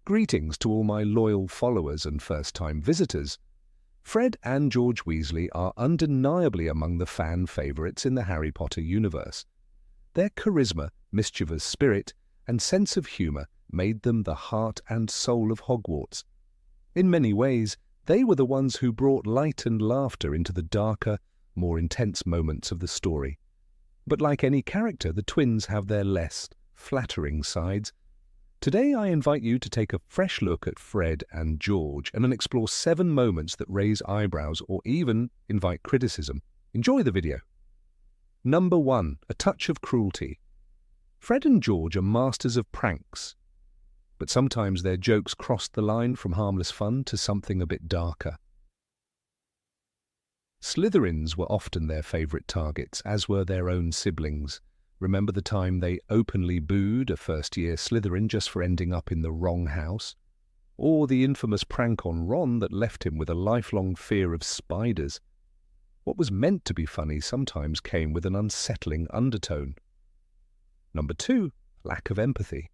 Greetings to all my loyal followers and first-time visitors. Fred and George Weasley are undeniably among the fan favourites in the Harry Potter universe. Their charisma, mischievous spirit, and sense of humour made them the heart and soul of Hogwarts. In many ways, they were the ones who brought light and laughter into the darker, more intense moments of the story. But like any character, the twins have their less flattering sides. Today I invite you to take a fresh look at Fred and George and explore 7 moments that raise eyebrows or even invite criticism. Enjoy the video. Number 1. A touch of cruelty. Fred and George are masters of pranks, but sometimes their jokes crossed the line from harmless fun to something a bit darker. Slytherins were often their favourite targets, as were their own siblings. Remember the time they openly booed a first-year Slytherin just for ending up in the wrong house? Or the infamous prank on Ron that left him with a lifelong fear of spiders? What was meant to be funny sometimes came with an unsettling undertone. Number 2. Lack of empathy.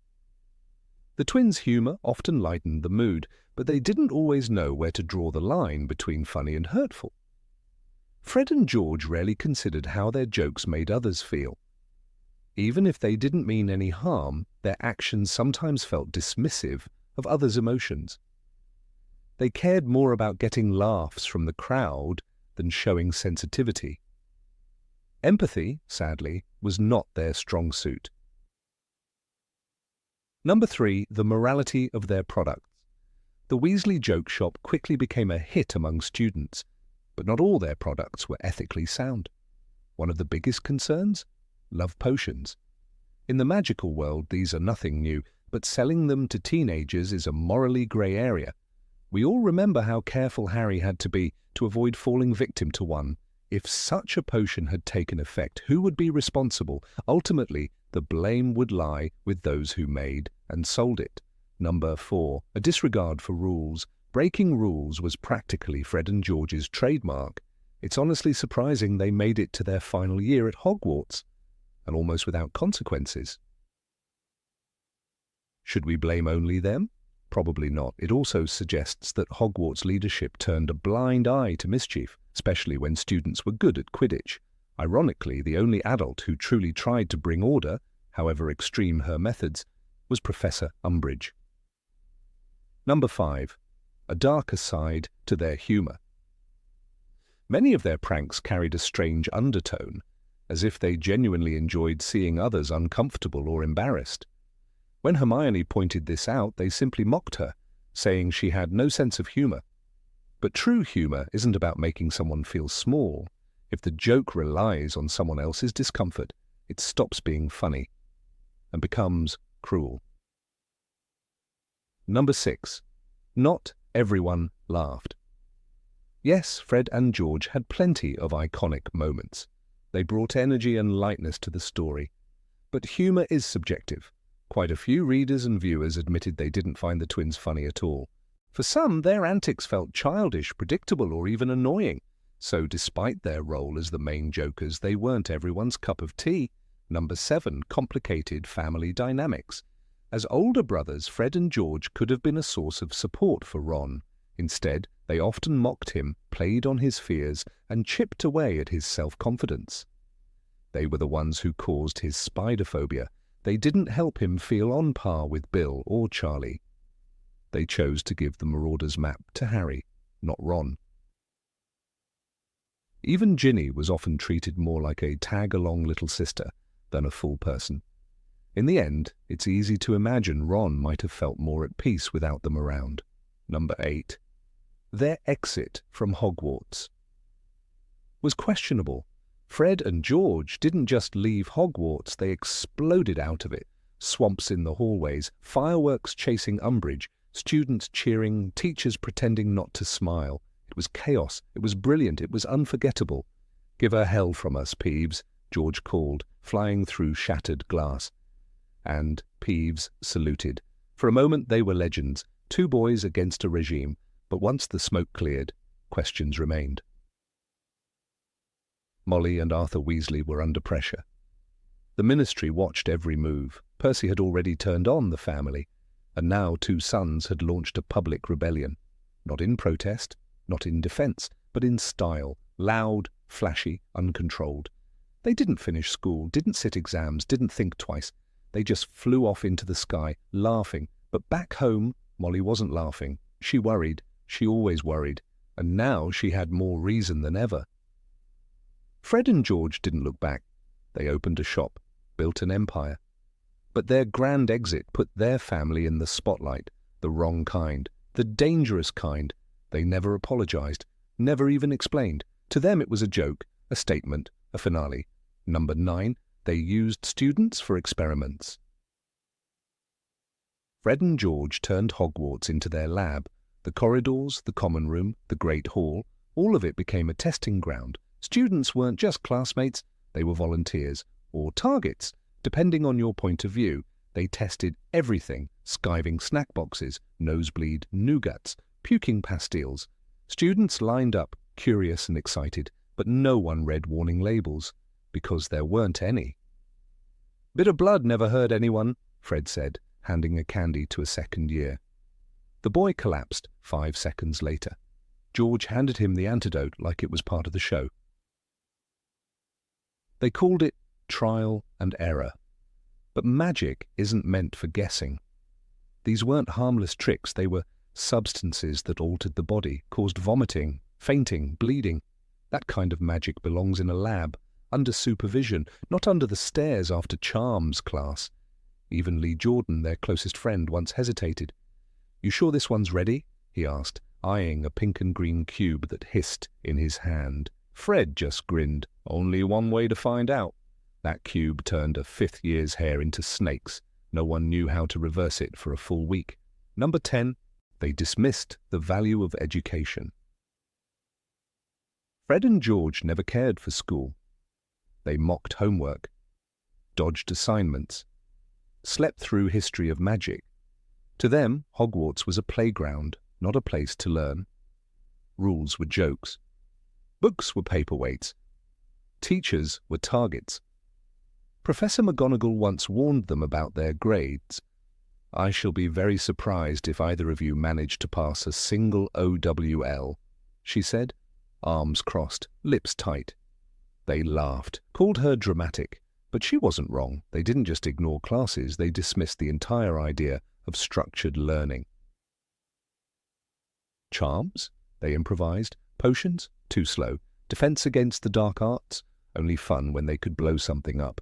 The twins' humour often lightened the mood, but they didn't always know where to draw the line between funny and hurtful. Fred and George rarely considered how their jokes made others feel. Even if they didn't mean any harm, their actions sometimes felt dismissive of others' emotions. They cared more about getting laughs from the crowd than showing sensitivity. Empathy, sadly, was not their strong suit. Number 3. The morality of their products. The Weasley joke shop quickly became a hit among students, but not all their products were ethically sound. One of the biggest concerns? Love potions. In the magical world, these are nothing new, but selling them to teenagers is a morally grey area. We all remember how careful Harry had to be to avoid falling victim to one. If such a potion had taken effect, who would be responsible? Ultimately, the blame would lie with those who made and sold it. Number 4. A disregard for rules. Breaking rules was practically Fred and George's trademark. It's honestly surprising they made it to their final year at Hogwarts, and almost without consequences. Should we blame only them? Probably not. It also suggests that Hogwarts leadership turned a blind eye to mischief, especially when students were good at Quidditch. Ironically, the only adult who truly tried to bring order, however extreme her methods, was Professor Umbridge. Number 5. A darker side to their humour. Many of their pranks carried a strange undertone, as if they genuinely enjoyed seeing others uncomfortable or embarrassed. When Hermione pointed this out, they simply mocked her, saying she had no sense of humour. But true humour isn't about making someone feel small. If the joke relies on someone else's discomfort, it stops being funny and becomes cruel. Number 6. Not everyone laughed. Yes, Fred and George had plenty of iconic moments. They brought energy and lightness to the story. But humour is subjective. Quite a few readers and viewers admitted they didn't find the twins funny at all. For some, their antics felt childish, predictable, or even annoying. So despite their role as the main jokers, they weren't everyone's cup of tea. Number 7. Complicated family dynamics. As older brothers, Fred and George could have been a source of support for Ron. Instead, they often mocked him, played on his fears, and chipped away at his self-confidence. They were the ones who caused his spider phobia. They didn't help him feel on par with Bill or Charlie. They chose to give the Marauder's map to Harry, not Ron. Even Ginny was often treated more like a tag-along little sister than a full person. In the end, it's easy to imagine Ron might have felt more at peace without them around. Number 8. Their exit from Hogwarts was questionable. Fred and George didn't just leave Hogwarts, they exploded out of it. Swamps in the hallways, fireworks chasing Umbridge, students cheering, teachers pretending not to smile. It was chaos, it was brilliant, it was unforgettable. "Give her hell from us, Peeves," George called, flying through shattered glass. And Peeves saluted. For a moment they were legends, 2 boys against a regime, but once the smoke cleared, questions remained. Molly and Arthur Weasley were under pressure. The Ministry watched every move. Percy had already turned on the family. and now 2 sons had launched a public rebellion. Not in protest, not in defense, but in style, loud, flashy, uncontrolled. They didn't finish school, didn't sit exams, didn't think twice. They just flew off into the sky, laughing. But back home, Molly wasn't laughing. She worried. She always worried. And now she had more reason than ever. Fred and George didn't look back. They opened a shop, built an empire. But their grand exit put their family in the spotlight, the wrong kind, the dangerous kind. They never apologized, never even explained. To them it was a joke, a statement, a finale. Number 9, they used students for experiments. Fred and George turned Hogwarts into their lab. The corridors, the common room, the Great Hall, all of it became a testing ground. Students weren't just classmates, they were volunteers, or targets. Depending on your point of view, they tested everything: skiving snack boxes, nosebleed nougats, puking pastilles. Students lined up, curious and excited, but no one read warning labels, because there weren't any. "Bit of blood never hurt anyone," Fred said, handing a candy to a second year. The boy collapsed 5 seconds later. George handed him the antidote like it was part of the show. They called it trial and error. But magic isn't meant for guessing. These weren't harmless tricks, they were substances that altered the body, caused vomiting, fainting, bleeding. That kind of magic belongs in a lab, under supervision, not under the stairs after charms class. Even Lee Jordan, their closest friend, once hesitated. "You sure this one's ready?" he asked, eyeing a pink and green cube that hissed in his hand. Fred just grinned. "Only one way to find out." That cube turned a 5th year's hair into snakes. No one knew how to reverse it for a full week. Number 10, they dismissed the value of education. Fred and George never cared for school. They mocked homework, dodged assignments, slept through history of magic. To them, Hogwarts was a playground, not a place to learn. Rules were jokes. Books were paperweights. Teachers were targets. Professor McGonagall once warned them about their grades. "I shall be very surprised if either of you manage to pass a single OWL," she said, arms crossed, lips tight. They laughed, called her dramatic, but she wasn't wrong. They didn't just ignore classes, they dismissed the entire idea of structured learning. Charms? They improvised. Potions? Too slow. Defense against the dark arts? Only fun when they could blow something up.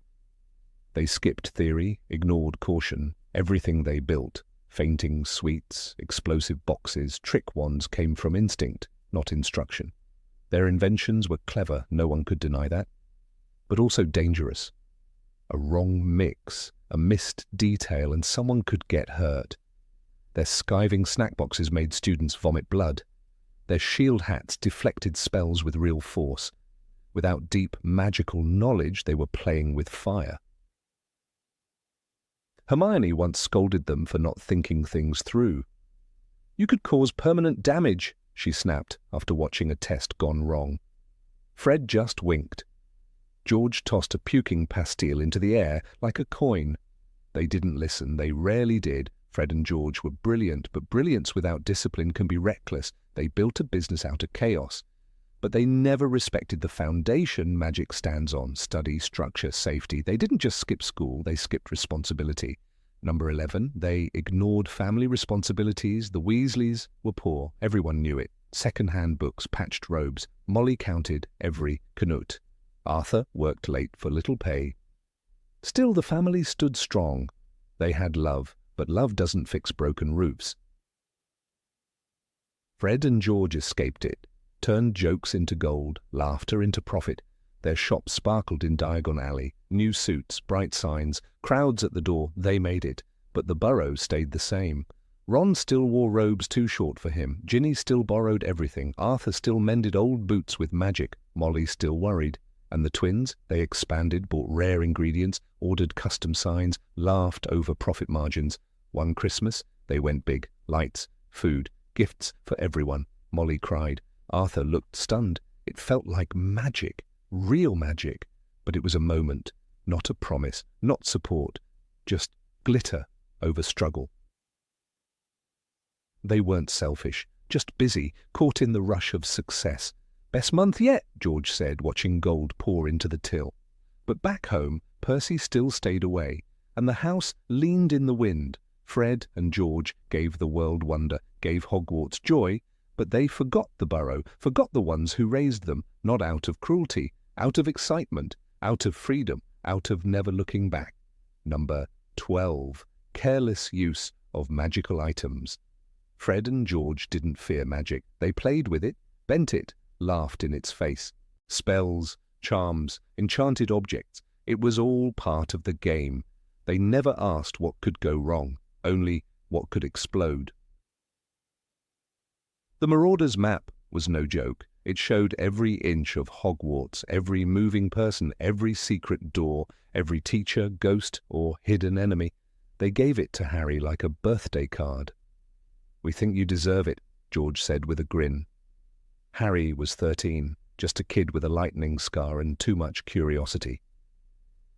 They skipped theory, ignored caution. Everything they built, fainting sweets, explosive boxes, trick wands, came from instinct, not instruction. Their inventions were clever, no one could deny that, but also dangerous. A wrong mix, a missed detail, and someone could get hurt. Their skiving snack boxes made students vomit blood. Their shield hats deflected spells with real force. Without deep magical knowledge, they were playing with fire. Hermione once scolded them for not thinking things through. "You could cause permanent damage," she snapped after watching a test gone wrong. Fred just winked. George tossed a puking pastille into the air like a coin. They didn't listen. They rarely did. Fred and George were brilliant, but brilliance without discipline can be reckless. They built a business out of chaos. But they never respected the foundation magic stands on: study, structure, safety. They didn't just skip school, they skipped responsibility. Number 11, they ignored family responsibilities. The Weasleys were poor, everyone knew it. Second-hand books, patched robes. Molly counted every canute. Arthur worked late for little pay. Still, the family stood strong. They had love, but love doesn't fix broken roofs. Fred and George escaped it, turned jokes into gold, laughter into profit. Their shop sparkled in Diagon Alley. New suits, bright signs, crowds at the door. They made it. But the burrow stayed the same. Ron still wore robes too short for him. Ginny still borrowed everything. Arthur still mended old boots with magic. Molly still worried. And the twins, they expanded, bought rare ingredients, ordered custom signs, laughed over profit margins. One Christmas, they went big. Lights, food, gifts for everyone. Molly cried. Arthur looked stunned. It felt like magic, real magic. But it was a moment, not a promise, not support, just glitter over struggle. They weren't selfish, just busy, caught in the rush of success. "Best month yet," George said, watching gold pour into the till. But back home, Percy still stayed away, and the house leaned in the wind. Fred and George gave the world wonder, gave Hogwarts joy, but they forgot the burrow, forgot the ones who raised them, not out of cruelty, out of excitement, out of freedom, out of never looking back. Number 12. Careless use of magical items. Fred and George didn't fear magic. They played with it, bent it, laughed in its face. Spells, charms, enchanted objects, it was all part of the game. They never asked what could go wrong, only what could explode. The Marauder's map was no joke. It showed every inch of Hogwarts, every moving person, every secret door, every teacher, ghost, or hidden enemy. They gave it to Harry like a birthday card. "We think you deserve it," George said with a grin. Harry was 13, just a kid with a lightning scar and too much curiosity.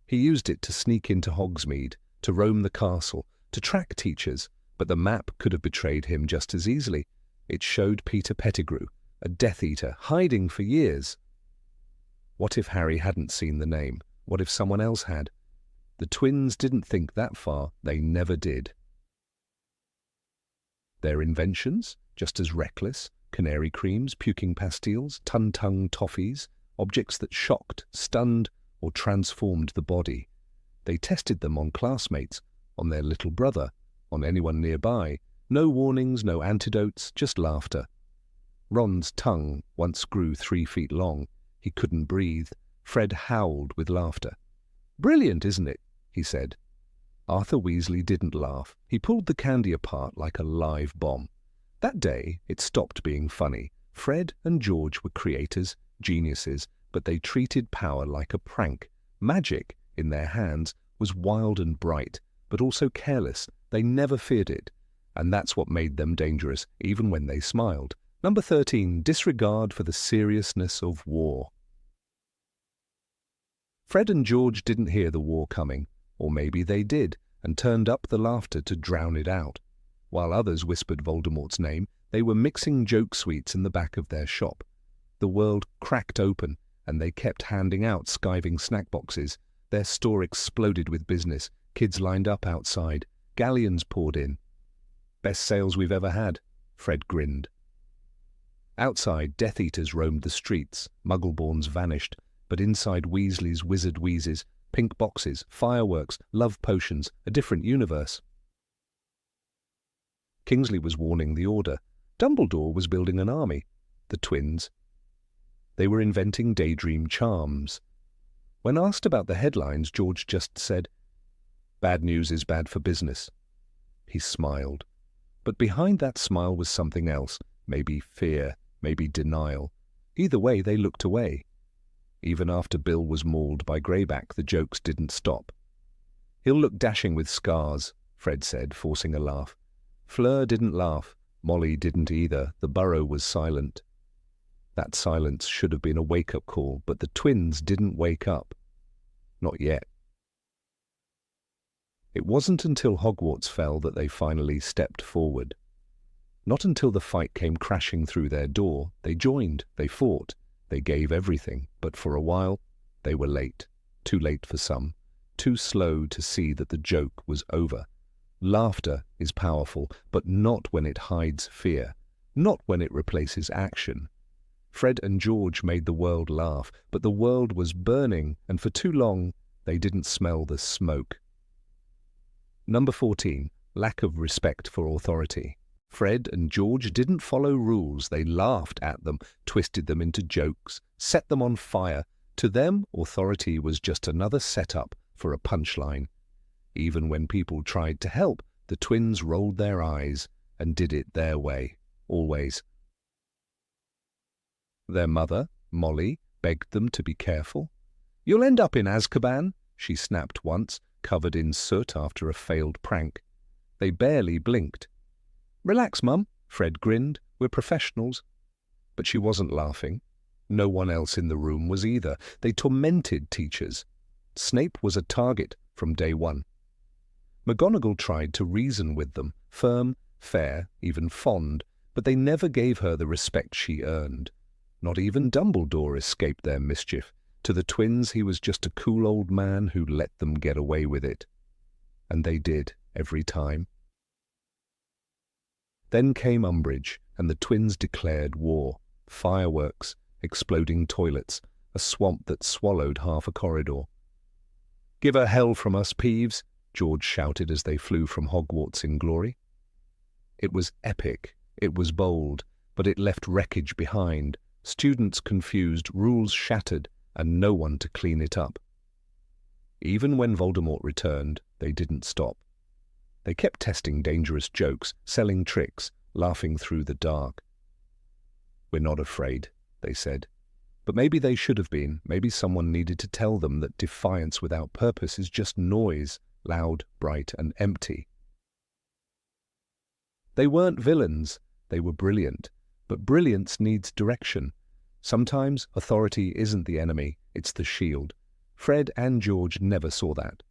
He used it to sneak into Hogsmeade, to roam the castle, to track teachers, but the map could have betrayed him just as easily. It showed Peter Pettigrew, a Death Eater, hiding for years. What if Harry hadn't seen the name? What if someone else had? The twins didn't think that far. They never did. Their inventions, just as reckless, canary creams, puking pastilles, Tun-Tung toffees, objects that shocked, stunned, or transformed the body. They tested them on classmates, on their little brother, on anyone nearby. No warnings, no antidotes, just laughter. Ron's tongue once grew 3 feet long. He couldn't breathe. Fred howled with laughter. "Brilliant, isn't it?" he said. Arthur Weasley didn't laugh. He pulled the candy apart like a live bomb. That day, it stopped being funny. Fred and George were creators, geniuses, but they treated power like a prank. Magic, in their hands, was wild and bright, but also careless. They never feared it. And that's what made them dangerous, even when they smiled. Number 13. Disregard for the seriousness of war. Fred and George didn't hear the war coming, or maybe they did, and turned up the laughter to drown it out. While others whispered Voldemort's name, they were mixing joke sweets in the back of their shop. The world cracked open, and they kept handing out skiving snack boxes. Their store exploded with business. Kids lined up outside. Galleons poured in. "Best sales we've ever had," Fred grinned. Outside, Death Eaters roamed the streets. Muggleborns vanished, but inside Weasley's wizard wheezes, pink boxes, fireworks, love potions, a different universe. Kingsley was warning the Order. Dumbledore was building an army. The twins. They were inventing daydream charms. When asked about the headlines, George just said, "Bad news is bad for business." He smiled. But behind that smile was something else, maybe fear, maybe denial. Either way, they looked away. Even after Bill was mauled by Greyback, the jokes didn't stop. "He'll look dashing with scars," Fred said, forcing a laugh. Fleur didn't laugh. Molly didn't either. The burrow was silent. That silence should have been a wake-up call, but the twins didn't wake up. Not yet. It wasn't until Hogwarts fell that they finally stepped forward. Not until the fight came crashing through their door. They joined, they fought, they gave everything, but for a while they were late. Too late for some, too slow to see that the joke was over. Laughter is powerful, but not when it hides fear, not when it replaces action. Fred and George made the world laugh, but the world was burning, and for too long they didn't smell the smoke. Number 14. Lack of respect for authority. Fred and George didn't follow rules. They laughed at them, twisted them into jokes, set them on fire. To them, authority was just another setup for a punchline. Even when people tried to help, the twins rolled their eyes and did it their way, always. Their mother, Molly, begged them to be careful. "You'll end up in Azkaban," she snapped once, covered in soot after a failed prank. They barely blinked. "Relax, Mum," Fred grinned. "We're professionals." But she wasn't laughing. No one else in the room was either. They tormented teachers. Snape was a target from day one. McGonagall tried to reason with them, firm, fair, even fond, but they never gave her the respect she earned. Not even Dumbledore escaped their mischief. To the twins he was just a cool old man who let them get away with it. And they did, every time. Then came Umbridge, and the twins declared war. Fireworks, exploding toilets, a swamp that swallowed half a corridor. "Give her hell from us, Peeves," George shouted as they flew from Hogwarts in glory. It was epic, it was bold, but it left wreckage behind, students confused, rules shattered, and no one to clean it up. Even when Voldemort returned, they didn't stop. They kept testing dangerous jokes, selling tricks, laughing through the dark. "We're not afraid," they said. But maybe they should have been. Maybe someone needed to tell them that defiance without purpose is just noise, loud, bright, and empty. They weren't villains. They were brilliant. But brilliance needs direction. Sometimes authority isn't the enemy, it's the shield. Fred and George never saw that.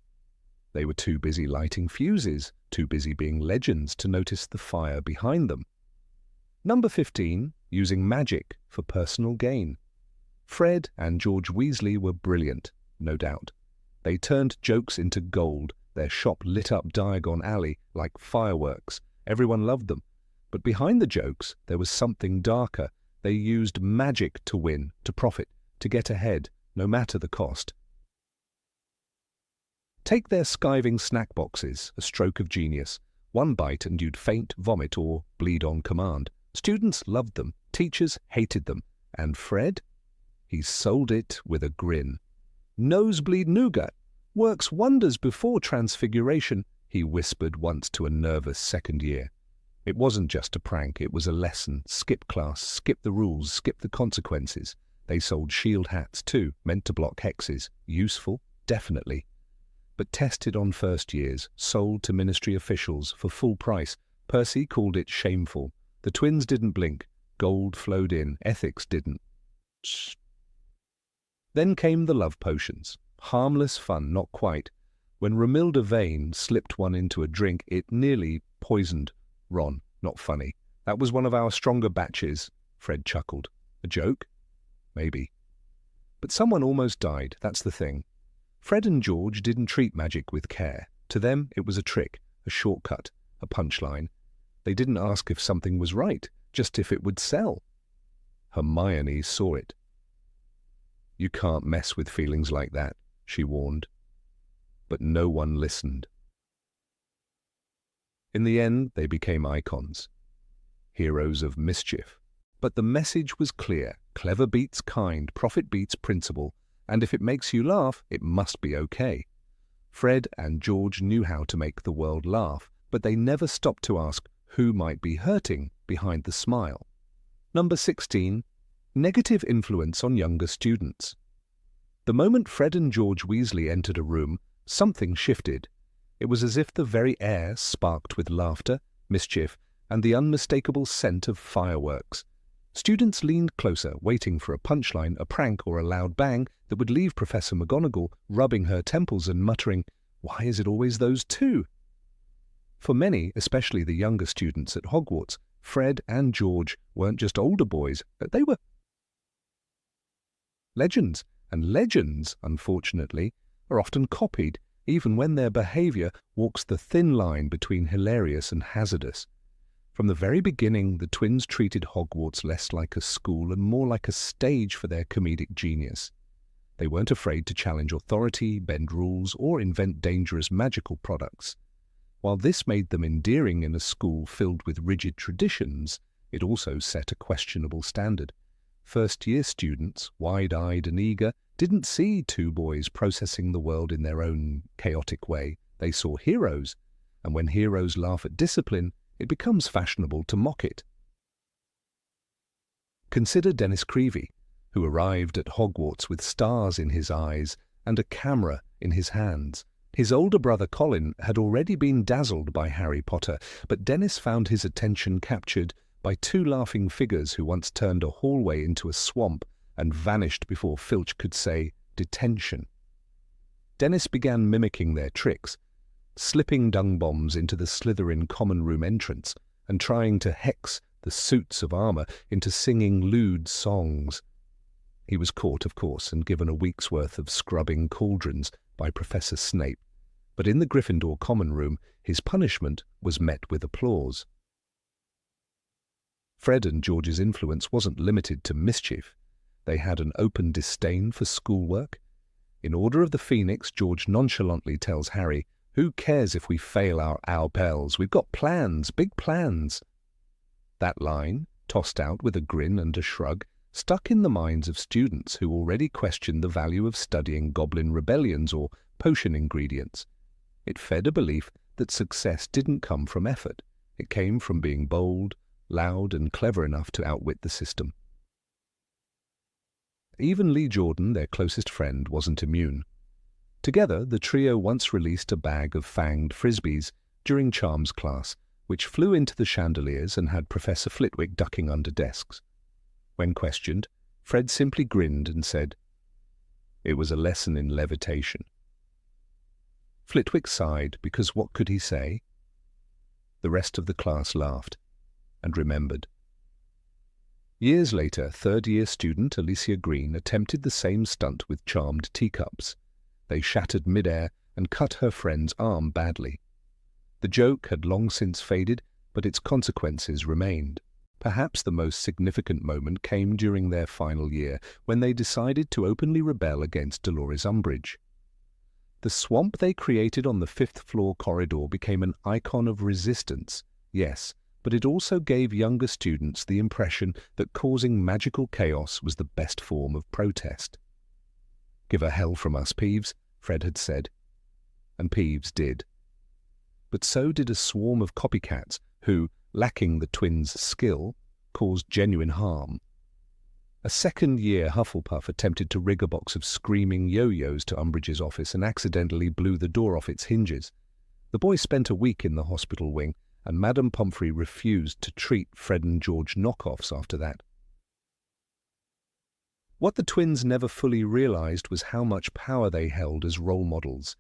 They were too busy lighting fuses, too busy being legends to notice the fire behind them. Number 15, using magic for personal gain. Fred and George Weasley were brilliant, no doubt. They turned jokes into gold. Their shop lit up Diagon Alley like fireworks. Everyone loved them. But behind the jokes, there was something darker. They used magic to win, to profit, to get ahead, no matter the cost. Take their skiving snack boxes, a stroke of genius. One bite and you'd faint, vomit, or bleed on command. Students loved them, teachers hated them. And Fred? He sold it with a grin. "Nosebleed nougat works wonders before transfiguration," he whispered once to a nervous second year. It wasn't just a prank, it was a lesson. Skip class, skip the rules, skip the consequences. They sold shield hats too, meant to block hexes. Useful? Definitely. But tested on first years, sold to ministry officials for full price. Percy called it shameful. The twins didn't blink. Gold flowed in, ethics didn't. Shh. Then came the love potions. Harmless fun, not quite. When Romilda Vane slipped one into a drink, it nearly poisoned Ron. Not funny. "That was one of our stronger batches," Fred chuckled. "A joke? Maybe. But someone almost died, that's the thing. Fred and George didn't treat magic with care. To them, it was a trick, a shortcut, a punchline. They didn't ask if something was right, just if it would sell. Hermione saw it. "You can't mess with feelings like that," she warned. But no one listened. In the end, they became icons, heroes of mischief. But the message was clear: clever beats kind, profit beats principle, and if it makes you laugh, it must be okay. Fred and George knew how to make the world laugh, but they never stopped to ask who might be hurting behind the smile. Number 16. Negative influence on younger students. The moment Fred and George Weasley entered a room, something shifted. It was as if the very air sparked with laughter, mischief, and the unmistakable scent of fireworks. Students leaned closer, waiting for a punchline, a prank, or a loud bang that would leave Professor McGonagall rubbing her temples and muttering, "Why is it always those two?" For many, especially the younger students at Hogwarts, Fred and George weren't just older boys, they were legends. And legends, unfortunately, are often copied, even when their behavior walks the thin line between hilarious and hazardous. From the very beginning, the twins treated Hogwarts less like a school and more like a stage for their comedic genius. They weren't afraid to challenge authority, bend rules, or invent dangerous magical products. While this made them endearing in a school filled with rigid traditions, it also set a questionable standard. First-year students, wide-eyed and eager, didn't see two boys processing the world in their own chaotic way. They saw heroes, and when heroes laugh at discipline, it becomes fashionable to mock it. Consider Dennis Creevey, who arrived at Hogwarts with stars in his eyes and a camera in his hands. His older brother Colin had already been dazzled by Harry Potter, but Dennis found his attention captured by two laughing figures who once turned a hallway into a swamp and vanished before Filch could say, "Detention." Dennis began mimicking their tricks, slipping dung bombs into the Slytherin common room entrance, and trying to hex the suits of armor into singing lewd songs. He was caught, of course, and given a week's worth of scrubbing cauldrons by Professor Snape, but in the Gryffindor common room his punishment was met with applause. Fred and George's influence wasn't limited to mischief. They had an open disdain for schoolwork. In Order of the Phoenix, George nonchalantly tells Harry, "Who cares if we fail our pals? We've got plans, big plans." That line, tossed out with a grin and a shrug, stuck in the minds of students who already questioned the value of studying goblin rebellions or potion ingredients. It fed a belief that success didn't come from effort. It came from being bold, loud, and clever enough to outwit the system. Even Lee Jordan, their closest friend, wasn't immune. Together, the trio once released a bag of fanged frisbees during Charms class, which flew into the chandeliers and had Professor Flitwick ducking under desks. When questioned, Fred simply grinned and said, "It was a lesson in levitation." Flitwick sighed, because what could he say? The rest of the class laughed and remembered. Years later, third-year student Alicia Green attempted the same stunt with charmed teacups. They shattered mid-air and cut her friend's arm badly. The joke had long since faded, but its consequences remained. Perhaps the most significant moment came during their final year, when they decided to openly rebel against Dolores Umbridge. The swamp they created on the fifth-floor corridor became an icon of resistance, yes, but it also gave younger students the impression that causing magical chaos was the best form of protest. "Give her hell from us, Peeves," Fred had said. And Peeves did. But so did a swarm of copycats who, lacking the twins' skill, caused genuine harm. A second-year Hufflepuff attempted to rig a box of screaming yo-yos to Umbridge's office and accidentally blew the door off its hinges. The boy spent a week in the hospital wing, and Madame Pomfrey refused to treat Fred and George knockoffs after that. What the twins never fully realized was how much power they held as role models.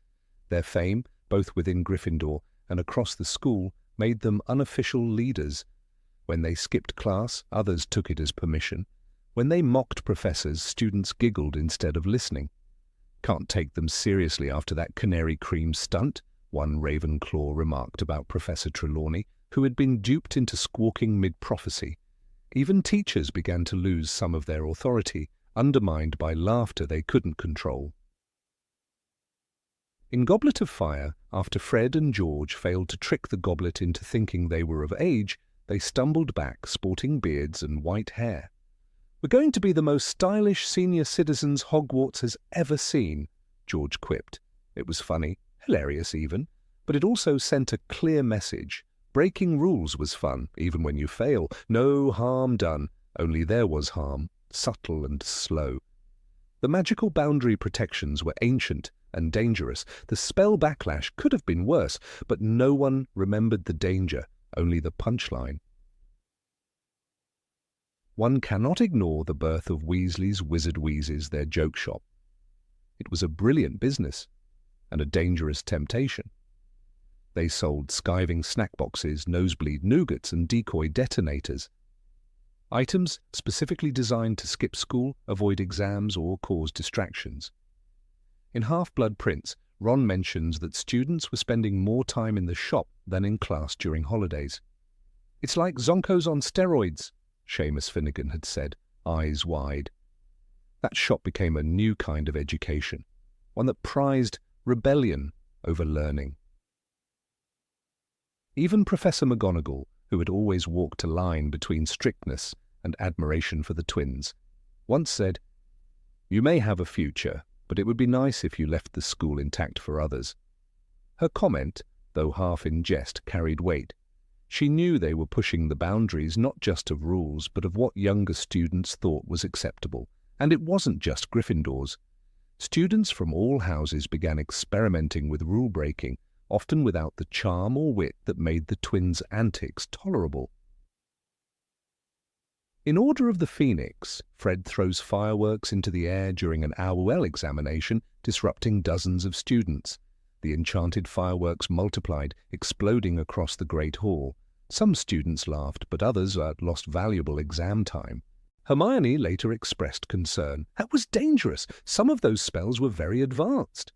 Their fame, both within Gryffindor and across the school, made them unofficial leaders. When they skipped class, others took it as permission. When they mocked professors, students giggled instead of listening. "Can't take them seriously after that canary cream stunt," one Ravenclaw remarked about Professor Trelawney, who had been duped into squawking mid-prophecy. Even teachers began to lose some of their authority, undermined by laughter they couldn't control. In Goblet of Fire, after Fred and George failed to trick the goblet into thinking they were of age, they stumbled back, sporting beards and white hair. "We're going to be the most stylish senior citizens Hogwarts has ever seen," George quipped. It was funny, hilarious even, but it also sent a clear message. Breaking rules was fun, even when you fail. No harm done, only there was harm, subtle and slow. The magical boundary protections were ancient and dangerous. The spell backlash could have been worse, but no one remembered the danger, only the punchline. One cannot ignore the birth of Weasley's Wizard Wheezes, their joke shop. It was a brilliant business and a dangerous temptation. They sold skiving snack boxes, nosebleed nougats, and decoy detonators. Items specifically designed to skip school, avoid exams, or cause distractions. In Half-Blood Prince, Ron mentions that students were spending more time in the shop than in class during holidays. "It's like Zonkos on steroids," Seamus Finnegan had said, eyes wide. That shop became a new kind of education, one that prized rebellion over learning. Even Professor McGonagall, who had always walked a line between strictness and admiration for the twins, once said, "You may have a future, but it would be nice if you left the school intact for others." Her comment, though half in jest, carried weight. She knew they were pushing the boundaries not just of rules, but of what younger students thought was acceptable. And it wasn't just Gryffindors. Students from all houses began experimenting with rule-breaking, often without the charm or wit that made the twins' antics tolerable. In Order of the Phoenix, Fred throws fireworks into the air during an OWL examination, disrupting dozens of students. The enchanted fireworks multiplied, exploding across the Great Hall. Some students laughed, but others lost valuable exam time. Hermione later expressed concern. That was dangerous. Some of those spells were very advanced.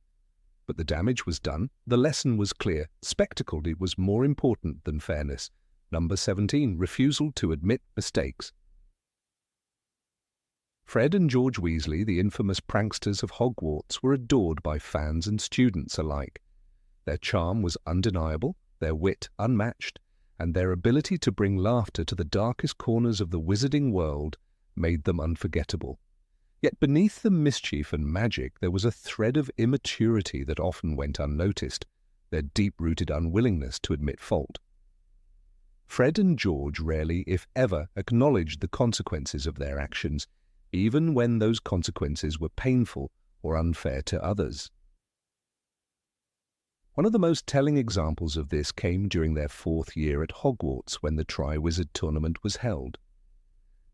But the damage was done. The lesson was clear. Spectacle was more important than fairness. Number 17, refusal to admit mistakes. Fred and George Weasley, the infamous pranksters of Hogwarts, were adored by fans and students alike. Their charm was undeniable, their wit unmatched, and their ability to bring laughter to the darkest corners of the wizarding world made them unforgettable. Yet beneath the mischief and magic there was a thread of immaturity that often went unnoticed, their deep-rooted unwillingness to admit fault. Fred and George rarely, if ever, acknowledged the consequences of their actions, even when those consequences were painful or unfair to others. One of the most telling examples of this came during their 4th year at Hogwarts when the Triwizard Tournament was held.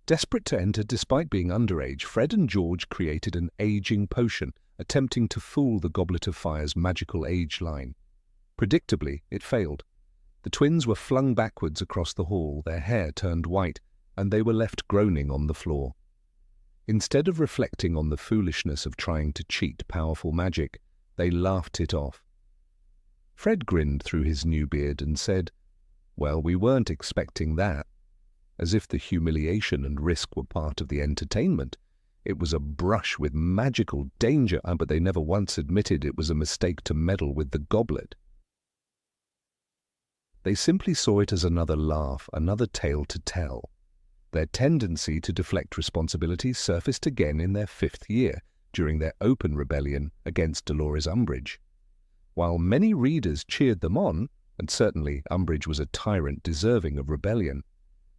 Desperate to enter despite being underage, Fred and George created an aging potion, attempting to fool the Goblet of Fire's magical age line. Predictably, it failed. The twins were flung backwards across the hall, their hair turned white, and they were left groaning on the floor. Instead of reflecting on the foolishness of trying to cheat powerful magic, they laughed it off. Fred grinned through his new beard and said, "Well, we weren't expecting that," as if the humiliation and risk were part of the entertainment. It was a brush with magical danger, but they never once admitted it was a mistake to meddle with the goblet. They simply saw it as another laugh, another tale to tell. Their tendency to deflect responsibility surfaced again in their 5th year, during their open rebellion against Dolores Umbridge. While many readers cheered them on, and certainly Umbridge was a tyrant deserving of rebellion,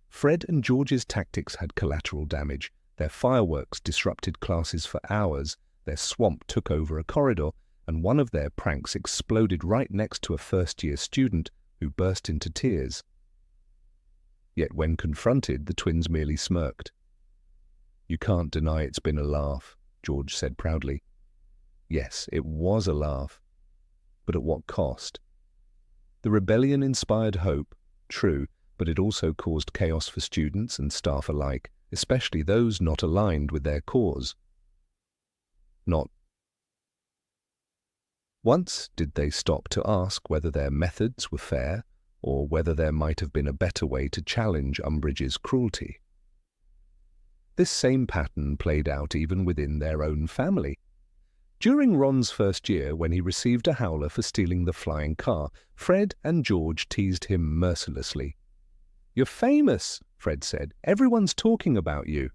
Fred and George's tactics had collateral damage. Their fireworks disrupted classes for hours, their swamp took over a corridor, and one of their pranks exploded right next to a first-year student who burst into tears. Yet when confronted, the twins merely smirked. "You can't deny it's been a laugh," George said proudly. Yes, it was a laugh. But at what cost? The rebellion inspired hope, true, but it also caused chaos for students and staff alike, especially those not aligned with their cause. Not once did they stop to ask whether their methods were fair or whether there might have been a better way to challenge Umbridge's cruelty. This same pattern played out even within their own family. During Ron's first year, when he received a howler for stealing the flying car, Fred and George teased him mercilessly. "You're famous," Fred said. "Everyone's talking about you."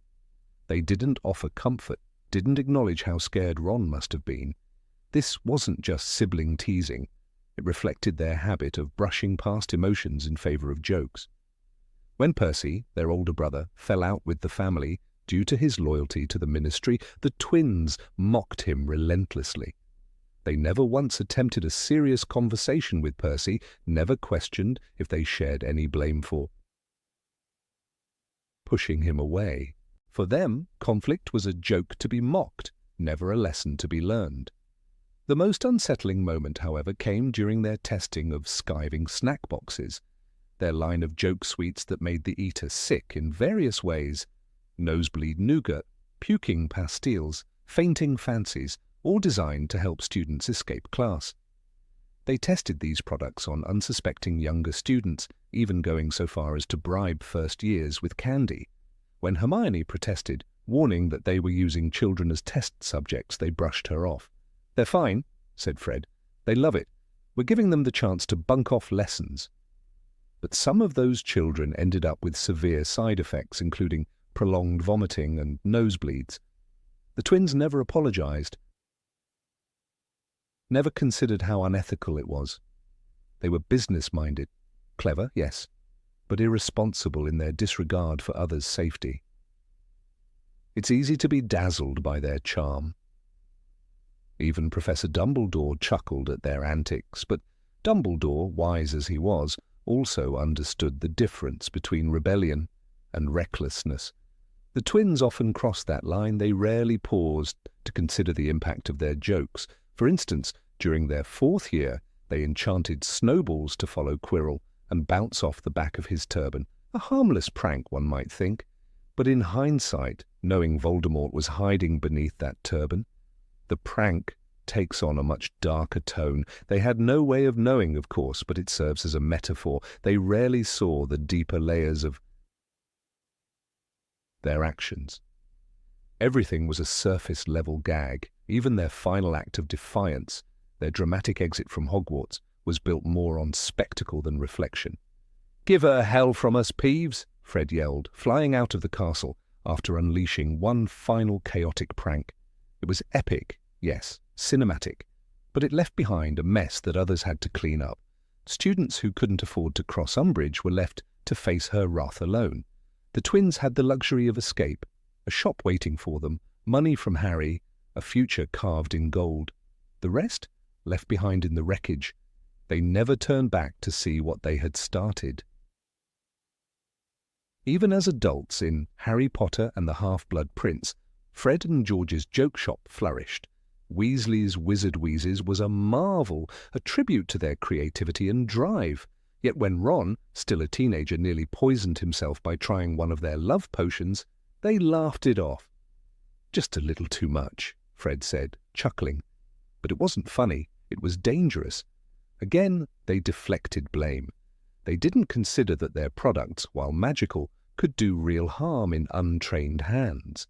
They didn't offer comfort, didn't acknowledge how scared Ron must have been. This wasn't just sibling teasing. It reflected their habit of brushing past emotions in favor of jokes. When Percy, their older brother, fell out with the family due to his loyalty to the Ministry, the twins mocked him relentlessly. They never once attempted a serious conversation with Percy, never questioned if they shared any blame for pushing him away. For them, conflict was a joke to be mocked, never a lesson to be learned. The most unsettling moment, however, came during their testing of skiving snack boxes, their line of joke sweets that made the eater sick in various ways. Nosebleed nougat, puking pastilles, fainting fancies, all designed to help students escape class. They tested these products on unsuspecting younger students, even going so far as to bribe first years with candy. When Hermione protested, warning that they were using children as test subjects, they brushed her off. "They're fine," said Fred. "They love it. We're giving them the chance to bunk off lessons." But some of those children ended up with severe side effects, including prolonged vomiting and nosebleeds. The twins never apologized, never considered how unethical it was. They were business-minded, clever, yes, but irresponsible in their disregard for others' safety. It's easy to be dazzled by their charm. Even Professor Dumbledore chuckled at their antics, but Dumbledore, wise as he was, also understood the difference between rebellion and recklessness. The twins often crossed that line. They rarely paused to consider the impact of their jokes. For instance, during their 4th year, they enchanted snowballs to follow Quirrell, and bounce off the back of his turban. A harmless prank, one might think. But in hindsight, knowing Voldemort was hiding beneath that turban, the prank takes on a much darker tone. They had no way of knowing, of course, but it serves as a metaphor. They rarely saw the deeper layers of their actions. Everything was a surface-level gag. Even their final act of defiance, their dramatic exit from Hogwarts, was built more on spectacle than reflection. "Give her hell from us, Peeves!" Fred yelled, flying out of the castle after unleashing one final chaotic prank. It was epic, yes, cinematic, but it left behind a mess that others had to clean up. Students who couldn't afford to cross Umbridge were left to face her wrath alone. The twins had the luxury of escape, a shop waiting for them, money from Harry, a future carved in gold. The rest, left behind in the wreckage. They never turned back to see what they had started. Even as adults in Harry Potter and the Half-Blood Prince, Fred and George's joke shop flourished. Weasley's Wizard Wheezes was a marvel, a tribute to their creativity and drive. Yet when Ron, still a teenager, nearly poisoned himself by trying one of their love potions, they laughed it off. "Just a little too much," Fred said, chuckling. But it wasn't funny, it was dangerous. Again, they deflected blame. They didn't consider that their products, while magical, could do real harm in untrained hands.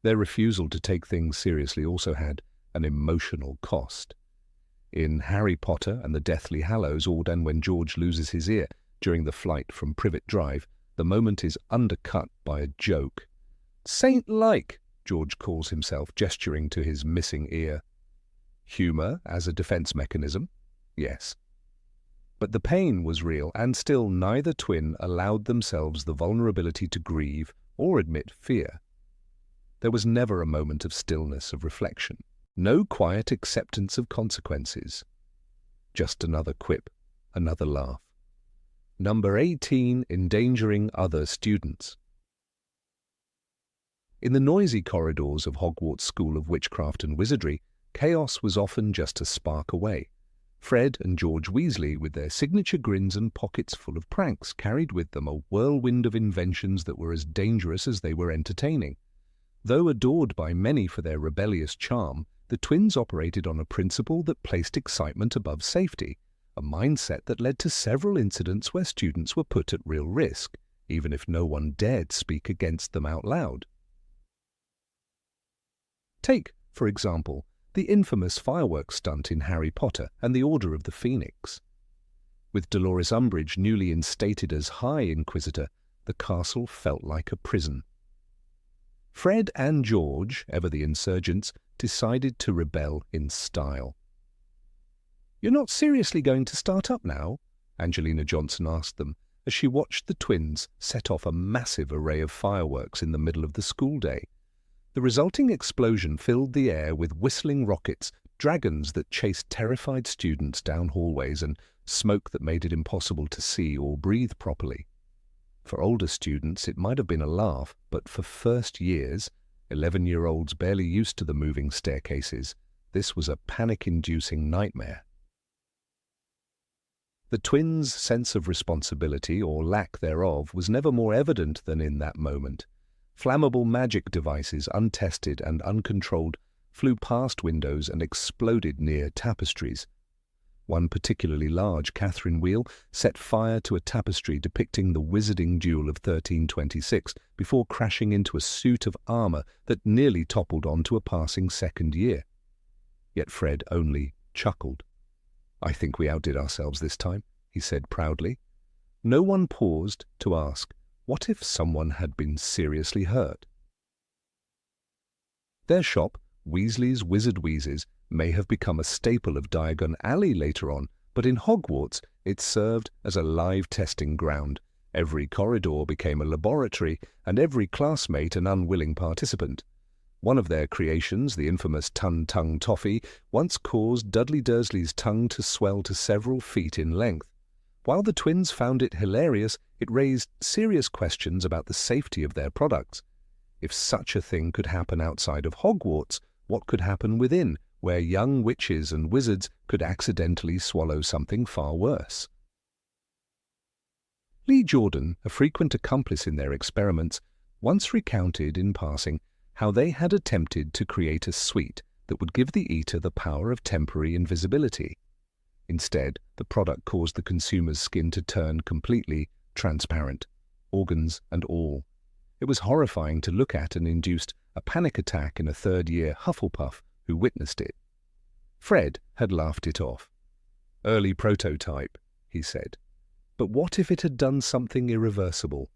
Their refusal to take things seriously also had an emotional cost. In Harry Potter and the Deathly Hallows, or then when George loses his ear during the flight from Privet Drive, the moment is undercut by a joke. "Saint-like," George calls himself, gesturing to his missing ear. Humour as a defense mechanism? Yes. But the pain was real, and still neither twin allowed themselves the vulnerability to grieve or admit fear. There was never a moment of stillness, of reflection. No quiet acceptance of consequences. Just another quip, another laugh. Number 18, endangering other students. In the noisy corridors of Hogwarts School of Witchcraft and Wizardry, chaos was often just a spark away. Fred and George Weasley, with their signature grins and pockets full of pranks, carried with them a whirlwind of inventions that were as dangerous as they were entertaining. Though adored by many for their rebellious charm, the twins operated on a principle that placed excitement above safety, a mindset that led to several incidents where students were put at real risk, even if no one dared speak against them out loud. Take, for example, the infamous fireworks stunt in Harry Potter and the Order of the Phoenix. With Dolores Umbridge newly instated as High Inquisitor, the castle felt like a prison. Fred and George, ever the insurgents, decided to rebel in style. "You're not seriously going to start up now?" Angelina Johnson asked them as she watched the twins set off a massive array of fireworks in the middle of the school day. The resulting explosion filled the air with whistling rockets, dragons that chased terrified students down hallways, and smoke that made it impossible to see or breathe properly. For older students, it might have been a laugh, but for first years, 11-year-olds barely used to the moving staircases, this was a panic-inducing nightmare. The twins' sense of responsibility, or lack thereof, was never more evident than in that moment. Flammable magic devices, untested and uncontrolled, flew past windows and exploded near tapestries. One particularly large Catherine wheel set fire to a tapestry depicting the wizarding duel of 1326 before crashing into a suit of armour that nearly toppled onto a passing second year. Yet Fred only chuckled. "I think we outdid ourselves this time," he said proudly. No one paused to ask, what if someone had been seriously hurt? Their shop, Weasley's Wizard Wheezes, may have become a staple of Diagon Alley later on, but in Hogwarts it served as a live testing ground. Every corridor became a laboratory, and every classmate an unwilling participant. One of their creations, the infamous Tun-Tung Toffee, once caused Dudley Dursley's tongue to swell to several feet in length. While the twins found it hilarious, it raised serious questions about the safety of their products. If such a thing could happen outside of Hogwarts, what could happen within, where young witches and wizards could accidentally swallow something far worse. Lee Jordan, a frequent accomplice in their experiments, once recounted in passing how they had attempted to create a sweet that would give the eater the power of temporary invisibility. Instead, the product caused the consumer's skin to turn completely transparent, organs and all. It was horrifying to look at and induced a panic attack in a third-year Hufflepuff who witnessed it. Fred had laughed it off. "Early prototype," he said. But what if it had done something irreversible?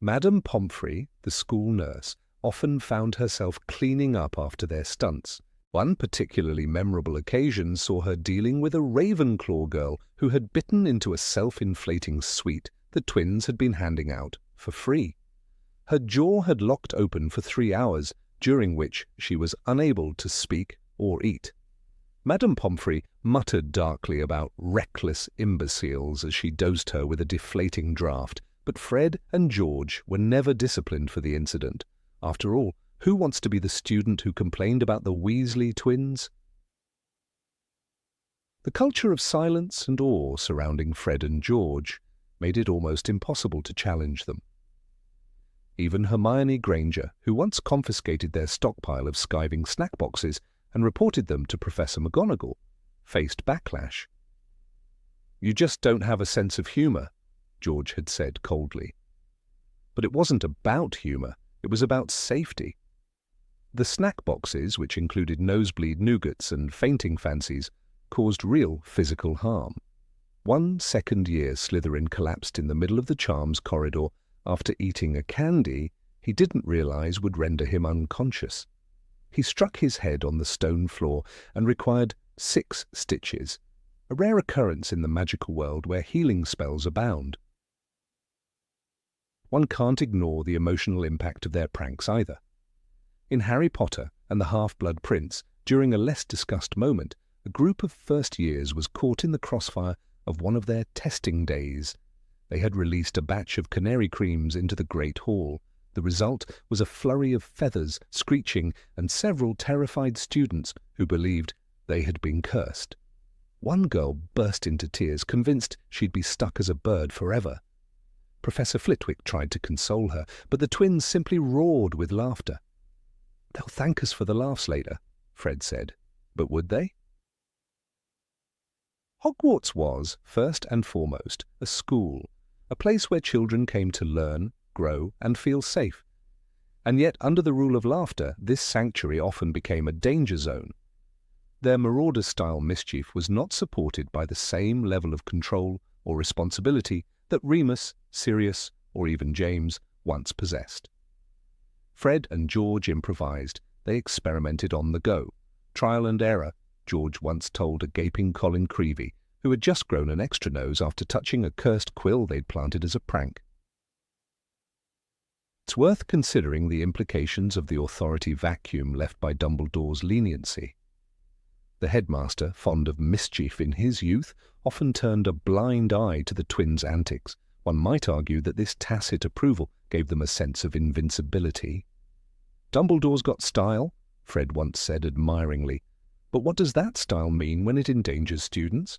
Madame Pomfrey, the school nurse, often found herself cleaning up after their stunts. One particularly memorable occasion saw her dealing with a Ravenclaw girl who had bitten into a self-inflating sweet the twins had been handing out for free. Her jaw had locked open for 3 hours, during which she was unable to speak or eat. Madame Pomfrey muttered darkly about reckless imbeciles as she dosed her with a deflating draught, but Fred and George were never disciplined for the incident. After all, who wants to be the student who complained about the Weasley twins? The culture of silence and awe surrounding Fred and George made it almost impossible to challenge them. Even Hermione Granger, who once confiscated their stockpile of skiving snack boxes and reported them to Professor McGonagall, faced backlash. "You just don't have a sense of humour," George had said coldly. But it wasn't about humour, it was about safety. The snack boxes, which included nosebleed nougats and fainting fancies, caused real physical harm. One second-year Slytherin collapsed in the middle of the charms corridor after eating a candy he didn't realize would render him unconscious. He struck his head on the stone floor and required 6 stitches, a rare occurrence in the magical world where healing spells abound. One can't ignore the emotional impact of their pranks either. In Harry Potter and the Half-Blood Prince, during a less discussed moment, a group of first years was caught in the crossfire of one of their testing days. They had released a batch of canary creams into the Great Hall. The result was a flurry of feathers, screeching, and several terrified students who believed they had been cursed. One girl burst into tears, convinced she'd be stuck as a bird forever. Professor Flitwick tried to console her, but the twins simply roared with laughter. "They'll thank us for the laughs later," Fred said. But would they? Hogwarts was, first and foremost, a school, a place where children came to learn, grow, and feel safe. And yet, under the rule of laughter, this sanctuary often became a danger zone. Their marauder-style mischief was not supported by the same level of control or responsibility that Remus, Sirius, or even James once possessed. Fred and George improvised. They experimented on the go. Trial and error, George once told a gaping Colin Creevey, who had just grown an extra nose after touching a cursed quill they'd planted as a prank. It's worth considering the implications of the authority vacuum left by Dumbledore's leniency. The headmaster, fond of mischief in his youth, often turned a blind eye to the twins' antics. One might argue that this tacit approval gave them a sense of invincibility. "Dumbledore's got style," Fred once said admiringly. But what does that style mean when it endangers students?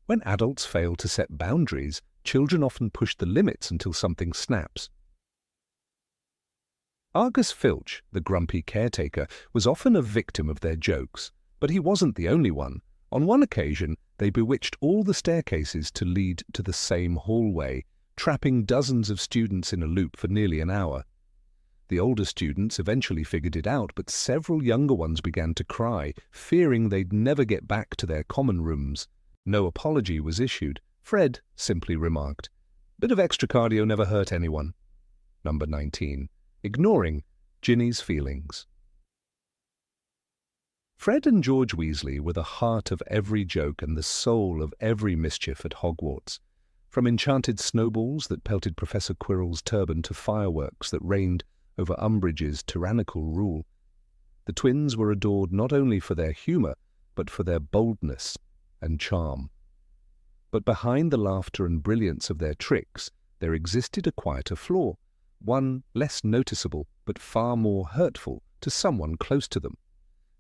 When adults fail to set boundaries, children often push the limits until something snaps. Argus Filch, the grumpy caretaker, was often a victim of their jokes, but he wasn't the only one. On one occasion, they bewitched all the staircases to lead to the same hallway, trapping dozens of students in a loop for nearly an hour. The older students eventually figured it out, but several younger ones began to cry, fearing they'd never get back to their common rooms. No apology was issued. Fred simply remarked, "Bit of extra cardio never hurt anyone." Number 19. Ignoring Ginny's feelings. Fred and George Weasley were the heart of every joke and the soul of every mischief at Hogwarts. From enchanted snowballs that pelted Professor Quirrell's turban to fireworks that rained over Umbridge's tyrannical rule, the twins were adored not only for their humour, but for their boldness and charm. But behind the laughter and brilliance of their tricks, there existed a quieter flaw, one less noticeable but far more hurtful to someone close to them.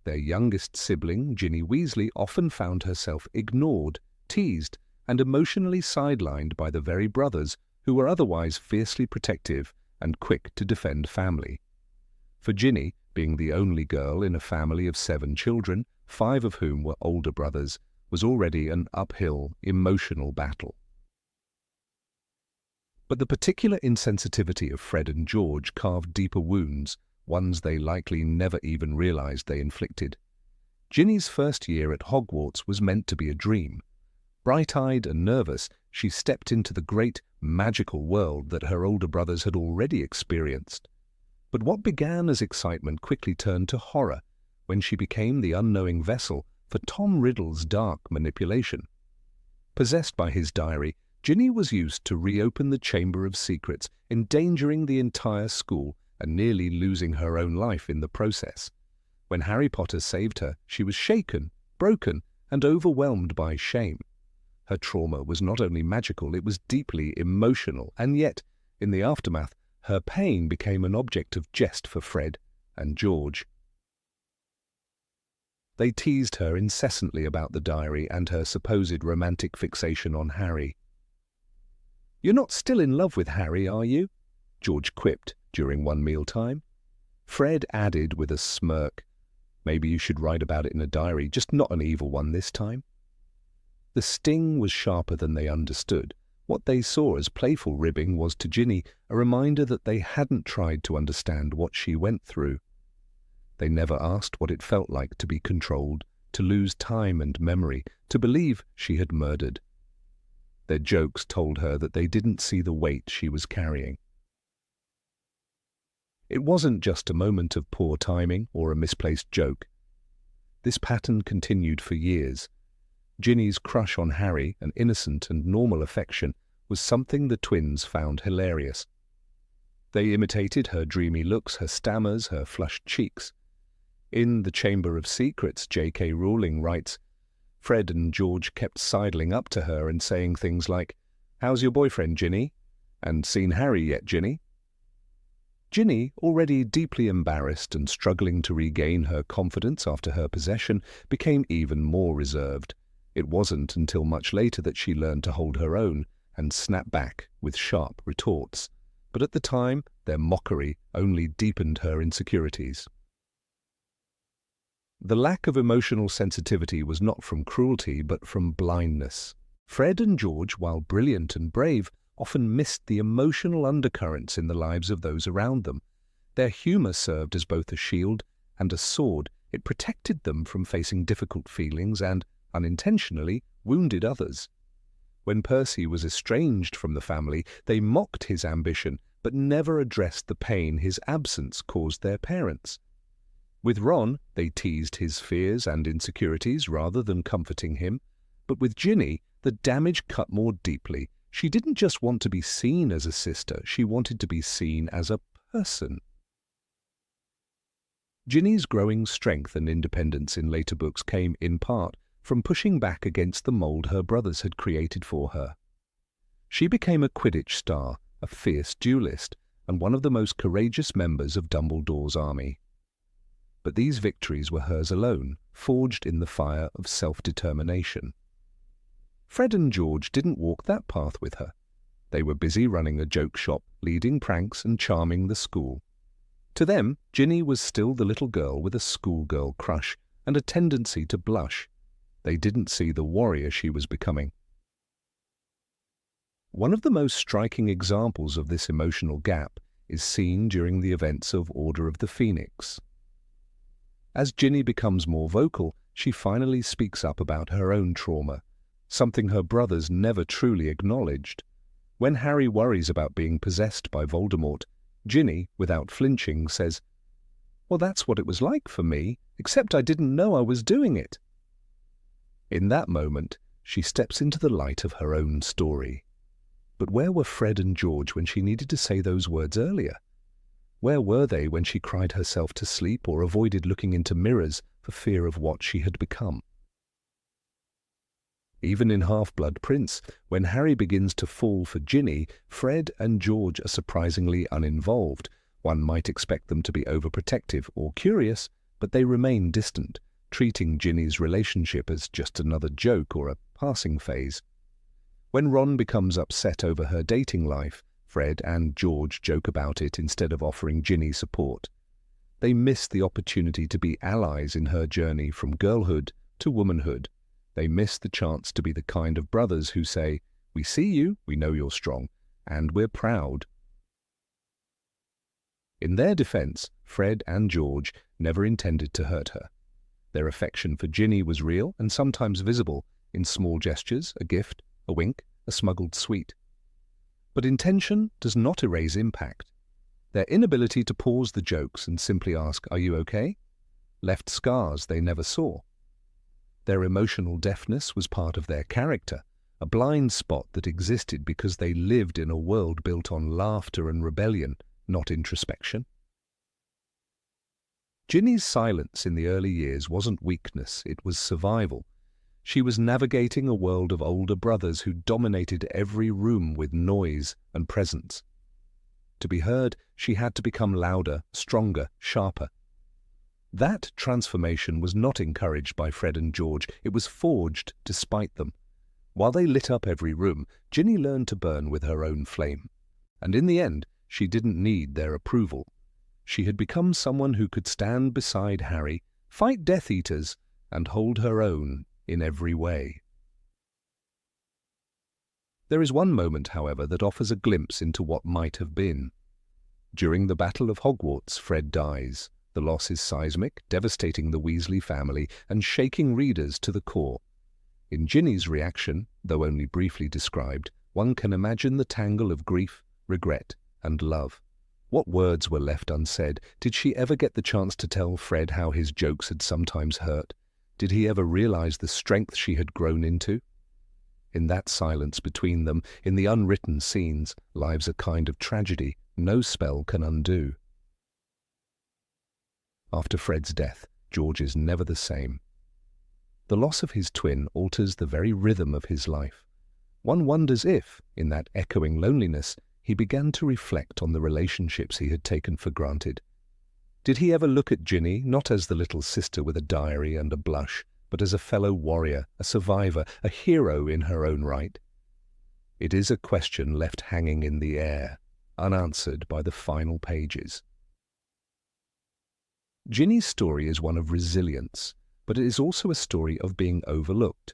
Their youngest sibling, Ginny Weasley, often found herself ignored, teased, and emotionally sidelined by the very brothers who were otherwise fiercely protective and quick to defend family. For Ginny, being the only girl in a family of 7 children, 5 of whom were older brothers, was already an uphill, emotional battle. But the particular insensitivity of Fred and George carved deeper wounds, ones they likely never even realized they inflicted. Ginny's first year at Hogwarts was meant to be a dream. Bright-eyed and nervous, she stepped into the great, magical world that her older brothers had already experienced. But what began as excitement quickly turned to horror when she became the unknowing vessel for Tom Riddle's dark manipulation. Possessed by his diary, Ginny was used to reopen the Chamber of Secrets, endangering the entire school and nearly losing her own life in the process. When Harry Potter saved her, she was shaken, broken, and overwhelmed by shame. Her trauma was not only magical, it was deeply emotional, and yet, in the aftermath, her pain became an object of jest for Fred and George. They teased her incessantly about the diary and her supposed romantic fixation on Harry. "You're not still in love with Harry, are you?" George quipped during one mealtime. Fred added with a smirk, "Maybe you should write about it in a diary, just not an evil one this time." The sting was sharper than they understood. What they saw as playful ribbing was to Ginny a reminder that they hadn't tried to understand what she went through. They never asked what it felt like to be controlled, to lose time and memory, to believe she had murdered. Their jokes told her that they didn't see the weight she was carrying. It wasn't just a moment of poor timing or a misplaced joke. This pattern continued for years. Ginny's crush on Harry, an innocent and normal affection, was something the twins found hilarious. They imitated her dreamy looks, her stammers, her flushed cheeks. In The Chamber of Secrets, J.K. Rowling writes, Fred and George kept sidling up to her and saying things like, "How's your boyfriend, Ginny?" and "Seen Harry yet, Ginny?" Ginny, already deeply embarrassed and struggling to regain her confidence after her possession, became even more reserved. It wasn't until much later that she learned to hold her own and snap back with sharp retorts. But at the time, their mockery only deepened her insecurities. The lack of emotional sensitivity was not from cruelty, but from blindness. Fred and George, while brilliant and brave, often missed the emotional undercurrents in the lives of those around them. Their humor served as both a shield and a sword. It protected them from facing difficult feelings and, unintentionally, wounded others. When Percy was estranged from the family, they mocked his ambition, but never addressed the pain his absence caused their parents. With Ron, they teased his fears and insecurities rather than comforting him. But with Ginny, the damage cut more deeply. She didn't just want to be seen as a sister, she wanted to be seen as a person. Ginny's growing strength and independence in later books came, in part, from pushing back against the mold her brothers had created for her. She became a Quidditch star, a fierce duelist, and one of the most courageous members of Dumbledore's army. But these victories were hers alone, forged in the fire of self-determination. Fred and George didn't walk that path with her. They were busy running a joke shop, leading pranks and charming the school. To them, Ginny was still the little girl with a schoolgirl crush and a tendency to blush. They didn't see the warrior she was becoming. One of the most striking examples of this emotional gap is seen during the events of Order of the Phoenix. As Ginny becomes more vocal, she finally speaks up about her own trauma, something her brothers never truly acknowledged. When Harry worries about being possessed by Voldemort, Ginny, without flinching, says, "Well, that's what it was like for me, except I didn't know I was doing it." In that moment, she steps into the light of her own story. But where were Fred and George when she needed to say those words earlier? Where were they when she cried herself to sleep or avoided looking into mirrors for fear of what she had become? Even in Half-Blood Prince, when Harry begins to fall for Ginny, Fred and George are surprisingly uninvolved. One might expect them to be overprotective or curious, but they remain distant, treating Ginny's relationship as just another joke or a passing phase. When Ron becomes upset over her dating life, Fred and George joke about it instead of offering Ginny support. They miss the opportunity to be allies in her journey from girlhood to womanhood. They miss the chance to be the kind of brothers who say, "We see you, we know you're strong, and we're proud." In their defense, Fred and George never intended to hurt her. Their affection for Ginny was real and sometimes visible in small gestures, a gift, a wink, a smuggled sweet. But intention does not erase impact. Their inability to pause the jokes and simply ask, "Are you okay?" left scars they never saw. Their emotional deafness was part of their character, a blind spot that existed because they lived in a world built on laughter and rebellion, not introspection. Ginny's silence in the early years wasn't weakness, it was survival. She was navigating a world of older brothers who dominated every room with noise and presence. To be heard, she had to become louder, stronger, sharper. That transformation was not encouraged by Fred and George, it was forged despite them. While they lit up every room, Ginny learned to burn with her own flame. And in the end, she didn't need their approval. She had become someone who could stand beside Harry, fight Death Eaters, and hold her own in every way. There is one moment, however, that offers a glimpse into what might have been. During the Battle of Hogwarts, Fred dies. The loss is seismic, devastating the Weasley family and shaking readers to the core. In Ginny's reaction, though only briefly described, one can imagine the tangle of grief, regret, and love. What words were left unsaid? Did she ever get the chance to tell Fred how his jokes had sometimes hurt? Did he ever realize the strength she had grown into? In that silence between them, in the unwritten scenes, lies a kind of tragedy no spell can undo. After Fred's death, George is never the same. The loss of his twin alters the very rhythm of his life. One wonders if, in that echoing loneliness, he began to reflect on the relationships he had taken for granted. Did he ever look at Ginny not as the little sister with a diary and a blush, but as a fellow warrior, a survivor, a hero in her own right? It is a question left hanging in the air, unanswered by the final pages. Ginny's story is one of resilience, but it is also a story of being overlooked.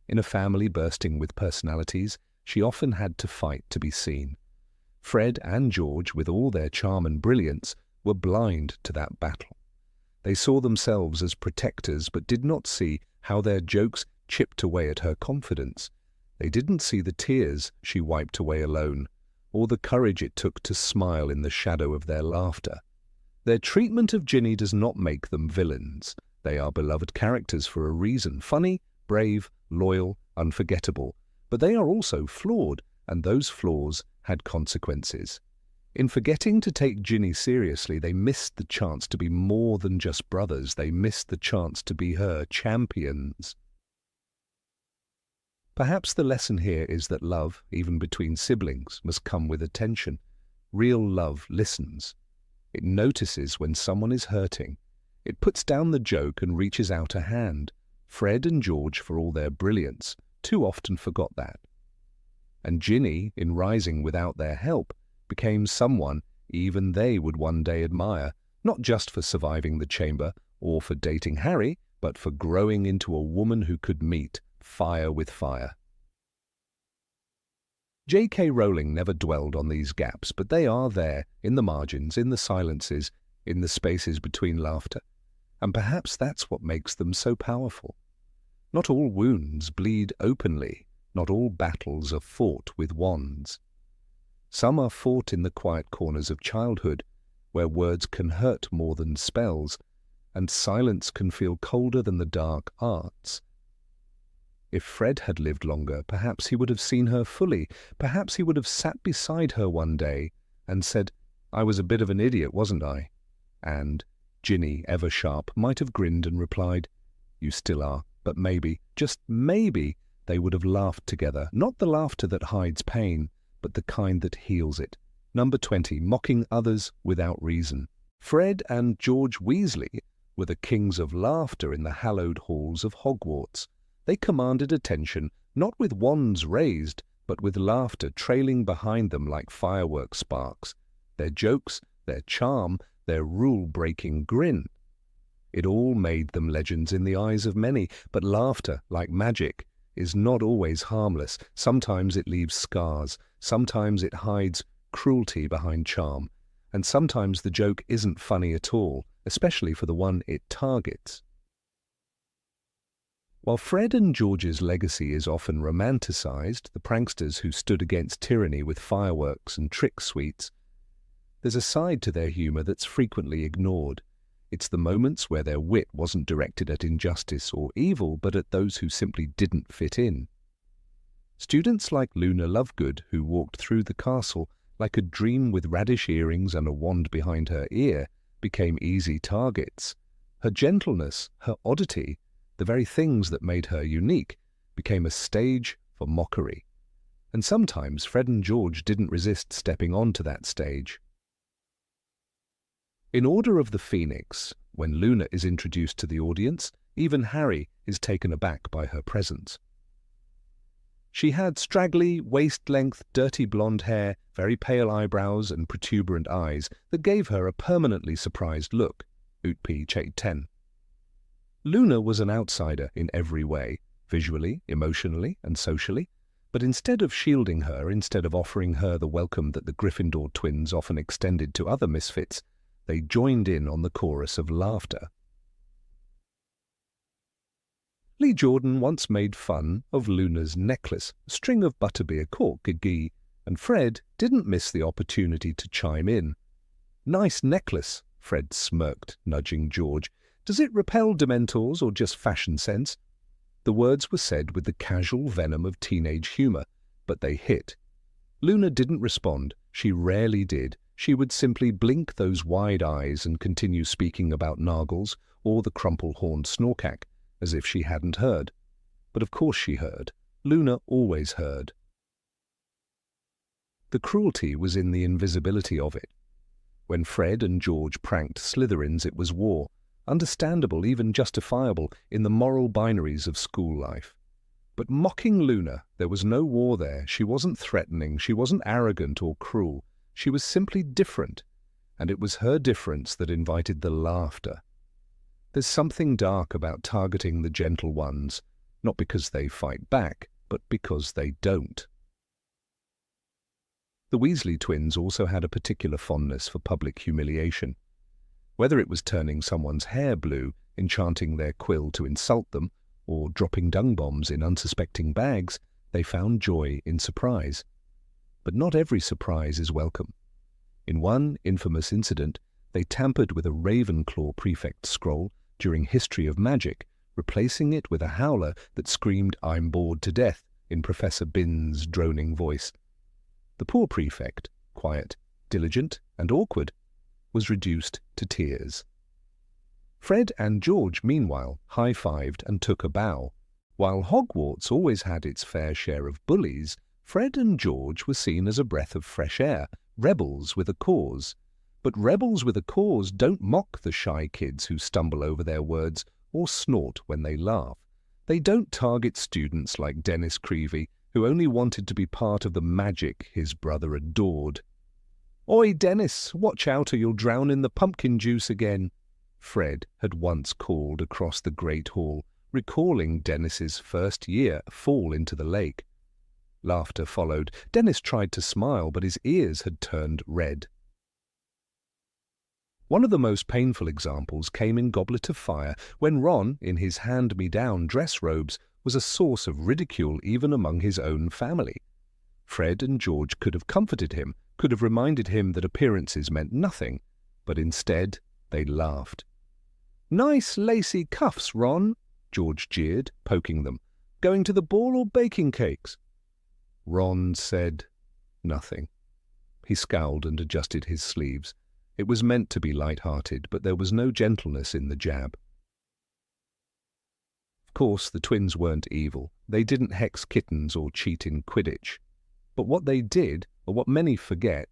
In a family bursting with personalities, she often had to fight to be seen. Fred and George, with all their charm and brilliance, were blind to that battle. They saw themselves as protectors, but did not see how their jokes chipped away at her confidence. They didn't see the tears she wiped away alone, or the courage it took to smile in the shadow of their laughter. Their treatment of Ginny does not make them villains. They are beloved characters for a reason, funny, brave, loyal, unforgettable. But they are also flawed, and those flaws had consequences. In forgetting to take Ginny seriously, they missed the chance to be more than just brothers. They missed the chance to be her champions. Perhaps the lesson here is that love, even between siblings, must come with attention. Real love listens. It notices when someone is hurting. It puts down the joke and reaches out a hand. Fred and George, for all their brilliance, too often forgot that. And Ginny, in rising without their help, became someone even they would one day admire, not just for surviving the chamber or for dating Harry, but for growing into a woman who could meet fire with fire. J.K. Rowling never dwelled on these gaps, but they are there, in the margins, in the silences, in the spaces between laughter. And perhaps that's what makes them so powerful. Not all wounds bleed openly, not all battles are fought with wands. Some are fought in the quiet corners of childhood, where words can hurt more than spells, and silence can feel colder than the dark arts. If Fred had lived longer, perhaps he would have seen her fully. Perhaps he would have sat beside her one day and said, "I was a bit of an idiot, wasn't I?" And Ginny, ever sharp, might have grinned and replied, "You still are, but maybe, just maybe, they would have laughed together. Not the laughter that hides pain, but the kind that heals it." Number 20, mocking others without reason. Fred and George Weasley were the kings of laughter in the hallowed halls of Hogwarts. They commanded attention not with wands raised, but with laughter trailing behind them like firework sparks. Their jokes, their charm, their rule-breaking grin. It all made them legends in the eyes of many, but laughter, like magic, is not always harmless. Sometimes it leaves scars, sometimes it hides cruelty behind charm, and sometimes the joke isn't funny at all, especially for the one it targets. While Fred and George's legacy is often romanticized, the pranksters who stood against tyranny with fireworks and trick sweets, there's a side to their humor that's frequently ignored. It's the moments where their wit wasn't directed at injustice or evil, but at those who simply didn't fit in. Students like Luna Lovegood, who walked through the castle like a dream with radish earrings and a wand behind her ear, became easy targets. Her gentleness, her oddity, the very things that made her unique, became a stage for mockery. And sometimes Fred and George didn't resist stepping onto that stage. In Order of the Phoenix, when Luna is introduced to the audience, even Harry is taken aback by her presence. She had straggly, waist-length, dirty blonde hair, very pale eyebrows and protuberant eyes that gave her a permanently surprised look. Utpi Chet 10. Luna was an outsider in every way, visually, emotionally, and socially, but instead of shielding her, instead of offering her the welcome that the Gryffindor twins often extended to other misfits, they joined in on the chorus of laughter. Lee Jordan once made fun of Luna's necklace, a string of butterbeer cork, and Fred didn't miss the opportunity to chime in. "Nice necklace," Fred smirked, nudging George. "Does it repel Dementors or just fashion sense?" The words were said with the casual venom of teenage humor, but they hit. Luna didn't respond. She rarely did. She would simply blink those wide eyes and continue speaking about Nargles or the crumple-horned Snorkack, as if she hadn't heard. But of course she heard. Luna always heard. The cruelty was in the invisibility of it. When Fred and George pranked Slytherins, it was war, understandable, even justifiable, in the moral binaries of school life. But mocking Luna, there was no war there. She wasn't threatening, she wasn't arrogant or cruel. She was simply different, and it was her difference that invited the laughter. There's something dark about targeting the gentle ones, not because they fight back, but because they don't. The Weasley twins also had a particular fondness for public humiliation. Whether it was turning someone's hair blue, enchanting their quill to insult them, or dropping dung bombs in unsuspecting bags, they found joy in surprise. But not every surprise is welcome. In one infamous incident, they tampered with a Ravenclaw prefect's scroll during History of Magic, replacing it with a howler that screamed, "I'm bored to death," in Professor Binns' droning voice. The poor prefect, quiet, diligent, and awkward, was reduced to tears. Fred and George, meanwhile, high-fived and took a bow. While Hogwarts always had its fair share of bullies, Fred and George were seen as a breath of fresh air, rebels with a cause. But rebels with a cause don't mock the shy kids who stumble over their words or snort when they laugh. They don't target students like Dennis Creevey, who only wanted to be part of the magic his brother adored. "Oi, Dennis, watch out or you'll drown in the pumpkin juice again," Fred had once called across the Great Hall, recalling Dennis's first year fall into the lake. Laughter followed. Dennis tried to smile, but his ears had turned red. One of the most painful examples came in Goblet of Fire, when Ron, in his hand-me-down dress robes, was a source of ridicule even among his own family. Fred and George could have comforted him, could have reminded him that appearances meant nothing, but instead they laughed. "Nice lacy cuffs, Ron," George jeered, poking them. "Going to the ball or baking cakes?" Ron said nothing. He scowled and adjusted his sleeves. It was meant to be light-hearted, but there was no gentleness in the jab. Of course, the twins weren't evil. They didn't hex kittens or cheat in Quidditch. But what they did, or what many forget,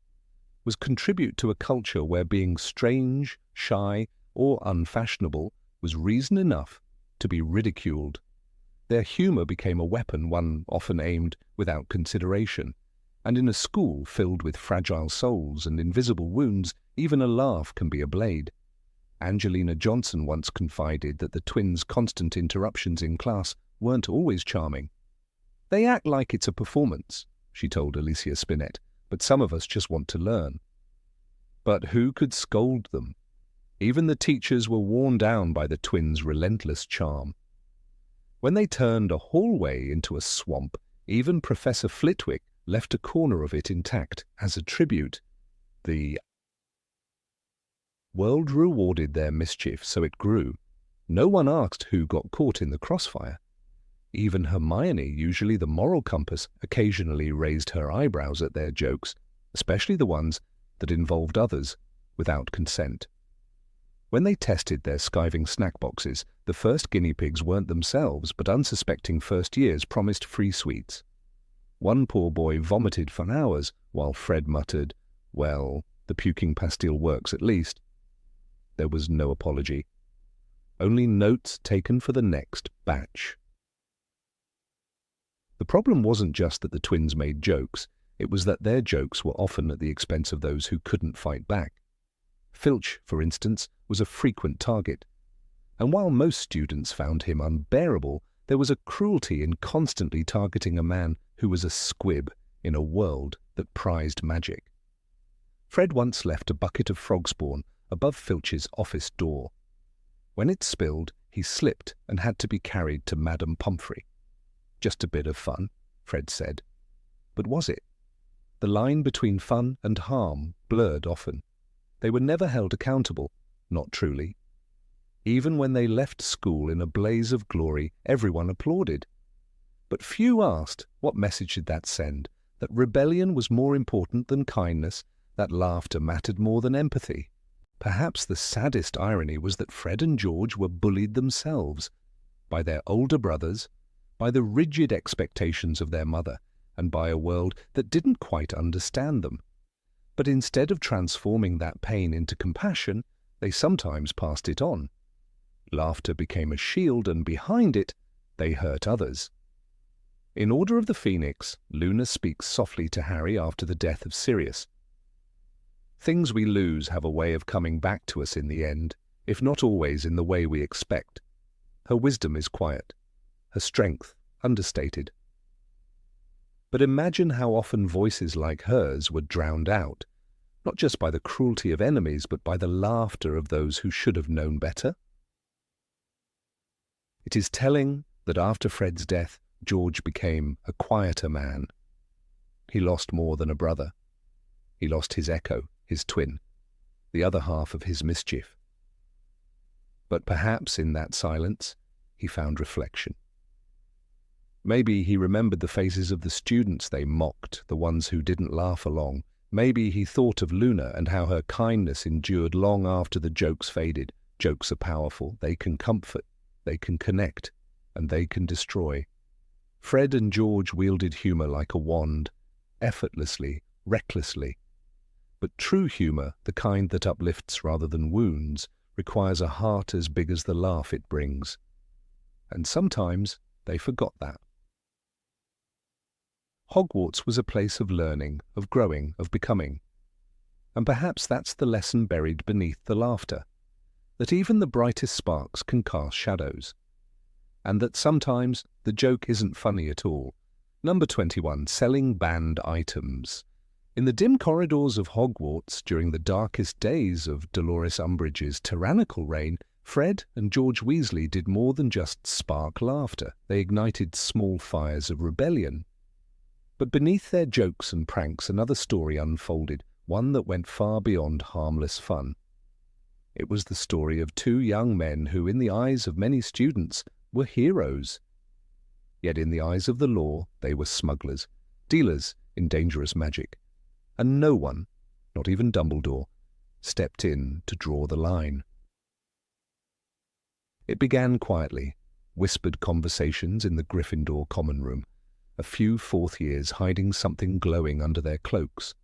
was contribute to a culture where being strange, shy, or unfashionable was reason enough to be ridiculed. Their humour became a weapon one often aimed without consideration, and in a school filled with fragile souls and invisible wounds, even a laugh can be a blade. Angelina Johnson once confided that the twins' constant interruptions in class weren't always charming. "They act like it's a performance," she told Alicia Spinett, "but some of us just want to learn." But who could scold them? Even the teachers were worn down by the twins' relentless charm. When they turned a hallway into a swamp, even Professor Flitwick left a corner of it intact as a tribute. The world rewarded their mischief, so it grew. No one asked who got caught in the crossfire. Even Hermione, usually the moral compass, occasionally raised her eyebrows at their jokes, especially the ones that involved others without consent. When they tested their skiving snack boxes, the first guinea pigs weren't themselves, but unsuspecting first years promised free sweets. One poor boy vomited for hours, while Fred muttered, "Well, the puking pastille works at least." There was no apology. Only notes taken for the next batch. The problem wasn't just that the twins made jokes, it was that their jokes were often at the expense of those who couldn't fight back. Filch, for instance, was a frequent target. And while most students found him unbearable, there was a cruelty in constantly targeting a man who was a squib in a world that prized magic. Fred once left a bucket of frog spawn above Filch's office door. When it spilled, he slipped and had to be carried to Madame Pomfrey. "Just a bit of fun," Fred said. But was it? The line between fun and harm blurred often. They were never held accountable, not truly. Even when they left school in a blaze of glory, everyone applauded. But few asked, what message did that send? That rebellion was more important than kindness, that laughter mattered more than empathy. Perhaps the saddest irony was that Fred and George were bullied themselves, by their older brothers, by the rigid expectations of their mother, and by a world that didn't quite understand them. But instead of transforming that pain into compassion, they sometimes passed it on. Laughter became a shield, and behind it, they hurt others. In Order of the Phoenix, Luna speaks softly to Harry after the death of Sirius. "Things we lose have a way of coming back to us in the end, if not always in the way we expect. Her wisdom is quiet, her strength understated." But imagine how often voices like hers were drowned out, not just by the cruelty of enemies, but by the laughter of those who should have known better. It is telling that after Fred's death, George became a quieter man. He lost more than a brother. He lost his echo, his twin, the other half of his mischief. But perhaps in that silence, he found reflection. Maybe he remembered the faces of the students they mocked, the ones who didn't laugh along. Maybe he thought of Luna and how her kindness endured long after the jokes faded. Jokes are powerful. They can comfort, they can connect, and they can destroy. Fred and George wielded humor like a wand, effortlessly, recklessly. But true humor, the kind that uplifts rather than wounds, requires a heart as big as the laugh it brings. And sometimes they forgot that. Hogwarts was a place of learning, of growing, of becoming. And perhaps that's the lesson buried beneath the laughter, that even the brightest sparks can cast shadows. And that sometimes the joke isn't funny at all. Number 21, selling banned items. In the dim corridors of Hogwarts, during the darkest days of Dolores Umbridge's tyrannical reign, Fred and George Weasley did more than just spark laughter. They ignited small fires of rebellion. But beneath their jokes and pranks, another story unfolded, one that went far beyond harmless fun. It was the story of two young men who, in the eyes of many students, were heroes. Yet in the eyes of the law, they were smugglers, dealers in dangerous magic. And no one, not even Dumbledore, stepped in to draw the line. It began quietly, whispered conversations in the Gryffindor common room, a few fourth years hiding something glowing under their cloaks,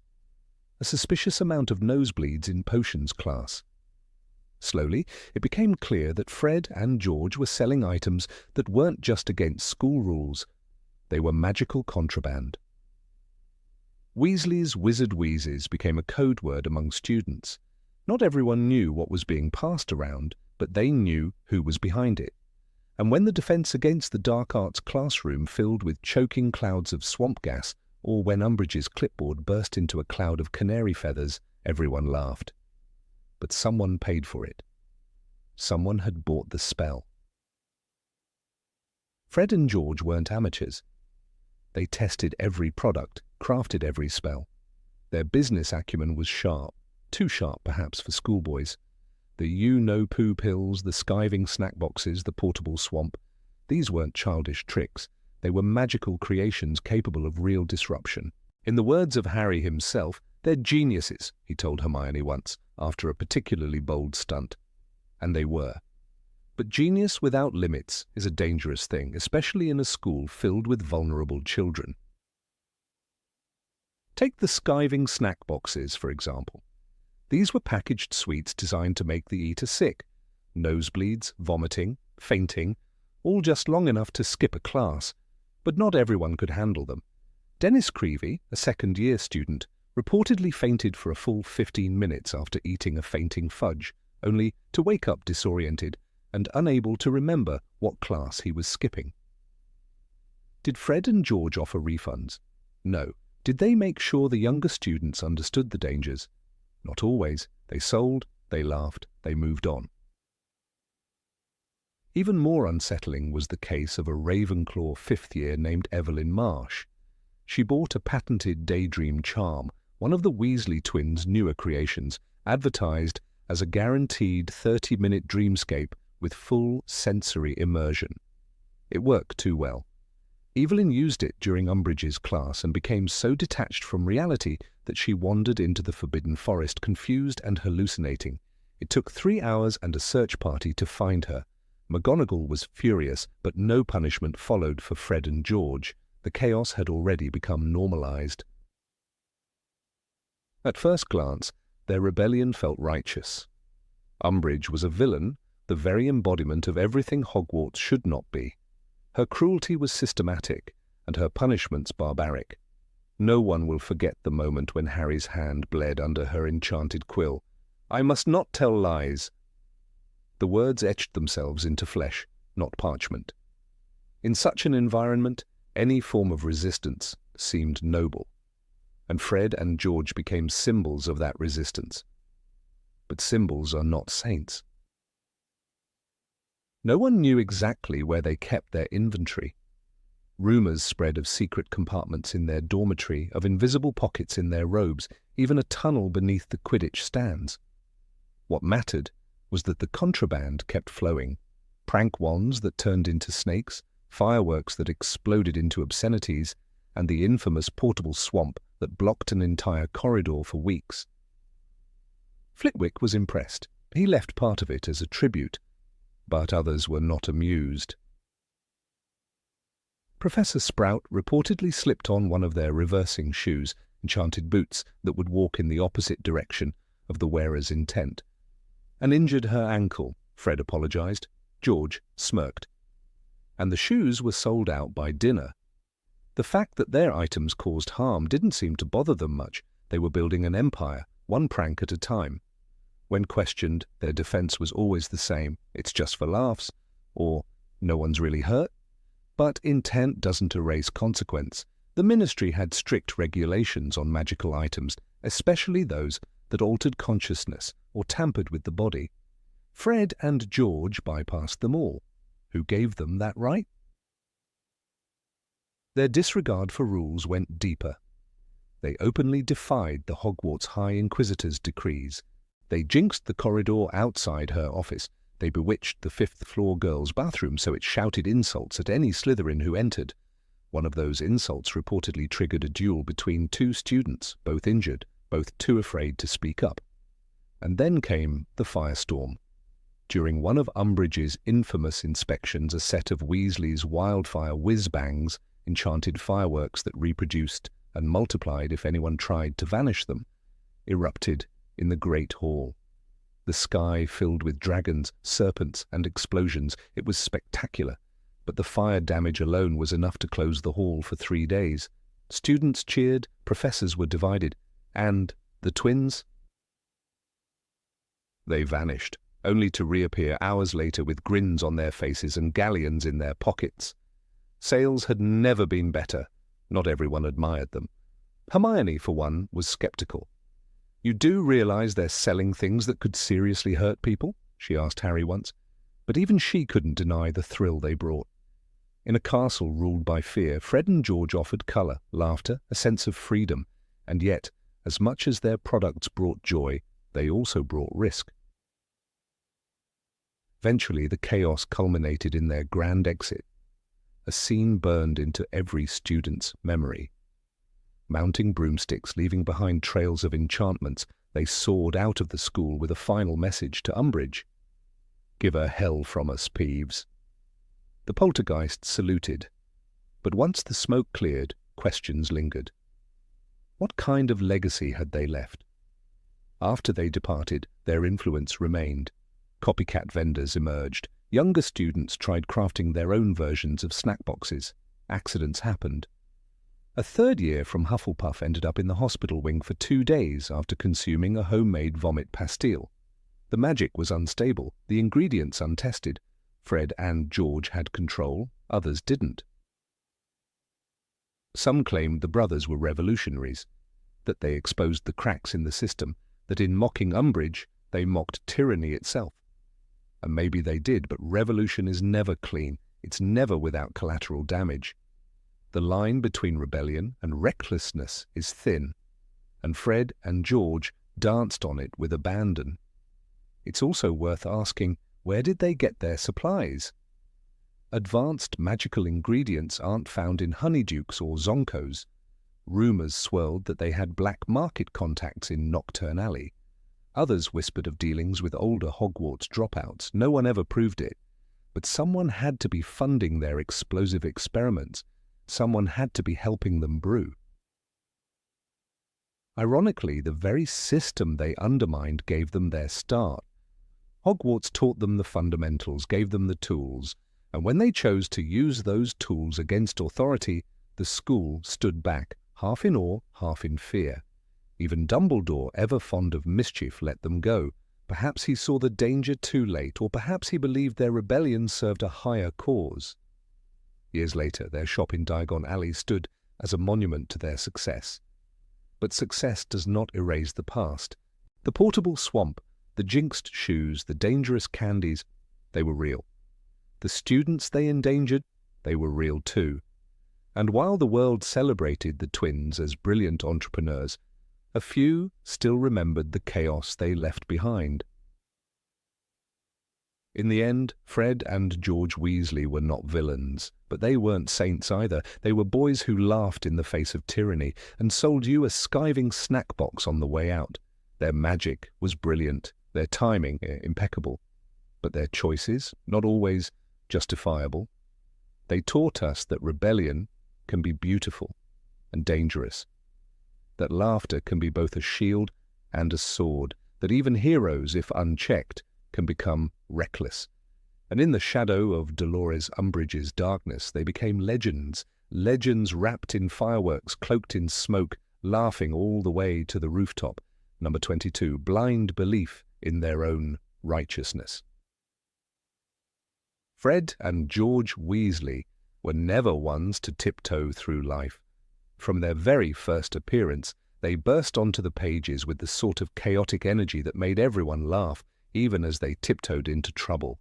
a suspicious amount of nosebleeds in potions class. Slowly, it became clear that Fred and George were selling items that weren't just against school rules. They were magical contraband. Weasley's Wizard Wheezes became a code word among students. Not everyone knew what was being passed around, but they knew who was behind it. And when the defense against the dark arts classroom filled with choking clouds of swamp gas, or when Umbridge's clipboard burst into a cloud of canary feathers, everyone laughed. But someone paid for it. Someone had bought the spell. Fred and George weren't amateurs. They tested every product, crafted every spell. Their business acumen was sharp, too sharp perhaps for schoolboys. The you-know-poo pills, the skiving snack boxes, the portable swamp. These weren't childish tricks. They were magical creations capable of real disruption. In the words of Harry himself, "They're geniuses," he told Hermione once, after a particularly bold stunt. And they were. But genius without limits is a dangerous thing, especially in a school filled with vulnerable children. Take the skiving snack boxes, for example. These were packaged sweets designed to make the eater sick. Nosebleeds, vomiting, fainting, all just long enough to skip a class. But not everyone could handle them. Dennis Creevey, a second-year student, reportedly fainted for a full 15 minutes after eating a fainting fudge, only to wake up disoriented and unable to remember what class he was skipping. Did Fred and George offer refunds? No. Did they make sure the younger students understood the dangers? Not always. They sold, they laughed, they moved on. Even more unsettling was the case of a Ravenclaw fifth year named Evelyn Marsh. She bought a patented daydream charm, one of the Weasley twins' newer creations, advertised as a guaranteed 30-minute dreamscape with full sensory immersion. It worked too well. Evelyn used it during Umbridge's class and became so detached from reality that she wandered into the Forbidden Forest confused and hallucinating. It took 3 hours and a search party to find her. McGonagall was furious, but no punishment followed for Fred and George. The chaos had already become normalized. At first glance, their rebellion felt righteous. Umbridge was a villain, the very embodiment of everything Hogwarts should not be. Her cruelty was systematic, and her punishments barbaric. No one will forget the moment when Harry's hand bled under her enchanted quill. "I must not tell lies." The words etched themselves into flesh, not parchment. In such an environment, any form of resistance seemed noble, and Fred and George became symbols of that resistance. But symbols are not saints. No one knew exactly where they kept their inventory. Rumours spread of secret compartments in their dormitory, of invisible pockets in their robes, even a tunnel beneath the Quidditch stands. What mattered was that the contraband kept flowing. Prank wands that turned into snakes, fireworks that exploded into obscenities, and the infamous portable swamp that blocked an entire corridor for weeks. Flitwick was impressed. He left part of it as a tribute, but others were not amused. Professor Sprout reportedly slipped on one of their reversing shoes, enchanted boots that would walk in the opposite direction of the wearer's intent, and injured her ankle. Fred apologized. George smirked. And the shoes were sold out by dinner. The fact that their items caused harm didn't seem to bother them much. They were building an empire, one prank at a time. When questioned, their defense was always the same: "It's just for laughs," or "No one's really hurt." But intent doesn't erase consequence. The Ministry had strict regulations on magical items, especially those that altered consciousness or tampered with the body. Fred and George bypassed them all. Who gave them that right? Their disregard for rules went deeper. They openly defied the Hogwarts High Inquisitor's decrees. They jinxed the corridor outside her office. They bewitched the fifth-floor girls' bathroom so it shouted insults at any Slytherin who entered. One of those insults reportedly triggered a duel between 2 students, both injured, both too afraid to speak up. And then came the firestorm. During one of Umbridge's infamous inspections, a set of Weasley's wildfire whiz-bangs, enchanted fireworks that reproduced and multiplied if anyone tried to vanish them, erupted in the Great Hall. The sky filled with dragons, serpents, and explosions. It was spectacular, but the fire damage alone was enough to close the hall for 3 days. Students cheered, professors were divided, and the twins? They vanished, only to reappear hours later with grins on their faces and galleons in their pockets. Sales had never been better. Not everyone admired them. Hermione, for one, was skeptical. "You do realize they're selling things that could seriously hurt people?" she asked Harry once. But even she couldn't deny the thrill they brought. In a castle ruled by fear, Fred and George offered colour, laughter, a sense of freedom, and yet, as much as their products brought joy, they also brought risk. Eventually, the chaos culminated in their grand exit. A scene burned into every student's memory. Mounting broomsticks, leaving behind trails of enchantments, they soared out of the school with a final message to Umbridge. "Give her hell from us, Peeves." The poltergeist saluted, but once the smoke cleared, questions lingered. What kind of legacy had they left? After they departed, their influence remained. Copycat vendors emerged. Younger students tried crafting their own versions of snack boxes. Accidents happened. A third year from Hufflepuff ended up in the hospital wing for 2 days after consuming a homemade vomit pastille. The magic was unstable, the ingredients untested. Fred and George had control, others didn't. Some claimed the brothers were revolutionaries, that they exposed the cracks in the system, that in mocking Umbridge, they mocked tyranny itself. And maybe they did, but revolution is never clean. It's never without collateral damage. The line between rebellion and recklessness is thin, and Fred and George danced on it with abandon. It's also worth asking, where did they get their supplies? Advanced magical ingredients aren't found in honeydukes or zonkos. Rumours swirled that they had black market contacts in Knockturn Alley. Others whispered of dealings with older Hogwarts dropouts. No one ever proved it. But someone had to be funding their explosive experiments. Someone had to be helping them brew. Ironically, the very system they undermined gave them their start. Hogwarts taught them the fundamentals, gave them the tools, and when they chose to use those tools against authority, the school stood back, half in awe, half in fear. Even Dumbledore, ever fond of mischief, let them go. Perhaps he saw the danger too late, or perhaps he believed their rebellion served a higher cause. Years later, their shop in Diagon Alley stood as a monument to their success. But success does not erase the past. The portable swamp, the jinxed shoes, the dangerous candies, they were real. The students they endangered, they were real too. And while the world celebrated the twins as brilliant entrepreneurs, a few still remembered the chaos they left behind. In the end, Fred and George Weasley were not villains, but they weren't saints either. They were boys who laughed in the face of tyranny and sold you a skiving snack box on the way out. Their magic was brilliant, their timing impeccable, but their choices not always justifiable. They taught us that rebellion can be beautiful and dangerous, that laughter can be both a shield and a sword, that even heroes, if unchecked, can become reckless. And in the shadow of Dolores Umbridge's darkness, they became legends, legends wrapped in fireworks, cloaked in smoke, laughing all the way to the rooftop. Number 22, blind belief in their own righteousness. Fred and George Weasley were never ones to tiptoe through life. From their very first appearance, they burst onto the pages with the sort of chaotic energy that made everyone laugh, even as they tiptoed into trouble.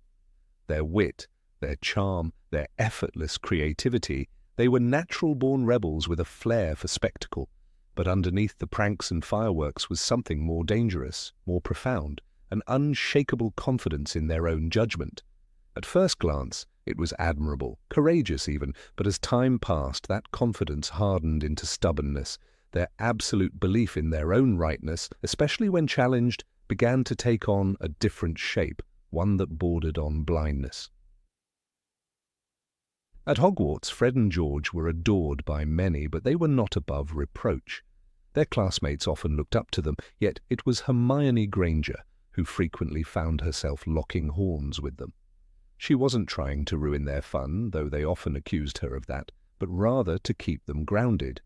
Their wit, their charm, their effortless creativity, they were natural-born rebels with a flair for spectacle. But underneath the pranks and fireworks was something more dangerous, more profound, an unshakable confidence in their own judgment. At first glance, it was admirable, courageous even, but as time passed, that confidence hardened into stubbornness. Their absolute belief in their own rightness, especially when challenged, began to take on a different shape, one that bordered on blindness. At Hogwarts, Fred and George were adored by many, but they were not above reproach. Their classmates often looked up to them, yet it was Hermione Granger, who frequently found herself locking horns with them. She wasn't trying to ruin their fun, though they often accused her of that, but rather to keep them grounded.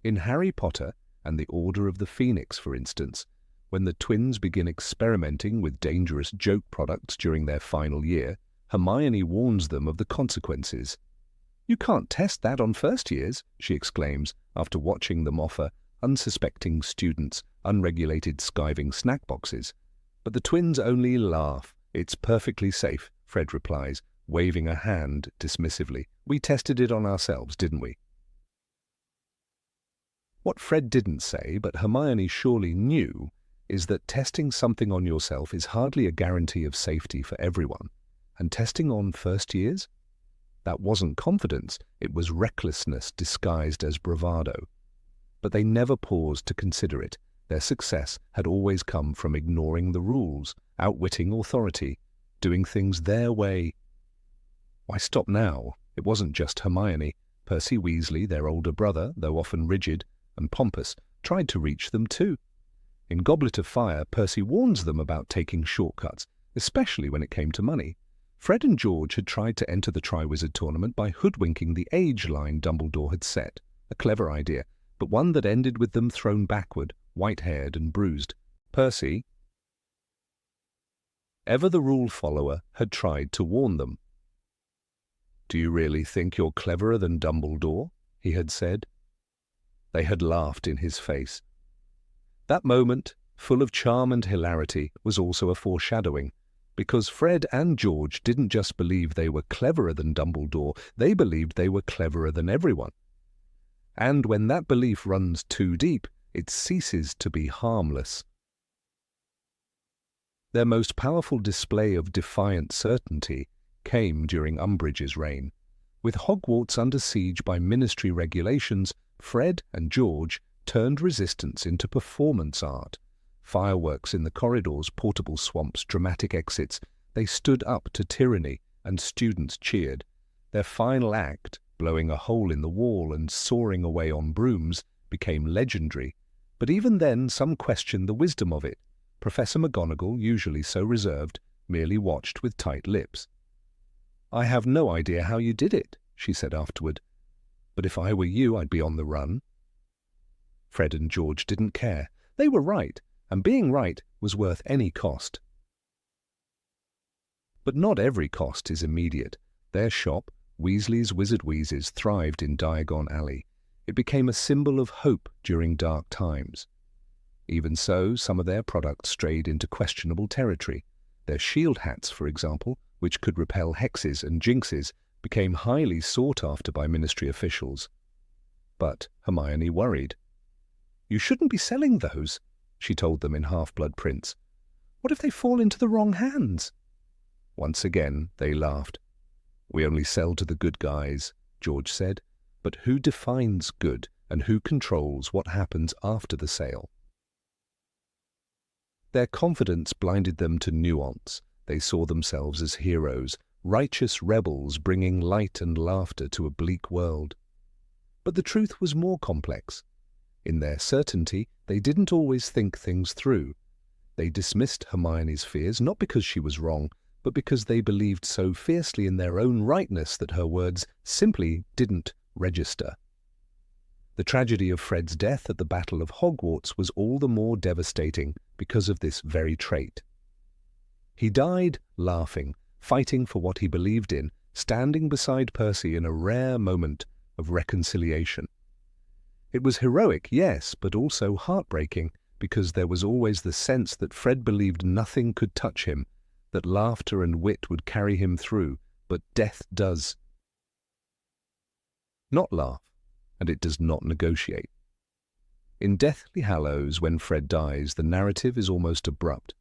In Harry Potter and the Order of the Phoenix, for instance, when the twins begin experimenting with dangerous joke products during their final year, Hermione warns them of the consequences. "You can't test that on first years," she exclaims after watching them offer unsuspecting students unregulated skiving snack boxes. But the twins only laugh. "It's perfectly safe," Fred replies, waving a hand dismissively. "We tested it on ourselves, didn't we?" What Fred didn't say, but Hermione surely knew, is that testing something on yourself is hardly a guarantee of safety for everyone. And testing on first years? That wasn't confidence, it was recklessness disguised as bravado. But they never paused to consider it. Their success had always come from ignoring the rules, outwitting authority, doing things their way. Why stop now? It wasn't just Hermione. Percy Weasley, their older brother, though often rigid and pompous, tried to reach them too. In Goblet of Fire, Percy warns them about taking shortcuts, especially when it came to money. Fred and George had tried to enter the Triwizard Tournament by hoodwinking the age line Dumbledore had set. A clever idea, but one that ended with them thrown backward, white-haired and bruised. Percy, ever the rule follower, had tried to warn them. "Do you really think you're cleverer than Dumbledore?" he had said. They had laughed in his face. That moment, full of charm and hilarity, was also a foreshadowing, because Fred and George didn't just believe they were cleverer than Dumbledore, they believed they were cleverer than everyone. And when that belief runs too deep, it ceases to be harmless. Their most powerful display of defiant certainty came during Umbridge's reign. With Hogwarts under siege by ministry regulations, Fred and George turned resistance into performance art. Fireworks in the corridors, portable swamps, dramatic exits. They stood up to tyranny, and students cheered. Their final act, blowing a hole in the wall and soaring away on brooms, became legendary. But even then, some questioned the wisdom of it. Professor McGonagall, usually so reserved, merely watched with tight lips. "I have no idea how you did it," she said afterward. "But if I were you, I'd be on the run." Fred and George didn't care. They were right, and being right was worth any cost. But not every cost is immediate. Their shop, Weasley's Wizard Wheezes, thrived in Diagon Alley. It became a symbol of hope during dark times. Even so, some of their products strayed into questionable territory. Their shield hats, for example, which could repel hexes and jinxes, became highly sought after by ministry officials. But Hermione worried. "You shouldn't be selling those," she told them in Half-Blood Prince. "What if they fall into the wrong hands?" Once again they laughed. "We only sell to the good guys," George said. "But who defines good, and who controls what happens after the sale?" Their confidence blinded them to nuance. They saw themselves as heroes, righteous rebels bringing light and laughter to a bleak world. But the truth was more complex. In their certainty, they didn't always think things through. They dismissed Hermione's fears not because she was wrong, but because they believed so fiercely in their own rightness that her words simply didn't register. The tragedy of Fred's death at the Battle of Hogwarts was all the more devastating because of this very trait. He died laughing, fighting for what he believed in, standing beside Percy in a rare moment of reconciliation. It was heroic, yes, but also heartbreaking, because there was always the sense that Fred believed nothing could touch him, that laughter and wit would carry him through, but death does not laugh, and it does not negotiate. In Deathly Hallows, when Fred dies, the narrative is almost abrupt.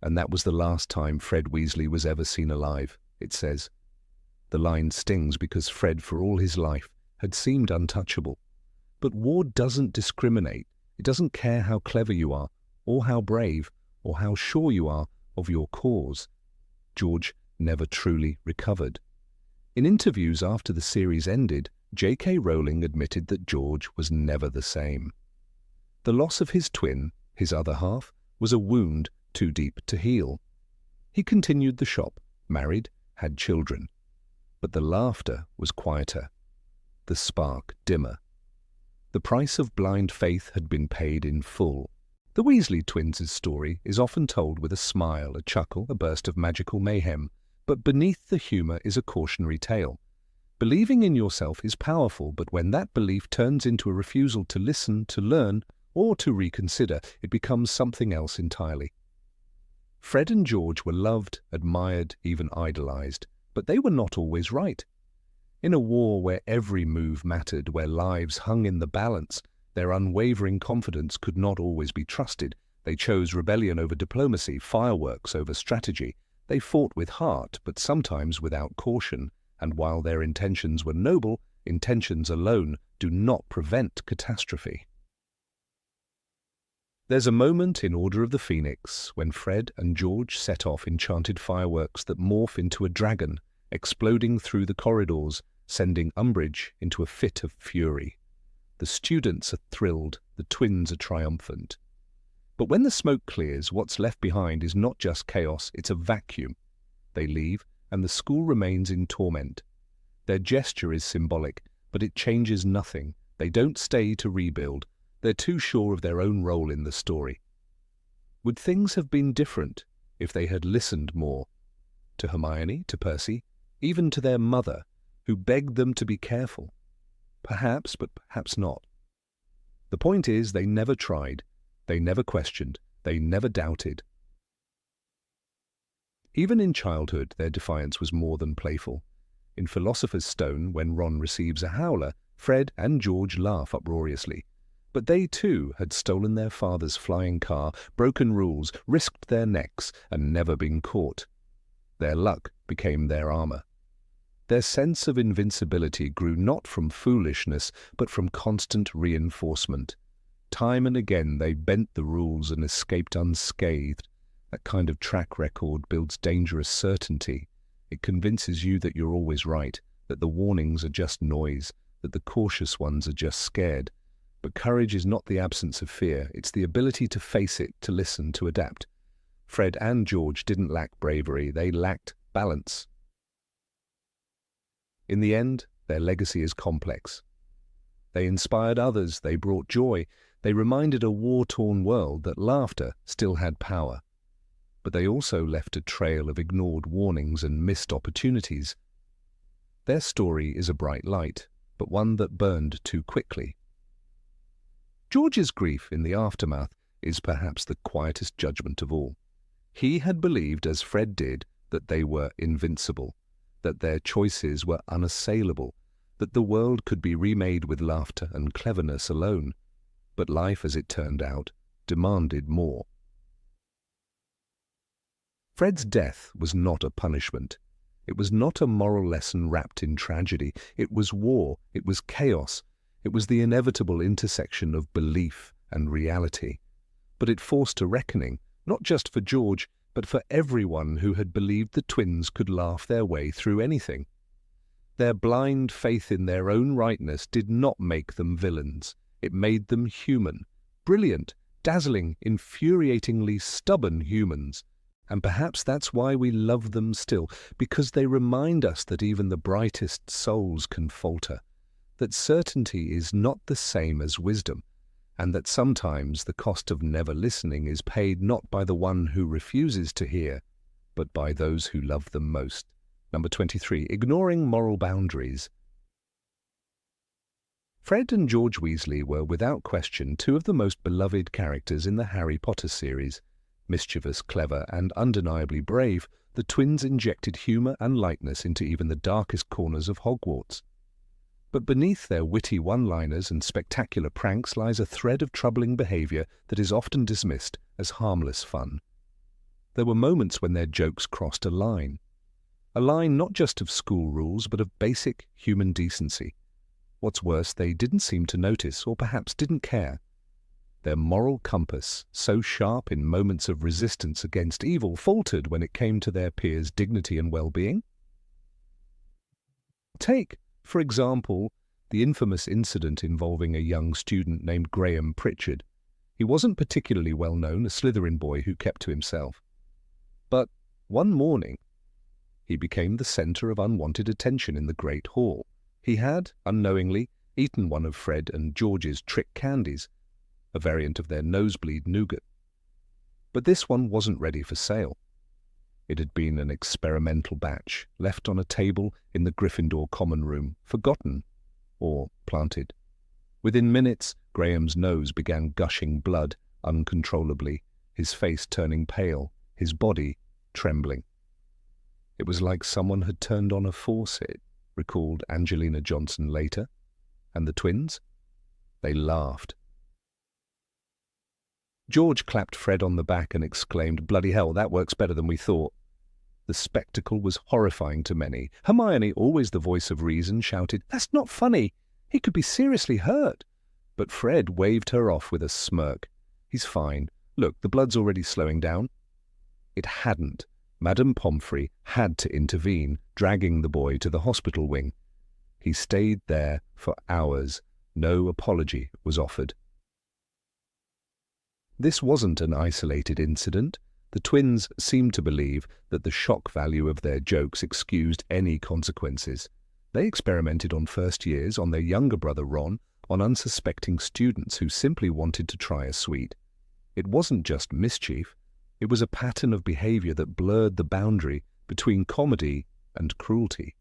"And that was the last time Fred Weasley was ever seen alive," it says. The line stings because Fred, for all his life, had seemed untouchable. But war doesn't discriminate. It doesn't care how clever you are, or how brave, or how sure you are of your cause. George never truly recovered. In interviews after the series ended, J.K. Rowling admitted that George was never the same. The loss of his twin, his other half, was a wound too deep to heal. He continued the shop, married, had children. But the laughter was quieter, the spark dimmer. The price of blind faith had been paid in full. The Weasley twins' story is often told with a smile, a chuckle, a burst of magical mayhem, but beneath the humor is a cautionary tale. Believing in yourself is powerful, but when that belief turns into a refusal to listen, to learn, or to reconsider, it becomes something else entirely. Fred and George were loved, admired, even idolized, but they were not always right. In a war where every move mattered, where lives hung in the balance, their unwavering confidence could not always be trusted. They chose rebellion over diplomacy, fireworks over strategy. They fought with heart, but sometimes without caution, and while their intentions were noble, intentions alone do not prevent catastrophe. There's a moment in Order of the Phoenix when Fred and George set off enchanted fireworks that morph into a dragon, exploding through the corridors, sending Umbridge into a fit of fury. The students are thrilled, the twins are triumphant. But when the smoke clears, what's left behind is not just chaos, it's a vacuum. They leave, and the school remains in torment. Their gesture is symbolic, but it changes nothing. They don't stay to rebuild. They're too sure of their own role in the story. Would things have been different if they had listened more? To Hermione, to Percy, even to their mother, who begged them to be careful. Perhaps, but perhaps not. The point is, they never tried, they never questioned, they never doubted. Even in childhood, their defiance was more than playful. In Philosopher's Stone, when Ron receives a howler, Fred and George laugh uproariously. But they too had stolen their father's flying car, broken rules, risked their necks, and never been caught. Their luck became their armor. Their sense of invincibility grew not from foolishness, but from constant reinforcement. Time and again they bent the rules and escaped unscathed. That kind of track record builds dangerous certainty. It convinces you that you're always right, that the warnings are just noise, that the cautious ones are just scared. But courage is not the absence of fear, it's the ability to face it, to listen, to adapt. Fred and George didn't lack bravery, they lacked balance. In the end, their legacy is complex. They inspired others, they brought joy, they reminded a war-torn world that laughter still had power. But they also left a trail of ignored warnings and missed opportunities. Their story is a bright light, but one that burned too quickly. George's grief in the aftermath is perhaps the quietest judgment of all. He had believed, as Fred did, that they were invincible, that their choices were unassailable, that the world could be remade with laughter and cleverness alone. But life, as it turned out, demanded more. Fred's death was not a punishment. It was not a moral lesson wrapped in tragedy. It was war. It was chaos. It was the inevitable intersection of belief and reality. But it forced a reckoning, not just for George, but for everyone who had believed the twins could laugh their way through anything. Their blind faith in their own rightness did not make them villains. It made them human, brilliant, dazzling, infuriatingly stubborn humans. And perhaps that's why we love them still, because they remind us that even the brightest souls can falter, that certainty is not the same as wisdom, and that sometimes the cost of never listening is paid not by the one who refuses to hear, but by those who love them most. Number 23. Ignoring moral boundaries. Fred and George Weasley were without question two of the most beloved characters in the Harry Potter series. Mischievous, clever, and undeniably brave, the twins injected humour and lightness into even the darkest corners of Hogwarts. But beneath their witty one-liners and spectacular pranks lies a thread of troubling behaviour that is often dismissed as harmless fun. There were moments when their jokes crossed a line not just of school rules, but of basic human decency. What's worse, they didn't seem to notice, or perhaps didn't care. Their moral compass, so sharp in moments of resistance against evil, faltered when it came to their peers' dignity and well-being. Take, for example, the infamous incident involving a young student named Graham Pritchard. He wasn't particularly well known, a Slytherin boy who kept to himself. But one morning, he became the centre of unwanted attention in the Great Hall. He had, unknowingly, eaten one of Fred and George's trick candies, a variant of their nosebleed nougat. But this one wasn't ready for sale. It had been an experimental batch, left on a table in the Gryffindor common room, forgotten or planted. Within minutes, Graham's nose began gushing blood uncontrollably, his face turning pale, his body trembling. It was like someone had turned on a faucet, recalled Angelina Johnson later. And the twins? They laughed. George clapped Fred on the back and exclaimed, "Bloody hell, that works better than we thought." The spectacle was horrifying to many. Hermione, always the voice of reason, shouted, "That's not funny. He could be seriously hurt." But Fred waved her off with a smirk. "He's fine. Look, the blood's already slowing down." It hadn't. Madame Pomfrey had to intervene, dragging the boy to the hospital wing. He stayed there for hours. No apology was offered. This wasn't an isolated incident. The twins seemed to believe that the shock value of their jokes excused any consequences. They experimented on first years, on their younger brother Ron, on unsuspecting students who simply wanted to try a sweet. It wasn't just mischief. It was a pattern of behavior that blurred the boundary between comedy and cruelty.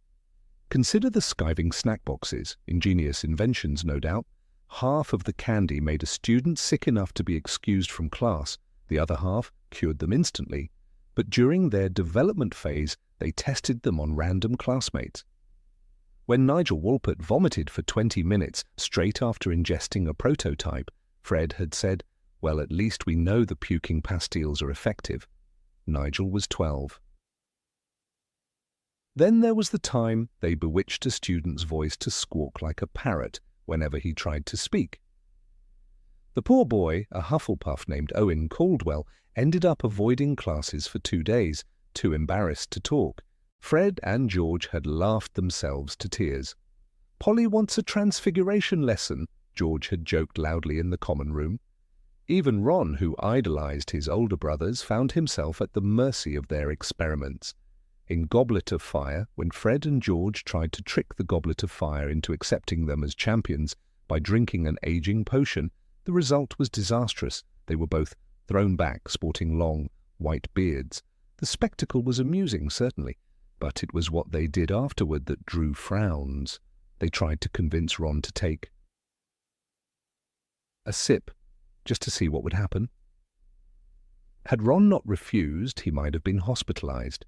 Consider the skiving snack boxes, ingenious inventions no doubt. Half of the candy made a student sick enough to be excused from class, the other half cured them instantly. But during their development phase, they tested them on random classmates. When Nigel Walpert vomited for 20 minutes straight after ingesting a prototype, Fred had said, "Well, at least we know the puking pastilles are effective." Nigel was 12. Then there was the time they bewitched a student's voice to squawk like a parrot whenever he tried to speak. The poor boy, a Hufflepuff named Owen Caldwell, ended up avoiding classes for 2 days, too embarrassed to talk. Fred and George had laughed themselves to tears. "Polly wants a transfiguration lesson," George had joked loudly in the common room. Even Ron, who idolized his older brothers, found himself at the mercy of their experiments. In Goblet of Fire, when Fred and George tried to trick the Goblet of Fire into accepting them as champions by drinking an aging potion, the result was disastrous. They were both thrown back, sporting long, white beards. The spectacle was amusing, certainly, but it was what they did afterward that drew frowns. They tried to convince Ron to take a sip, just to see what would happen. Had Ron not refused, he might have been hospitalized.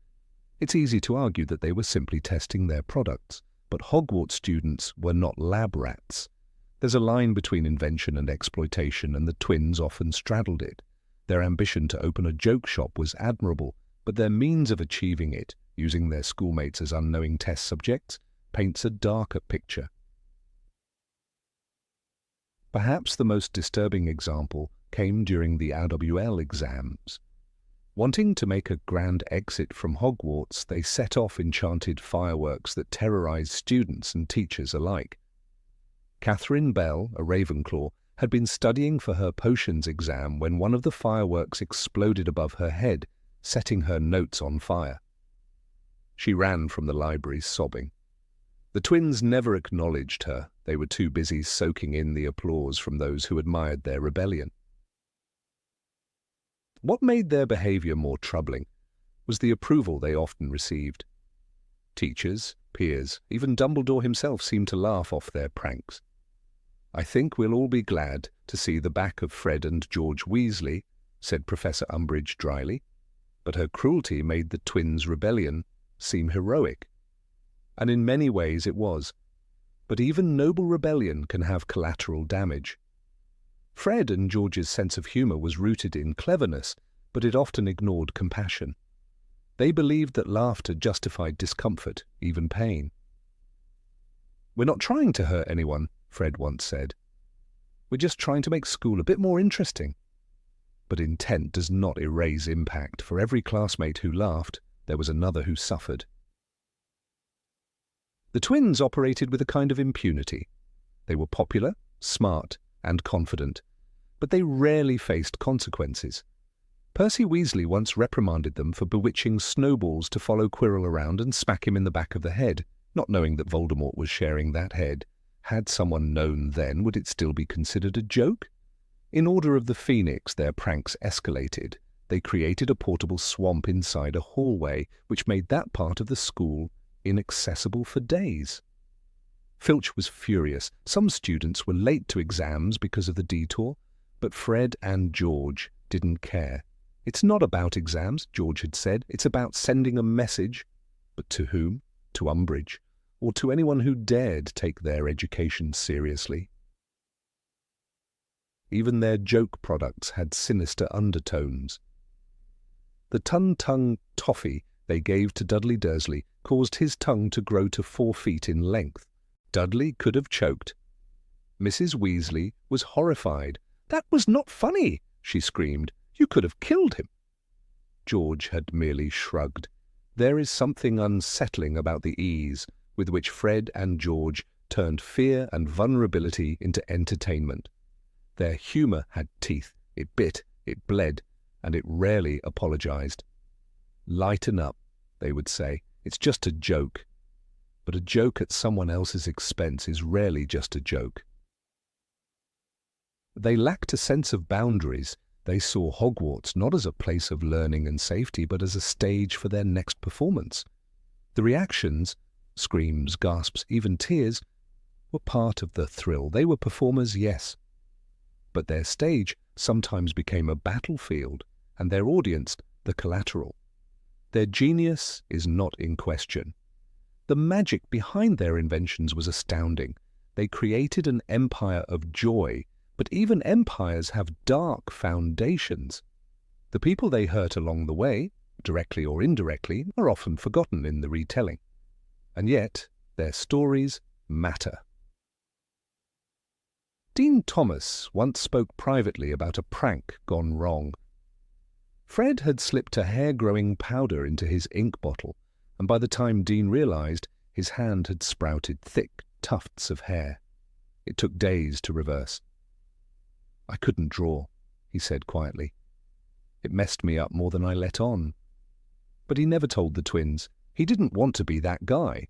It's easy to argue that they were simply testing their products, but Hogwarts students were not lab rats. There's a line between invention and exploitation, and the twins often straddled it. Their ambition to open a joke shop was admirable, but their means of achieving it, using their schoolmates as unknowing test subjects, paints a darker picture. Perhaps the most disturbing example came during the RWL exams. Wanting to make a grand exit from Hogwarts, they set off enchanted fireworks that terrorized students and teachers alike. Catherine Bell, a Ravenclaw, had been studying for her potions exam when one of the fireworks exploded above her head, setting her notes on fire. She ran from the library sobbing. The twins never acknowledged her. They were too busy soaking in the applause from those who admired their rebellion. What made their behavior more troubling was the approval they often received. Teachers, peers, even Dumbledore himself seemed to laugh off their pranks. "I think we'll all be glad to see the back of Fred and George Weasley," said Professor Umbridge dryly, but her cruelty made the twins' rebellion seem heroic. And in many ways it was. But even noble rebellion can have collateral damage. Fred and George's sense of humor was rooted in cleverness, but it often ignored compassion. They believed that laughter justified discomfort, even pain. "We're not trying to hurt anyone," Fred once said. "We're just trying to make school a bit more interesting." But intent does not erase impact. For every classmate who laughed, there was another who suffered. The twins operated with a kind of impunity. They were popular, smart, and confident. but they rarely faced consequences. Percy Weasley once reprimanded them for bewitching snowballs to follow Quirrell around and smack him in the back of the head, not knowing that Voldemort was sharing that head. Had someone known then, would it still be considered a joke? In Order of the Phoenix, their pranks escalated. They created a portable swamp inside a hallway, which made that part of the school inaccessible for days. Filch was furious. Some students were late to exams because of the detour, but Fred and George didn't care. It's not about exams, George had said. It's about sending a message. But to whom? To Umbridge, or to anyone who dared take their education seriously. Even their joke products had sinister undertones. The Tun-Tung toffee they gave to Dudley Dursley caused his tongue to grow to 4 feet in length. Dudley could have choked. Mrs. Weasley was horrified. "That was not funny," she screamed. "You could have killed him." George had merely shrugged. There is something unsettling about the ease with which Fred and George turned fear and vulnerability into entertainment. Their humour had teeth. It bit, it bled, and it rarely apologized. "Lighten up," they would say. "It's just a joke." But a joke at someone else's expense is rarely just a joke. They lacked a sense of boundaries. They saw Hogwarts not as a place of learning and safety, but as a stage for their next performance. The reactions, screams, gasps, even tears, were part of the thrill. They were performers, yes. But their stage sometimes became a battlefield, and their audience the collateral. Their genius is not in question. The magic behind their inventions was astounding. They created an empire of joy, but even empires have dark foundations. The people they hurt along the way, directly or indirectly, are often forgotten in the retelling. And yet, their stories matter. Dean Thomas once spoke privately about a prank gone wrong. Fred had slipped a hair-growing powder into his ink bottle, and by the time Dean realized, his hand had sprouted thick tufts of hair. It took days to reverse. "I couldn't draw," he said quietly. "It messed me up more than I let on." But he never told the twins. He didn't want to be that guy.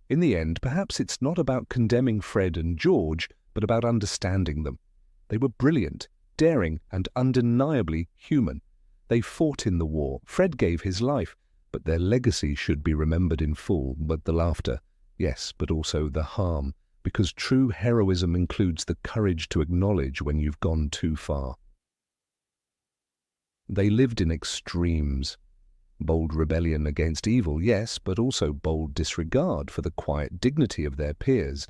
In the end, perhaps it's not about condemning Fred and George, but about understanding them. They were brilliant, daring, and undeniably human. They fought in the war. Fred gave his life, but their legacy should be remembered in full. But the laughter, yes, but also the harm, because true heroism includes the courage to acknowledge when you've gone too far. They lived in extremes. Bold rebellion against evil, yes, but also bold disregard for the quiet dignity of their peers.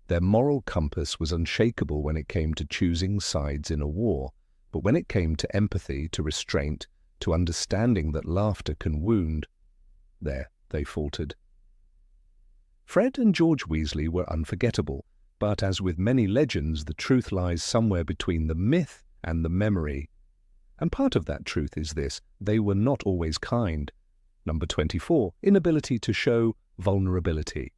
Their moral compass was unshakable when it came to choosing sides in a war, but when it came to empathy, to restraint, to understanding that laughter can wound, there they faltered. Fred and George Weasley were unforgettable, but as with many legends, the truth lies somewhere between the myth and the memory. And part of that truth is this: they were not always kind. Number 24, inability to show vulnerability.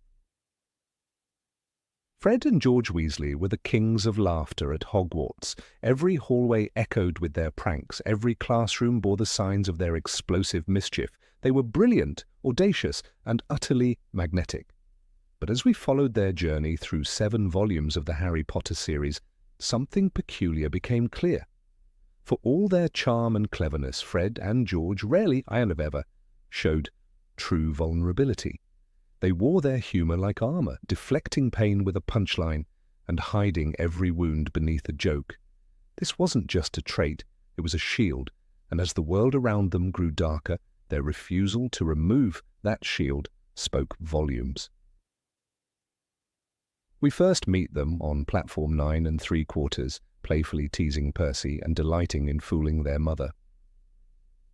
Fred and George Weasley were the kings of laughter at Hogwarts. Every hallway echoed with their pranks. Every classroom bore the signs of their explosive mischief. They were brilliant, audacious, and utterly magnetic. But as we followed their journey through 7 volumes of the Harry Potter series, something peculiar became clear. For all their charm and cleverness, Fred and George rarely, if ever, showed true vulnerability. They wore their humour like armour, deflecting pain with a punchline and hiding every wound beneath a joke. This wasn't just a trait, it was a shield, and as the world around them grew darker, their refusal to remove that shield spoke volumes. We first meet them on platform 9 3/4, playfully teasing Percy and delighting in fooling their mother.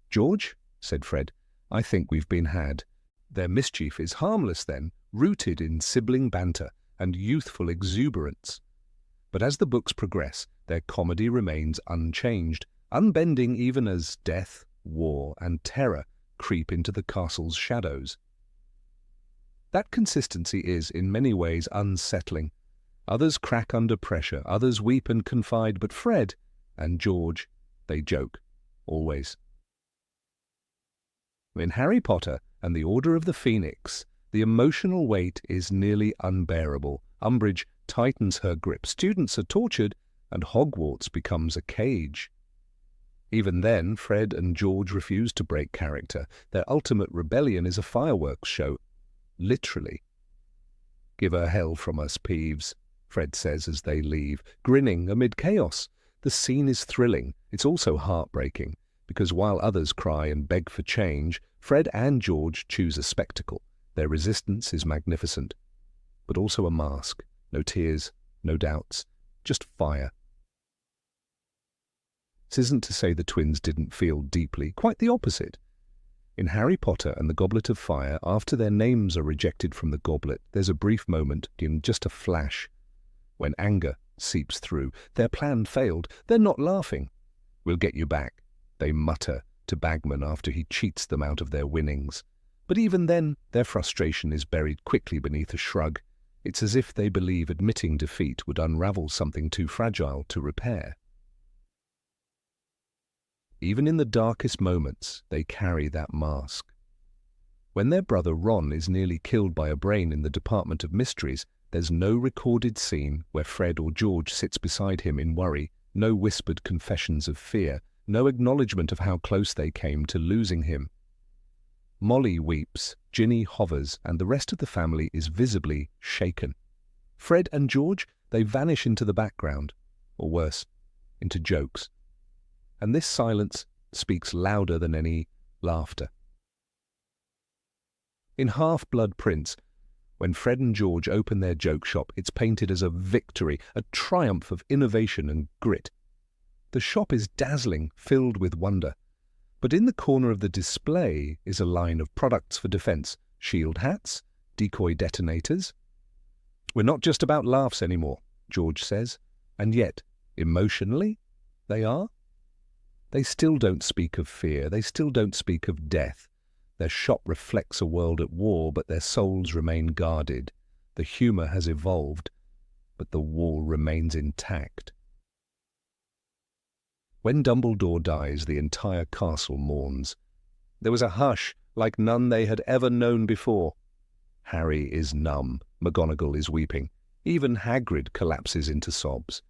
"George," said Fred, "I think we've been had. Their mischief is harmless then, rooted in sibling banter and youthful exuberance. But as the books progress, their comedy remains unchanged, unbending even as death, war, and terror creep into the castle's shadows." That consistency is, in many ways, unsettling. Others crack under pressure, others weep and confide, but Fred and George, they joke, always. In Harry Potter and the Order of the Phoenix, the emotional weight is nearly unbearable. Umbridge tightens her grip, students are tortured, and Hogwarts becomes a cage. Even then, Fred and George refuse to break character. Their ultimate rebellion is a fireworks show, literally. "Give her hell from us, Peeves," Fred says as they leave, grinning amid chaos. The scene is thrilling. It's also heartbreaking, because while others cry and beg for change, Fred and George choose a spectacle. Their resistance is magnificent, but also a mask. No tears, no doubts, just fire. This isn't to say the twins didn't feel deeply, quite the opposite. In Harry Potter and the Goblet of Fire, after their names are rejected from the goblet, there's a brief moment, in just a flash, when anger seeps through. Their plan failed. They're not laughing. "We'll get you back," they mutter to Bagman after he cheats them out of their winnings. But even then, their frustration is buried quickly beneath a shrug. It's as if they believe admitting defeat would unravel something too fragile to repair. Even in the darkest moments, they carry that mask. When their brother Ron is nearly killed by a brain in the Department of Mysteries, there's no recorded scene where Fred or George sits beside him in worry, no whispered confessions of fear, no acknowledgement of how close they came to losing him. Molly weeps, Ginny hovers, and the rest of the family is visibly shaken. Fred and George, they vanish into the background, or worse, into jokes. And this silence speaks louder than any laughter. In Half-Blood Prince, when Fred and George open their joke shop, it's painted as a victory, a triumph of innovation and grit. The shop is dazzling, filled with wonder. But in the corner of the display is a line of products for defense: shield hats, decoy detonators. "We're not just about laughs anymore," George says, and yet, emotionally, they are. They still don't speak of fear, they still don't speak of death. Their shop reflects a world at war, but their souls remain guarded. The humour has evolved, but the wall remains intact. When Dumbledore dies, the entire castle mourns. There was a hush like none they had ever known before. Harry is numb, McGonagall is weeping. Even Hagrid collapses into sobs.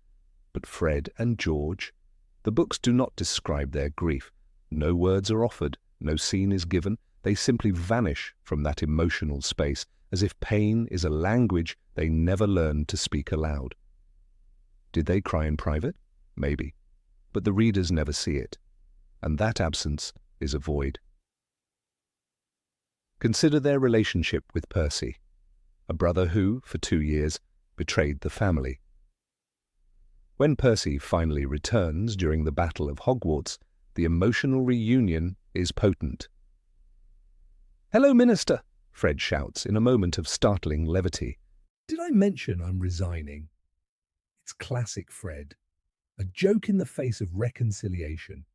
But Fred and George, the books do not describe their grief. No words are offered, no scene is given. They simply vanish from that emotional space, as if pain is a language they never learned to speak aloud. Did they cry in private? Maybe. But the readers never see it, and that absence is a void. Consider their relationship with Percy, a brother who, for 2 years, betrayed the family. When Percy finally returns during the Battle of Hogwarts, the emotional reunion is potent. "Hello, Minister!" Fred shouts in a moment of startling levity. "Did I mention I'm resigning?" It's classic Fred. A joke in the face of reconciliation.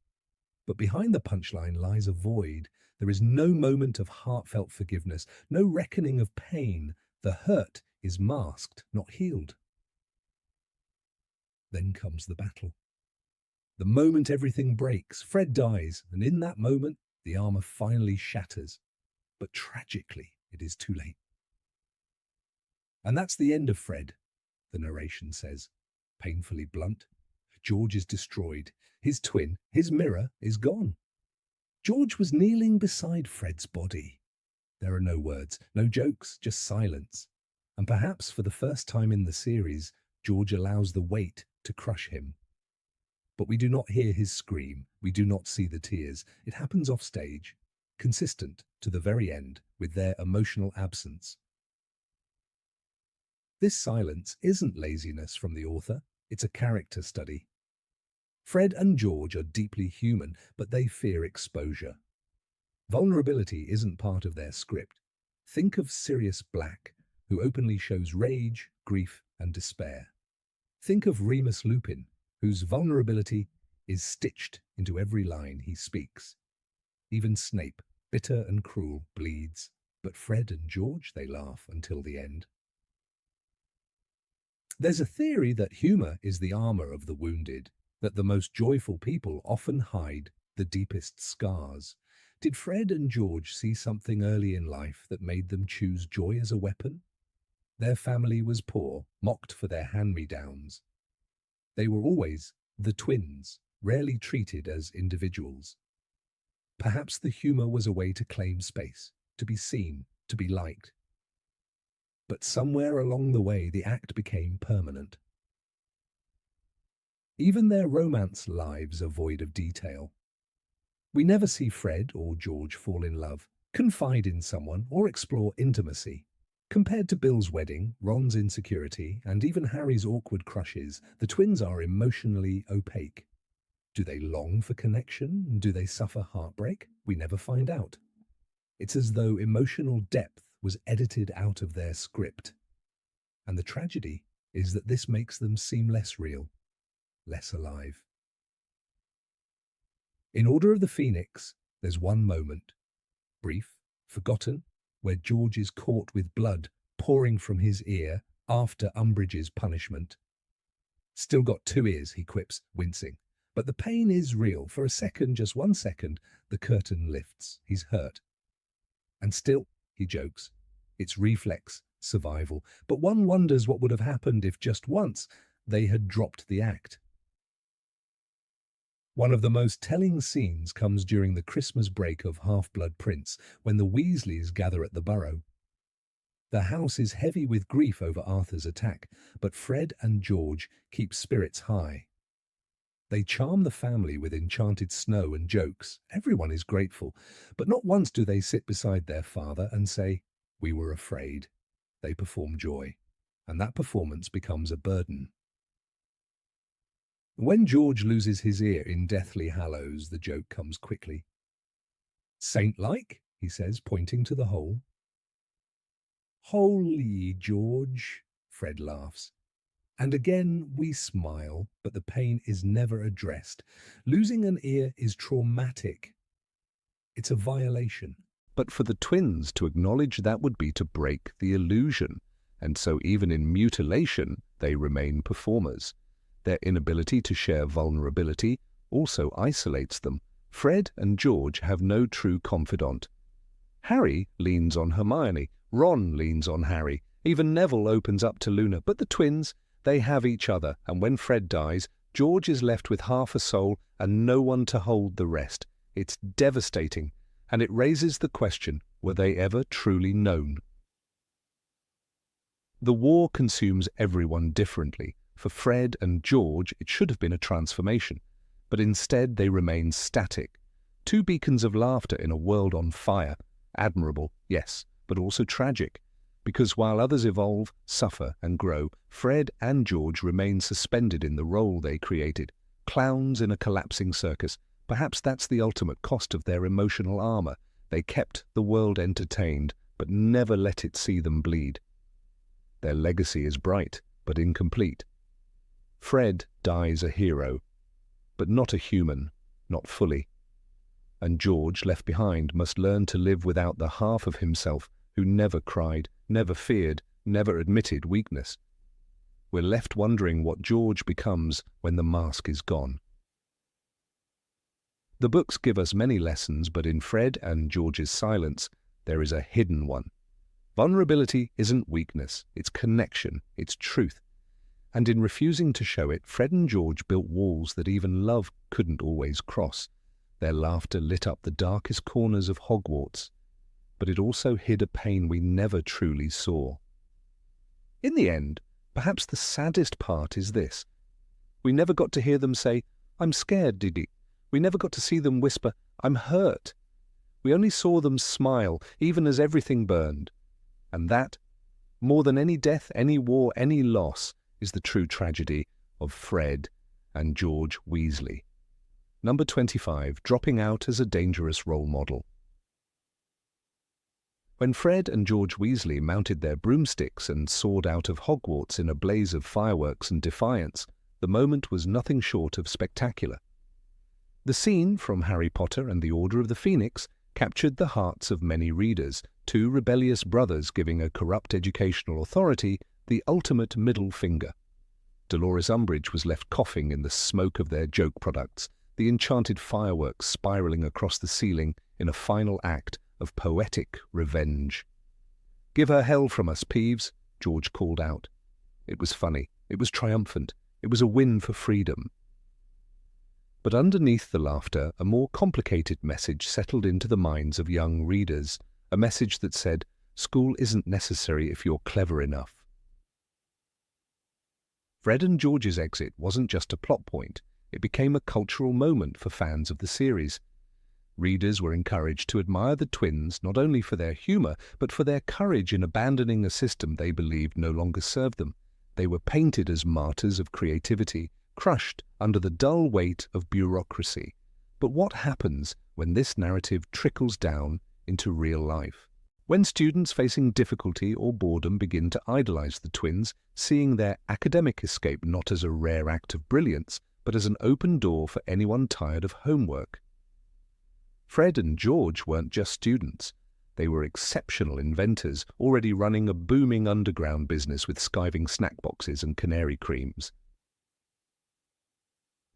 But behind the punchline lies a void. There is no moment of heartfelt forgiveness, no reckoning of pain. The hurt is masked, not healed. Then comes the battle. The moment everything breaks, Fred dies, and in that moment, the armor finally shatters. But tragically, it is too late. And that's the end of Fred, the narration says, painfully blunt. George is destroyed. His twin, his mirror, is gone. George was kneeling beside Fred's body. There are no words, no jokes, just silence. And perhaps for the first time in the series, George allows the weight to crush him. But we do not hear his scream. We do not see the tears. It happens off stage, consistent to the very end with their emotional absence. This silence isn't laziness from the author. It's a character study. Fred and George are deeply human, but they fear exposure. Vulnerability isn't part of their script. Think of Sirius Black, who openly shows rage, grief, and despair. Think of Remus Lupin, whose vulnerability is stitched into every line he speaks. Even Snape, bitter and cruel, bleeds, but Fred and George, they laugh until the end. There's a theory that humor is the armor of the wounded, that the most joyful people often hide the deepest scars. Did Fred and George see something early in life that made them choose joy as a weapon? Their family was poor, mocked for their hand-me-downs. They were always the twins, rarely treated as individuals. Perhaps the humor was a way to claim space, to be seen, to be liked. But somewhere along the way, the act became permanent. Even their romance lives are void of detail. We never see Fred or George fall in love, confide in someone, or explore intimacy. Compared to Bill's wedding, Ron's insecurity, and even Harry's awkward crushes, the twins are emotionally opaque. Do they long for connection? Do they suffer heartbreak? We never find out. It's as though emotional depth was edited out of their script. And the tragedy is that this makes them seem less real, less alive. In Order of the Phoenix, there's one moment, brief, forgotten, where George is caught with blood pouring from his ear after Umbridge's punishment. "Still got 2 ears," he quips, wincing. But the pain is real. For a second, just 1 second, the curtain lifts. He's hurt. And still, he jokes, it's reflex, survival. But one wonders what would have happened if just once they had dropped the act. One of the most telling scenes comes during the Christmas break of Half-Blood Prince, when the Weasleys gather at the Burrow. The house is heavy with grief over Arthur's attack, but Fred and George keep spirits high. They charm the family with enchanted snow and jokes. Everyone is grateful, but not once do they sit beside their father and say, "We were afraid." They perform joy, and that performance becomes a burden. When George loses his ear in Deathly Hallows, the joke comes quickly. "Saint-like," he says, pointing to the hole. "Holy George," Fred laughs. And again we smile, but the pain is never addressed. Losing an ear is traumatic. It's a violation. But for the twins to acknowledge that would be to break the illusion, and so even in mutilation they remain performers. Their inability to share vulnerability also isolates them. Fred and George have no true confidant. Harry leans on Hermione, Ron leans on Harry, even Neville opens up to Luna, but the twins, they have each other, and when Fred dies, George is left with half a soul and no one to hold the rest. It's devastating, and it raises the question, were they ever truly known? The war consumes everyone differently. For Fred and George, it should have been a transformation, but instead they remain static. 2 beacons of laughter in a world on fire. Admirable, yes, but also tragic. Because while others evolve, suffer, and grow, Fred and George remain suspended in the role they created. Clowns in a collapsing circus. Perhaps that's the ultimate cost of their emotional armor. They kept the world entertained, but never let it see them bleed. Their legacy is bright, but incomplete. Fred dies a hero, but not a human, not fully. And George, left behind, must learn to live without the half of himself who never cried, never feared, never admitted weakness. We're left wondering what George becomes when the mask is gone. The books give us many lessons, but in Fred and George's silence, there is a hidden one. Vulnerability isn't weakness, it's connection, it's truth. And in refusing to show it, Fred and George built walls that even love couldn't always cross. Their laughter lit up the darkest corners of Hogwarts, but it also hid a pain we never truly saw. In the end, perhaps the saddest part is this. We never got to hear them say, "I'm scared, Didi." We never got to see them whisper, "I'm hurt." We only saw them smile, even as everything burned. And that, more than any death, any war, any loss, is the true tragedy of Fred and George Weasley. Number 25, dropping out as a dangerous role model. When Fred and George Weasley mounted their broomsticks and soared out of Hogwarts in a blaze of fireworks and defiance, the moment was nothing short of spectacular. The scene from Harry Potter and the Order of the Phoenix captured the hearts of many readers, 2 rebellious brothers giving a corrupt educational authority the ultimate middle finger. Dolores Umbridge was left coughing in the smoke of their joke products, the enchanted fireworks spiraling across the ceiling in a final act of poetic revenge. "Give her hell from us, Peeves," George called out. It was funny. It was triumphant. It was a win for freedom. But underneath the laughter, a more complicated message settled into the minds of young readers, a message that said, school isn't necessary if you're clever enough. Fred and George's exit wasn't just a plot point, it became a cultural moment for fans of the series. Readers were encouraged to admire the twins not only for their humour, but for their courage in abandoning a system they believed no longer served them. They were painted as martyrs of creativity, crushed under the dull weight of bureaucracy. But what happens when this narrative trickles down into real life? When students facing difficulty or boredom begin to idolize the twins, seeing their academic escape not as a rare act of brilliance, but as an open door for anyone tired of homework. Fred and George weren't just students. They were exceptional inventors, already running a booming underground business with skiving snack boxes and canary creams.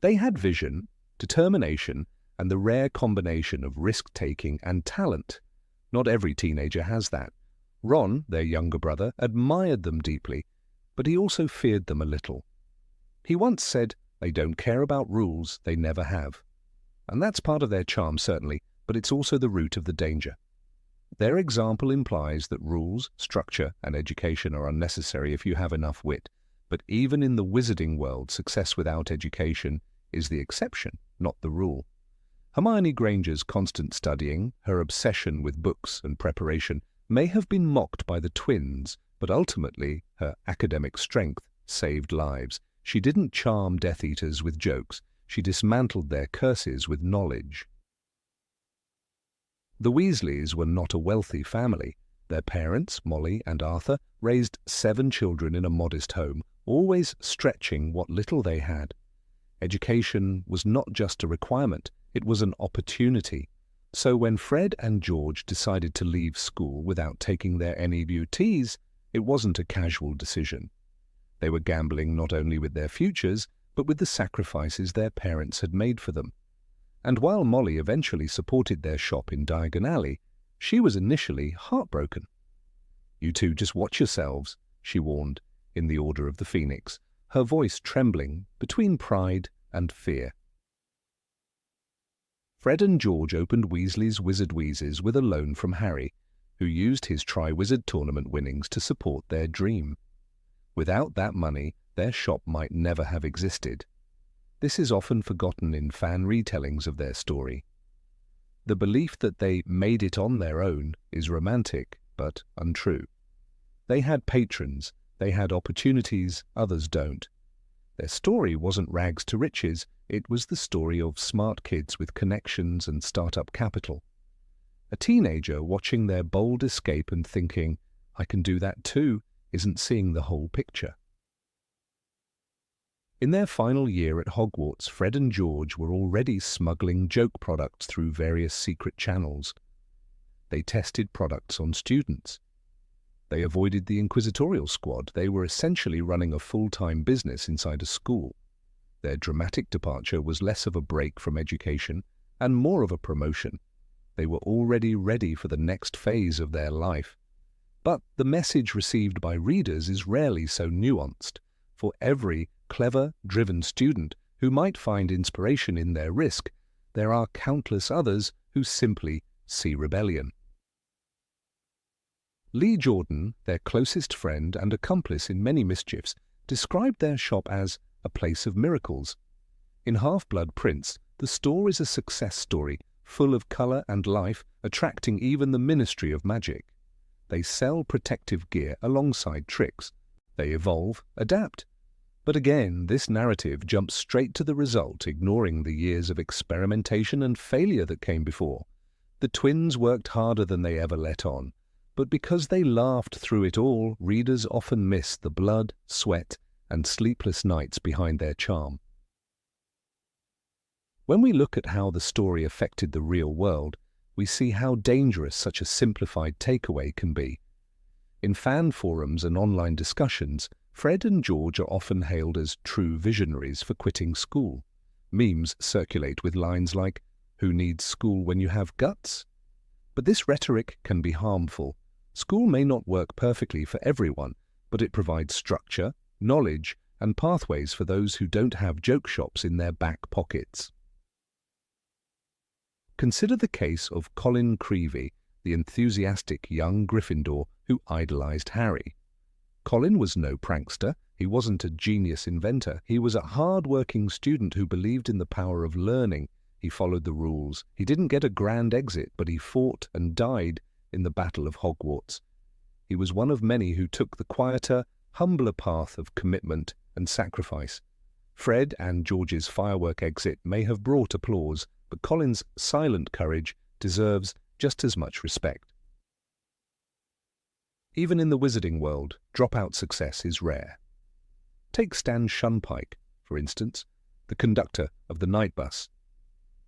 They had vision, determination, and the rare combination of risk-taking and talent. Not every teenager has that. Ron, their younger brother, admired them deeply, but he also feared them a little. He once said, "They don't care about rules, they never have." And that's part of their charm, certainly, but it's also the root of the danger. Their example implies that rules, structure, and education are unnecessary if you have enough wit. But even in the wizarding world, success without education is the exception, not the rule. Hermione Granger's constant studying, her obsession with books and preparation, may have been mocked by the twins, but ultimately her academic strength saved lives. She didn't charm Death Eaters with jokes, she dismantled their curses with knowledge. The Weasleys were not a wealthy family. Their parents, Molly and Arthur, raised 7 children in a modest home, always stretching what little they had. Education was not just a requirement, it was an opportunity. So when Fred and George decided to leave school without taking their NEBUTs, it wasn't a casual decision. They were gambling not only with their futures, but with the sacrifices their parents had made for them. And while Molly eventually supported their shop in Diagon Alley, she was initially heartbroken. "You two just watch yourselves," she warned, in the Order of the Phoenix, her voice trembling between pride and fear. Fred and George opened Weasley's Wizard Wheezes with a loan from Harry, who used his Tri-Wizard tournament winnings to support their dream. Without that money, their shop might never have existed. This is often forgotten in fan retellings of their story. The belief that they made it on their own is romantic, but untrue. They had patrons, they had opportunities others don't. Their story wasn't rags to riches, it was the story of smart kids with connections and startup capital. A teenager watching their bold escape and thinking, "I can do that too," isn't seeing the whole picture. In their final year at Hogwarts, Fred and George were already smuggling joke products through various secret channels. They tested products on students. They avoided the inquisitorial squad. They were essentially running a full-time business inside a school. Their dramatic departure was less of a break from education and more of a promotion. They were already ready for the next phase of their life. But the message received by readers is rarely so nuanced. For every clever, driven student who might find inspiration in their risk, there are countless others who simply see rebellion. Lee Jordan, their closest friend and accomplice in many mischiefs, described their shop as a place of miracles. In Half-Blood Prince, the store is a success story, full of colour and life, attracting even the Ministry of Magic. They sell protective gear alongside tricks. They evolve, adapt. But again, this narrative jumps straight to the result, ignoring the years of experimentation and failure that came before. The twins worked harder than they ever let on. But because they laughed through it all, readers often miss the blood, sweat, and sleepless nights behind their charm. When we look at how the story affected the real world, we see how dangerous such a simplified takeaway can be. In fan forums and online discussions, Fred and George are often hailed as true visionaries for quitting school. Memes circulate with lines like, "Who needs school when you have guts?" But this rhetoric can be harmful. School may not work perfectly for everyone, but it provides structure, knowledge, and pathways for those who don't have joke shops in their back pockets. Consider the case of Colin Creevey, the enthusiastic young Gryffindor who idolized Harry. Colin was no prankster, he wasn't a genius inventor, he was a hard-working student who believed in the power of learning. He followed the rules. He didn't get a grand exit, but he fought and died in the Battle of Hogwarts. He was one of many who took the quieter, humbler path of commitment and sacrifice. Fred and George's firework exit may have brought applause, but Colin's silent courage deserves just as much respect. Even in the wizarding world, dropout success is rare. Take Stan Shunpike, for instance, the conductor of the night bus.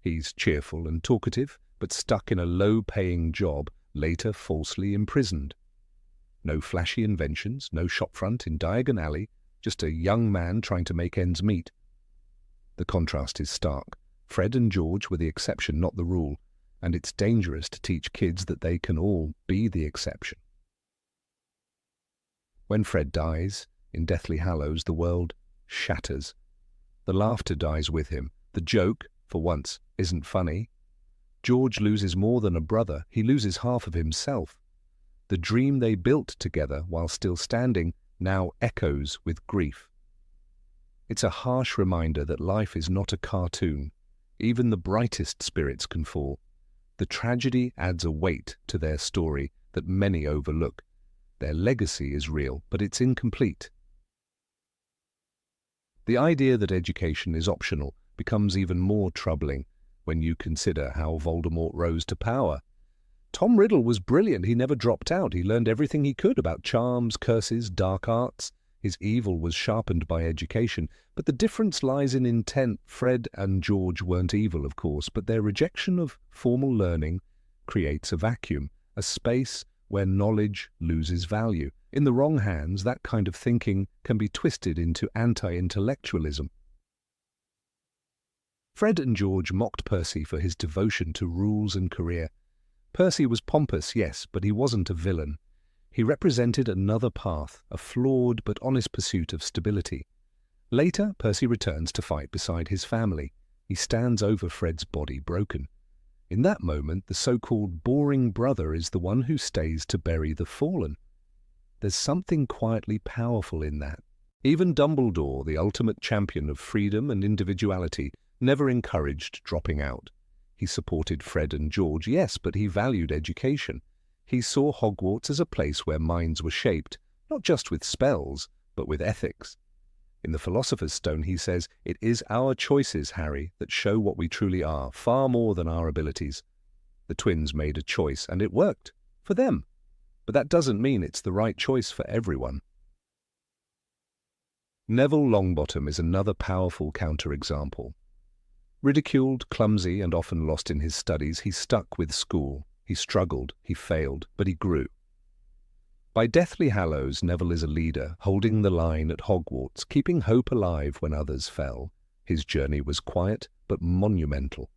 He's cheerful and talkative, but stuck in a low-paying job, later falsely imprisoned. No flashy inventions, no shopfront in Diagon Alley, just a young man trying to make ends meet. The contrast is stark. Fred and George were the exception, not the rule, and it's dangerous to teach kids that they can all be the exception. When Fred dies, in Deathly Hallows, the world shatters. The laughter dies with him. The joke, for once, isn't funny. George loses more than a brother. He loses half of himself. The dream they built together while still standing now echoes with grief. It's a harsh reminder that life is not a cartoon. Even the brightest spirits can fall. The tragedy adds a weight to their story that many overlook. Their legacy is real, but it's incomplete. The idea that education is optional becomes even more troubling when you consider how Voldemort rose to power. Tom Riddle was brilliant. He never dropped out. He learned everything he could about charms, curses, dark arts. His evil was sharpened by education. But the difference lies in intent. Fred and George weren't evil, of course, but their rejection of formal learning creates a vacuum, a space where knowledge loses value. In the wrong hands, that kind of thinking can be twisted into anti-intellectualism. Fred and George mocked Percy for his devotion to rules and career. Percy was pompous, yes, but he wasn't a villain. He represented another path, a flawed but honest pursuit of stability. Later, Percy returns to fight beside his family. He stands over Fred's body broken. In that moment, the so-called boring brother is the one who stays to bury the fallen. There's something quietly powerful in that. Even Dumbledore, the ultimate champion of freedom and individuality, never encouraged dropping out. He supported Fred and George, yes, but he valued education. He saw Hogwarts as a place where minds were shaped, not just with spells, but with ethics. In the Philosopher's Stone, he says, "It is our choices, Harry, that show what we truly are, far more than our abilities." The twins made a choice, and it worked. For them. But that doesn't mean it's the right choice for everyone. Neville Longbottom is another powerful counterexample. Ridiculed, clumsy, and often lost in his studies, he stuck with school. He struggled, he failed, but he grew. By Deathly Hallows, Neville is a leader, holding the line at Hogwarts, keeping hope alive when others fell. His journey was quiet, but monumental.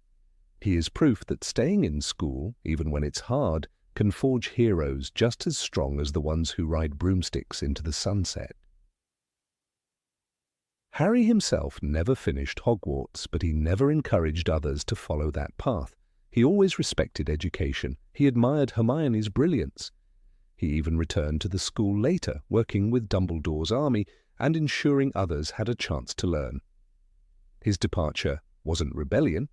He is proof that staying in school, even when it's hard, can forge heroes just as strong as the ones who ride broomsticks into the sunset. Harry himself never finished Hogwarts, but he never encouraged others to follow that path. He always respected education. He admired Hermione's brilliance. He even returned to the school later, working with Dumbledore's army and ensuring others had a chance to learn. His departure wasn't rebellion.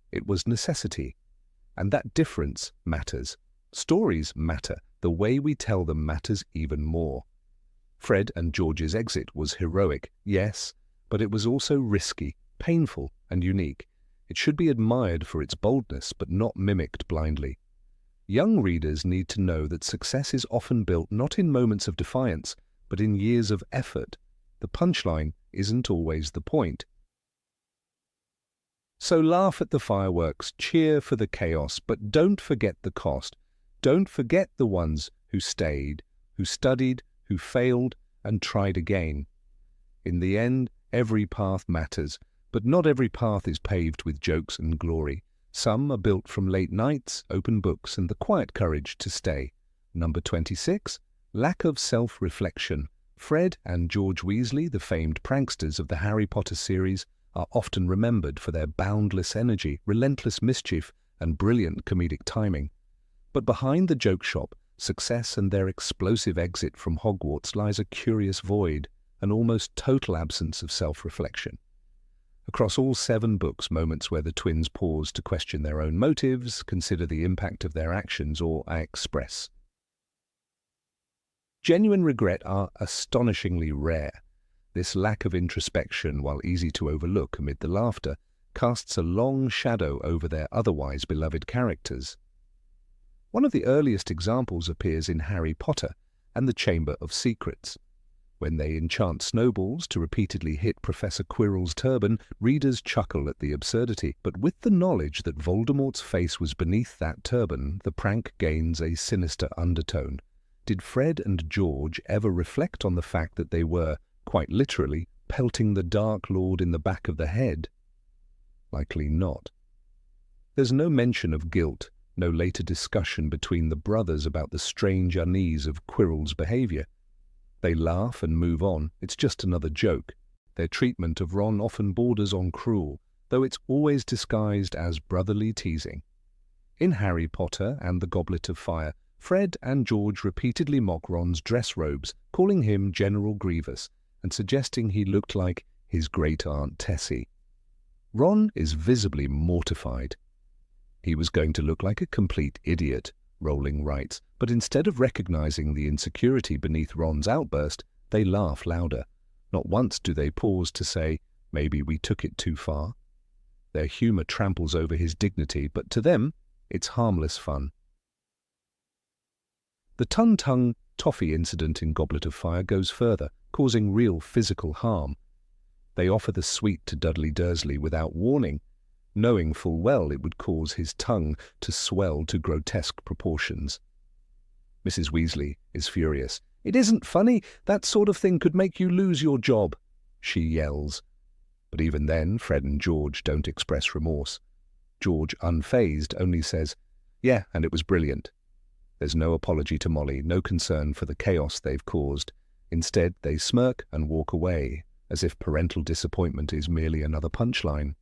It was necessity. And that difference matters. Stories matter. The way we tell them matters even more. Fred and George's exit was heroic, yes, but it was also risky, painful, and unique. It should be admired for its boldness, but not mimicked blindly. Young readers need to know that success is often built not in moments of defiance, but in years of effort. The punchline isn't always the point. So laugh at the fireworks, cheer for the chaos, but don't forget the cost. Don't forget the ones who stayed, who studied, who failed, and tried again. In the end, every path matters, but not every path is paved with jokes and glory. Some are built from late nights, open books, and the quiet courage to stay. Number 26, lack of self-reflection. Fred and George Weasley, the famed pranksters of the Harry Potter series, are often remembered for their boundless energy, relentless mischief, and brilliant comedic timing. But behind the joke shop, success and their explosive exit from Hogwarts lies a curious void, an almost total absence of self-reflection. Across all 7 books, moments where the twins pause to question their own motives, consider the impact of their actions, or express genuine regret are astonishingly rare. This lack of introspection, while easy to overlook amid the laughter, casts a long shadow over their otherwise beloved characters. One of the earliest examples appears in Harry Potter and the Chamber of Secrets. When they enchant snowballs to repeatedly hit Professor Quirrell's turban, readers chuckle at the absurdity, but with the knowledge that Voldemort's face was beneath that turban, the prank gains a sinister undertone. Did Fred and George ever reflect on the fact that they were, quite literally, pelting the Dark Lord in the back of the head? Likely not. There's no mention of guilt, no later discussion between the brothers about the strange unease of Quirrell's behavior. They laugh and move on. It's just another joke. Their treatment of Ron often borders on cruel, though it's always disguised as brotherly teasing. In Harry Potter and the Goblet of Fire, Fred and George repeatedly mock Ron's dress robes, calling him General Grievous and suggesting he looked like his great-aunt Tessie. Ron is visibly mortified. He was going to look like a complete idiot, Rowling writes, but instead of recognizing the insecurity beneath Ron's outburst, they laugh louder. Not once do they pause to say, maybe we took it too far. Their humor tramples over his dignity, but to them, it's harmless fun. The Tung-Tung toffee incident in Goblet of Fire goes further, causing real physical harm. They offer the sweet to Dudley Dursley without warning, knowing full well it would cause his tongue to swell to grotesque proportions. Mrs. Weasley is furious. "It isn't funny. That sort of thing could make you lose your job," she yells. But even then, Fred and George don't express remorse. George, unfazed, only says, "Yeah, and it was brilliant." There's no apology to Molly, no concern for the chaos they've caused. Instead, they smirk and walk away, as if parental disappointment is merely another punchline.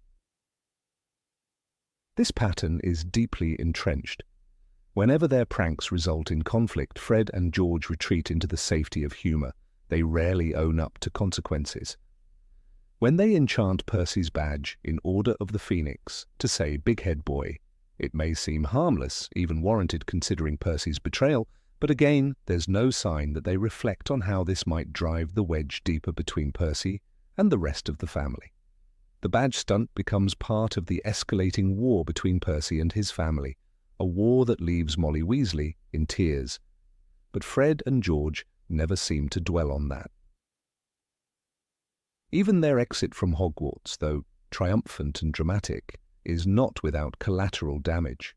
This pattern is deeply entrenched. Whenever their pranks result in conflict, Fred and George retreat into the safety of humor. They rarely own up to consequences. When they enchant Percy's badge in Order of the Phoenix to say "Big Head Boy," it may seem harmless, even warranted considering Percy's betrayal, but again, there's no sign that they reflect on how this might drive the wedge deeper between Percy and the rest of the family. The badge stunt becomes part of the escalating war between Percy and his family, a war that leaves Molly Weasley in tears. But Fred and George never seem to dwell on that. Even their exit from Hogwarts, though triumphant and dramatic, is not without collateral damage.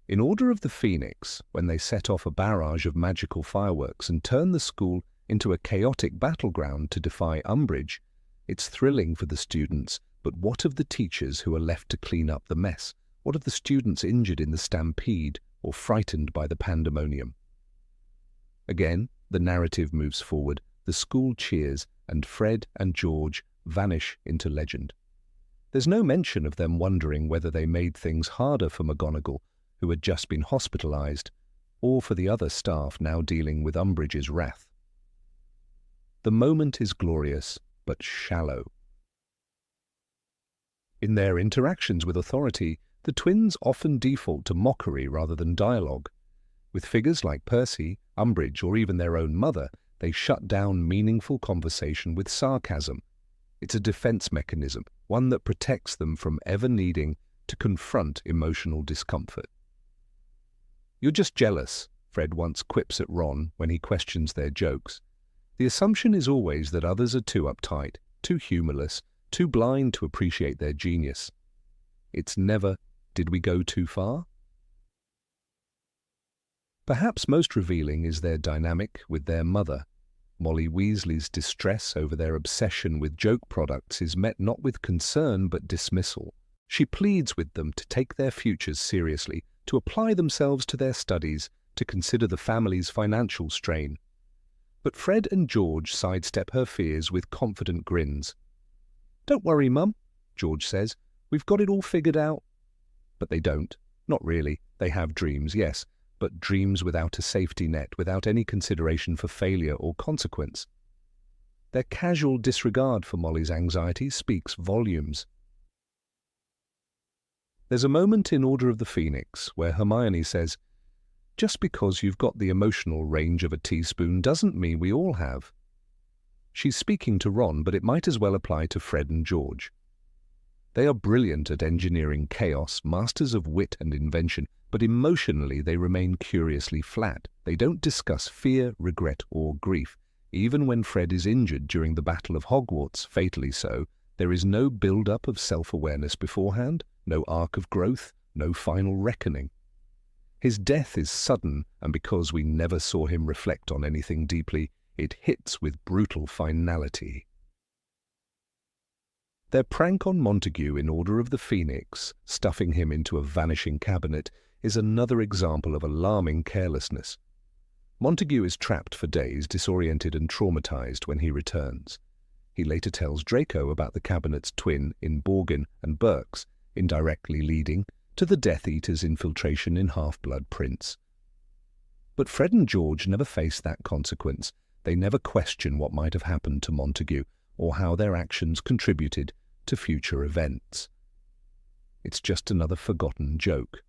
In Order of the Phoenix, when they set off a barrage of magical fireworks and turn the school into a chaotic battleground to defy Umbridge, it's thrilling for the students, but what of the teachers who are left to clean up the mess? What of the students injured in the stampede or frightened by the pandemonium? Again, the narrative moves forward, the school cheers, and Fred and George vanish into legend. There's no mention of them wondering whether they made things harder for McGonagall, who had just been hospitalized, or for the other staff now dealing with Umbridge's wrath. The moment is glorious, but shallow. In their interactions with authority, the twins often default to mockery rather than dialogue. With figures like Percy, Umbridge, or even their own mother, they shut down meaningful conversation with sarcasm. It's a defense mechanism, one that protects them from ever needing to confront emotional discomfort. "You're just jealous," Fred once quips at Ron when he questions their jokes. The assumption is always that others are too uptight, too humorless, too blind to appreciate their genius. It's never, "Did we go too far?" Perhaps most revealing is their dynamic with their mother. Molly Weasley's distress over their obsession with joke products is met not with concern but dismissal. She pleads with them to take their futures seriously, to apply themselves to their studies, to consider the family's financial strain. But Fred and George sidestep her fears with confident grins. "Don't worry, Mum," George says. "We've got it all figured out." But they don't. Not really. They have dreams, yes, but dreams without a safety net, without any consideration for failure or consequence. Their casual disregard for Molly's anxiety speaks volumes. There's a moment in Order of the Phoenix where Hermione says, "Just because you've got the emotional range of a teaspoon doesn't mean we all have." She's speaking to Ron, but it might as well apply to Fred and George. They are brilliant at engineering chaos, masters of wit and invention, but emotionally they remain curiously flat. They don't discuss fear, regret, or grief. Even when Fred is injured during the Battle of Hogwarts, fatally so, there is no build-up of self-awareness beforehand, no arc of growth, no final reckoning. His death is sudden, and because we never saw him reflect on anything deeply, it hits with brutal finality. Their prank on Montague in Order of the Phoenix, stuffing him into a vanishing cabinet, is another example of alarming carelessness. Montague is trapped for days, disoriented and traumatized when he returns. He later tells Draco about the cabinet's twin in Borgin and Burke's, indirectly leading to the Death Eater's infiltration in Half-Blood Prince. But Fred and George never face that consequence. They never question what might have happened to Montague or how their actions contributed to future events. It's just another forgotten joke.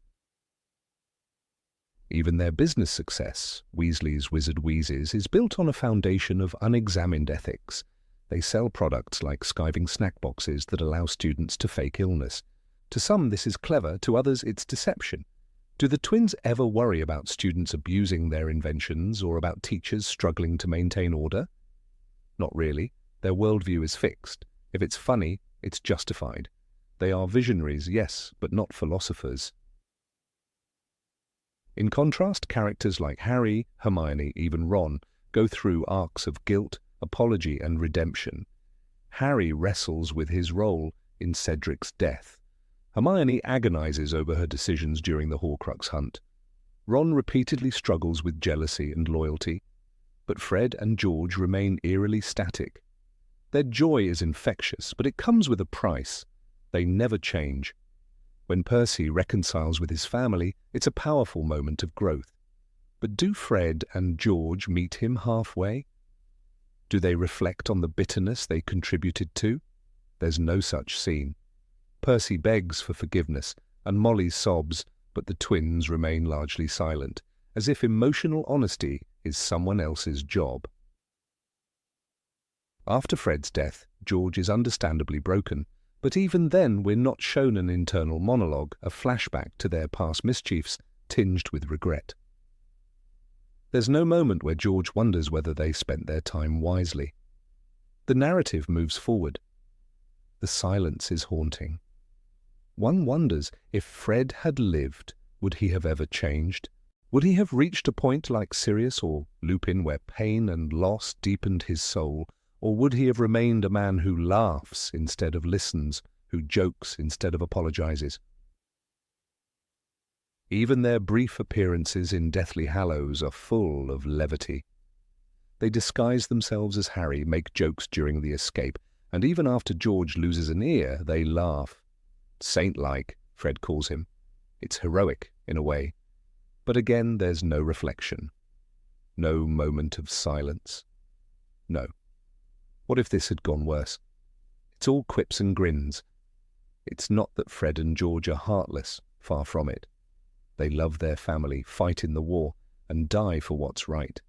Even their business success, Weasley's Wizard Wheezes, is built on a foundation of unexamined ethics. They sell products like skiving snack boxes that allow students to fake illness. To some this is clever, to others it's deception. Do the twins ever worry about students abusing their inventions or about teachers struggling to maintain order? Not really. Their worldview is fixed. If it's funny, it's justified. They are visionaries, yes, but not philosophers. In contrast, characters like Harry, Hermione, even Ron, go through arcs of guilt, apology, and redemption. Harry wrestles with his role in Cedric's death. Hermione agonizes over her decisions during the Horcrux hunt. Ron repeatedly struggles with jealousy and loyalty. But Fred and George remain eerily static. Their joy is infectious, but it comes with a price. They never change. When Percy reconciles with his family, it's a powerful moment of growth. But do Fred and George meet him halfway? Do they reflect on the bitterness they contributed to? There's no such scene. Percy begs for forgiveness, and Molly sobs, but the twins remain largely silent, as if emotional honesty is someone else's job. After Fred's death, George is understandably broken, but even then we're not shown an internal monologue, a flashback to their past mischiefs, tinged with regret. There's no moment where George wonders whether they spent their time wisely. The narrative moves forward. The silence is haunting. One wonders, if Fred had lived, would he have ever changed? Would he have reached a point like Sirius or Lupin where pain and loss deepened his soul? Or would he have remained a man who laughs instead of listens, who jokes instead of apologizes? Even their brief appearances in Deathly Hallows are full of levity. They disguise themselves as Harry, make jokes during the escape, and even after George loses an ear, they laugh. Saint-like, Fred calls him. It's heroic, in a way. But again, there's no reflection. No moment of silence. No. What if this had gone worse? It's all quips and grins. It's not that Fred and George are heartless, far from it. They love their family, fight in the war, and die for what's right.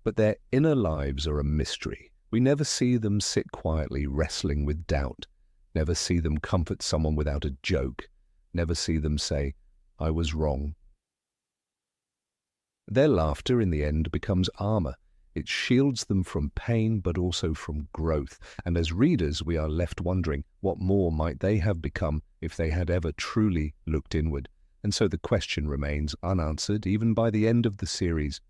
But their inner lives are a mystery. We never see them sit quietly wrestling with doubt, never see them comfort someone without a joke, never see them say, "I was wrong." Their laughter in the end becomes armor. It shields them from pain but also from growth, and as readers we are left wondering what more might they have become if they had ever truly looked inward. And so the question remains unanswered even by the end of the series.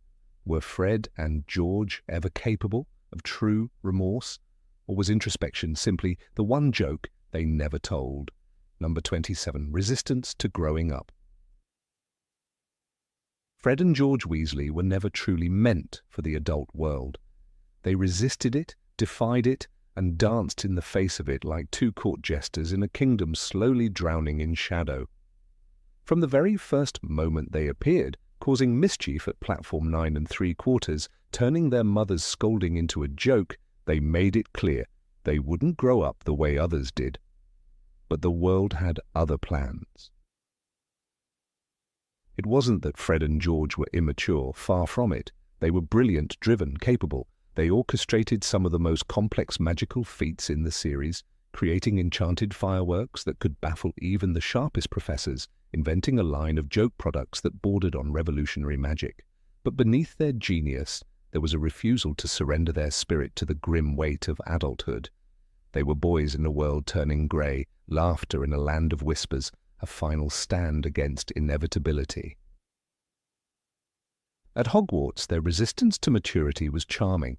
Were Fred and George ever capable of true remorse? Or was introspection simply the one joke they never told? Number 27. Resistance to growing up. Fred and George Weasley were never truly meant for the adult world. They resisted it, defied it, and danced in the face of it like two court jesters in a kingdom slowly drowning in shadow. From the very first moment they appeared, causing mischief at platform 9 3/4, turning their mother's scolding into a joke, they made it clear they wouldn't grow up the way others did. But the world had other plans. It wasn't that Fred and George were immature, far from it. They were brilliant, driven, capable. They orchestrated some of the most complex magical feats in the series, creating enchanted fireworks that could baffle even the sharpest professors, inventing a line of joke products that bordered on revolutionary magic. But beneath their genius, there was a refusal to surrender their spirit to the grim weight of adulthood. They were boys in a world turning grey, laughter in a land of whispers, a final stand against inevitability. At Hogwarts, their resistance to maturity was charming.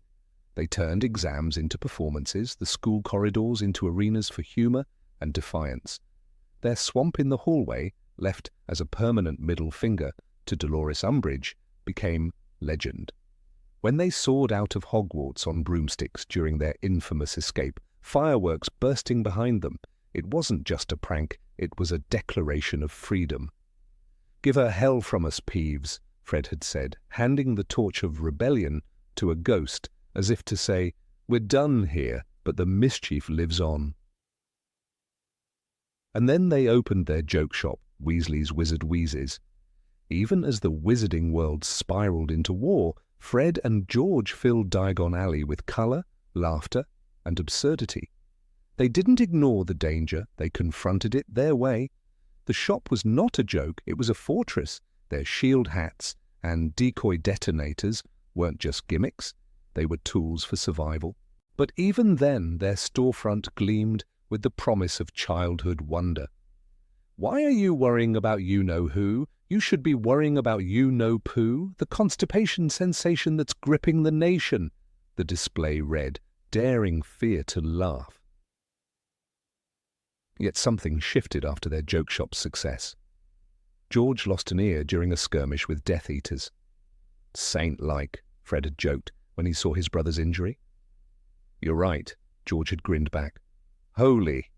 They turned exams into performances, the school corridors into arenas for humour and defiance. Their swamp in the hallway, left as a permanent middle finger to Dolores Umbridge, became legend. When they soared out of Hogwarts on broomsticks during their infamous escape, fireworks bursting behind them, it wasn't just a prank, it was a declaration of freedom. "Give her hell from us, Peeves," Fred had said, handing the torch of rebellion to a ghost, as if to say, "We're done here, but the mischief lives on." And then they opened their joke shop, Weasley's Wizard Wheezes. Even as the wizarding world spiraled into war, Fred and George filled Diagon Alley with colour, laughter, and absurdity. They didn't ignore the danger, they confronted it their way. The shop was not a joke, it was a fortress. Their shield hats and decoy detonators weren't just gimmicks, they were tools for survival. But even then, their storefront gleamed with the promise of childhood wonder. "Why are you worrying about you-know-who? You should be worrying about you-know-poo, the constipation sensation that's gripping the nation," the display read, daring fear to laugh. Yet something shifted after their joke shop's success. George lost an ear during a skirmish with Death Eaters. "Saint-like," Fred had joked when he saw his brother's injury. "You're right," George had grinned back. "Holy."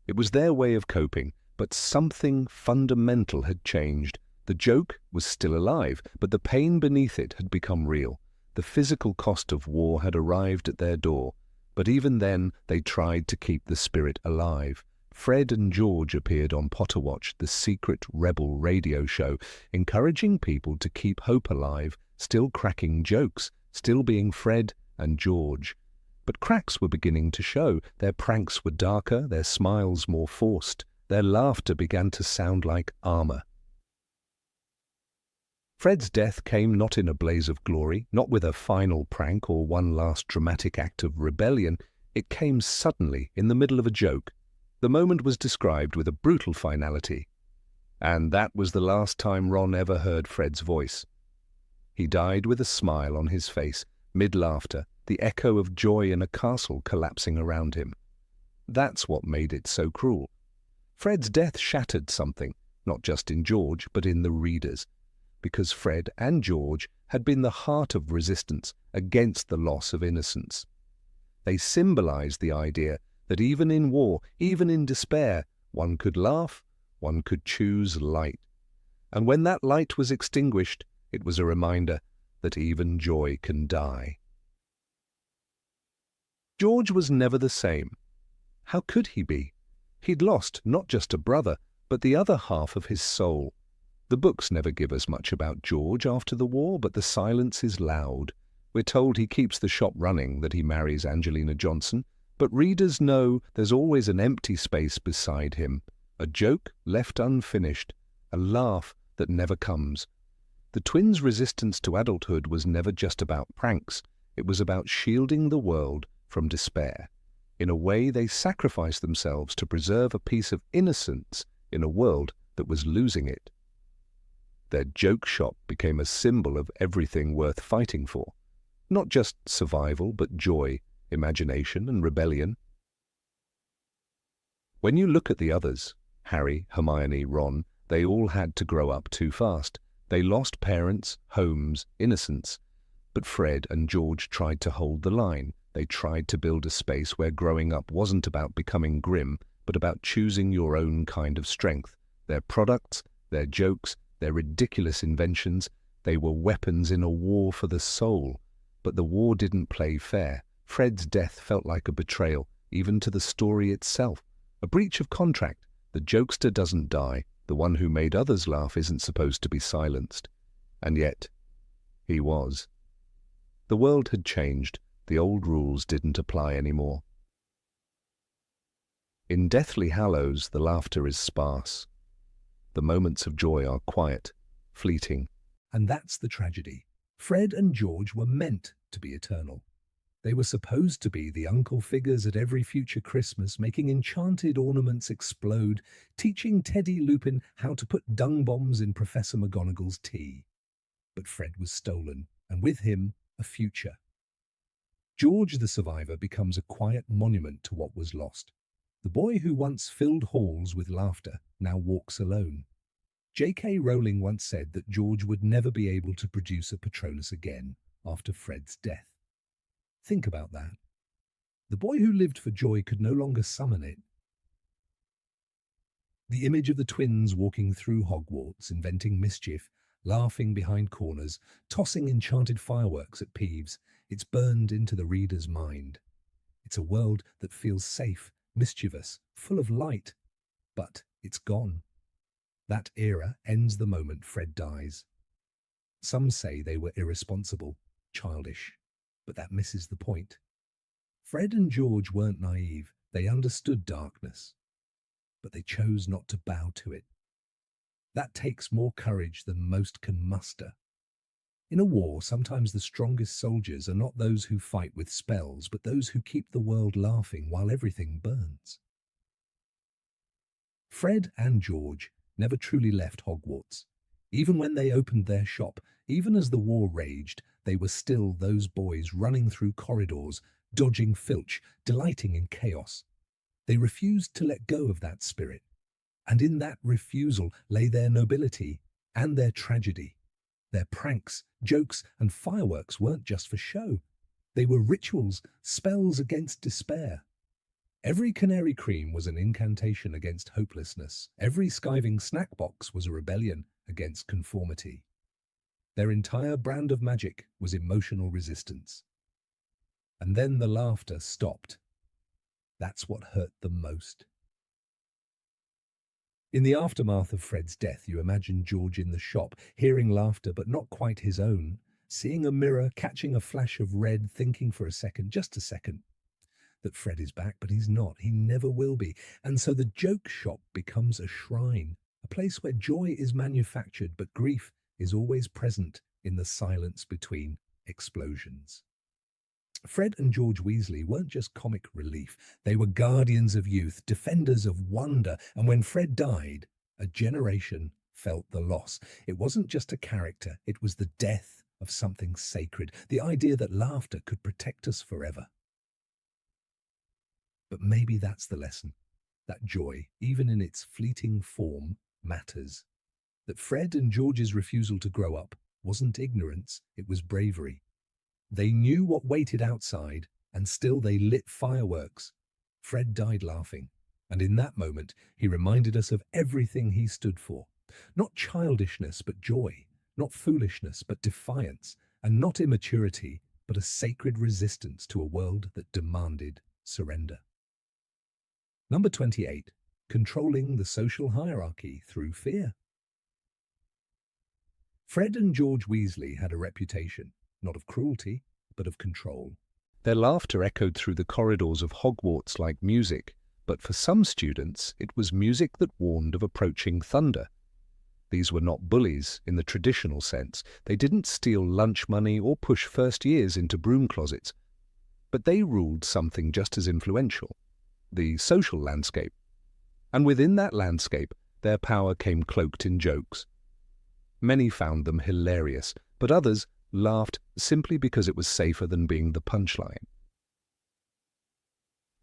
It was their way of coping, but something fundamental had changed. The joke was still alive, but the pain beneath it had become real. The physical cost of war had arrived at their door, but even then they tried to keep the spirit alive. Fred and George appeared on Potterwatch, the secret rebel radio show, encouraging people to keep hope alive, still cracking jokes, still being Fred and George. But cracks were beginning to show. Their pranks were darker, their smiles more forced. Their laughter began to sound like armor. Fred's death came not in a blaze of glory, not with a final prank or one last dramatic act of rebellion. It came suddenly, in the middle of a joke. The moment was described with a brutal finality. And that was the last time Ron ever heard Fred's voice. He died with a smile on his face, mid-laughter, the echo of joy in a castle collapsing around him. That's what made it so cruel. Fred's death shattered something, not just in George, but in the readers, because Fred and George had been the heart of resistance against the loss of innocence. They symbolized the idea that even in war, even in despair, one could laugh, one could choose light. And when that light was extinguished, it was a reminder that even joy can die. George was never the same. How could he be? He'd lost not just a brother, but the other half of his soul. The books never give us much about George after the war, but the silence is loud. We're told he keeps the shop running, that he marries Angelina Johnson, but readers know there's always an empty space beside him, a joke left unfinished, a laugh that never comes. The twins' resistance to adulthood was never just about pranks. It was about shielding the world from despair. In a way, they sacrificed themselves to preserve a piece of innocence in a world that was losing it. Their joke shop became a symbol of everything worth fighting for. Not just survival, but joy, imagination, and rebellion. When you look at the others, Harry, Hermione, Ron, they all had to grow up too fast. They lost parents, homes, innocence. But Fred and George tried to hold the line. They tried to build a space where growing up wasn't about becoming grim, but about choosing your own kind of strength. Their products, their jokes, their ridiculous inventions, they were weapons in a war for the soul. But the war didn't play fair. Fred's death felt like a betrayal, even to the story itself. A breach of contract. The jokester doesn't die. The one who made others laugh isn't supposed to be silenced. And yet, he was. The world had changed. The old rules didn't apply anymore. In Deathly Hallows, the laughter is sparse. The moments of joy are quiet, fleeting. And that's the tragedy. Fred and George were meant to be eternal. They were supposed to be the uncle figures at every future Christmas, making enchanted ornaments explode, teaching Teddy Lupin how to put dung bombs in Professor McGonagall's tea. But Fred was stolen, and with him, a future. George the survivor becomes a quiet monument to what was lost. The boy who once filled halls with laughter now walks alone. J.K. Rowling once said that George would never be able to produce a Patronus again after Fred's death. Think about that. The boy who lived for joy could no longer summon it. The image of the twins walking through Hogwarts, inventing mischief, laughing behind corners, tossing enchanted fireworks at Peeves, it's burned into the reader's mind. It's a world that feels safe, mischievous, full of light, but it's gone. That era ends the moment Fred dies. Some say they were irresponsible, childish, but that misses the point. Fred and George weren't naive. They understood darkness, but they chose not to bow to it. That takes more courage than most can muster. In a war, sometimes the strongest soldiers are not those who fight with spells, but those who keep the world laughing while everything burns. Fred and George never truly left Hogwarts. Even when they opened their shop, even as the war raged, they were still those boys running through corridors, dodging filch, delighting in chaos. They refused to let go of that spirit, and in that refusal lay their nobility and their tragedy. Their pranks, jokes, and fireworks weren't just for show. They were rituals, spells against despair. Every canary cream was an incantation against hopelessness. Every skiving snack box was a rebellion against conformity. Their entire brand of magic was emotional resistance. And then the laughter stopped. That's what hurt them most. In the aftermath of Fred's death, you imagine George in the shop, hearing laughter but not quite his own, seeing a mirror, catching a flash of red, thinking for a second, just a second, that Fred is back, but he's not. He never will be. And so the joke shop becomes a shrine, a place where joy is manufactured, but grief is always present in the silence between explosions. Fred and George Weasley weren't just comic relief. They were guardians of youth, defenders of wonder, and when Fred died, a generation felt the loss. It wasn't just a character, it was the death of something sacred, the idea that laughter could protect us forever. But maybe that's the lesson, that joy, even in its fleeting form, matters. That Fred and George's refusal to grow up wasn't ignorance, it was bravery. They knew what waited outside, and still they lit fireworks. Fred died laughing, and in that moment he reminded us of everything he stood for. Not childishness, but joy. Not foolishness, but defiance. And not immaturity, but a sacred resistance to a world that demanded surrender. Number 28. Controlling the social hierarchy through fear. Fred and George Weasley had a reputation, not of cruelty, but of control. Their laughter echoed through the corridors of Hogwarts like music, but for some students it was music that warned of approaching thunder. These were not bullies in the traditional sense. They didn't steal lunch money or push first years into broom closets. But they ruled something just as influential, the social landscape. And within that landscape, their power came cloaked in jokes. Many found them hilarious, but others laughed simply because it was safer than being the punchline.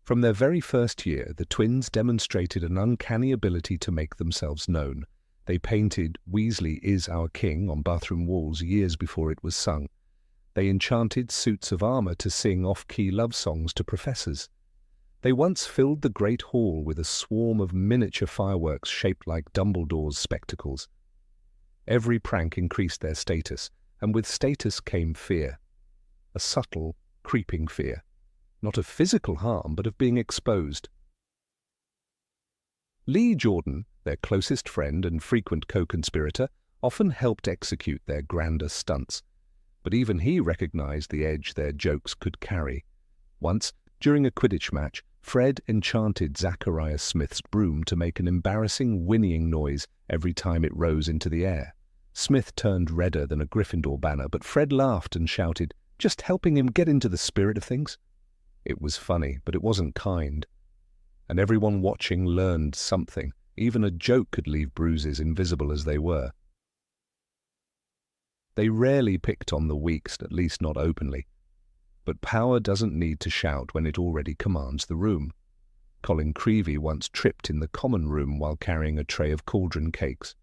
From their very first year, the twins demonstrated an uncanny ability to make themselves known. They painted "Weasley is our king" on bathroom walls years before it was sung. They enchanted suits of armor to sing off-key love songs to professors. They once filled the great hall with a swarm of miniature fireworks shaped like Dumbledore's spectacles. Every prank increased their status, and with status came fear. A subtle, creeping fear. Not of physical harm, but of being exposed. Lee Jordan, their closest friend and frequent co-conspirator, often helped execute their grander stunts, but even he recognized the edge their jokes could carry. Once, during a Quidditch match, Fred enchanted Zachariah Smith's broom to make an embarrassing whinnying noise every time it rose into the air. Smith turned redder than a Gryffindor banner, but Fred laughed and shouted, "Just helping him get into the spirit of things." It was funny, but it wasn't kind. And everyone watching learned something. Even a joke could leave bruises, invisible as they were. They rarely picked on the weak, at least not openly. But power doesn't need to shout when it already commands the room. Colin Creevey once tripped in the common room while carrying a tray of cauldron cakes.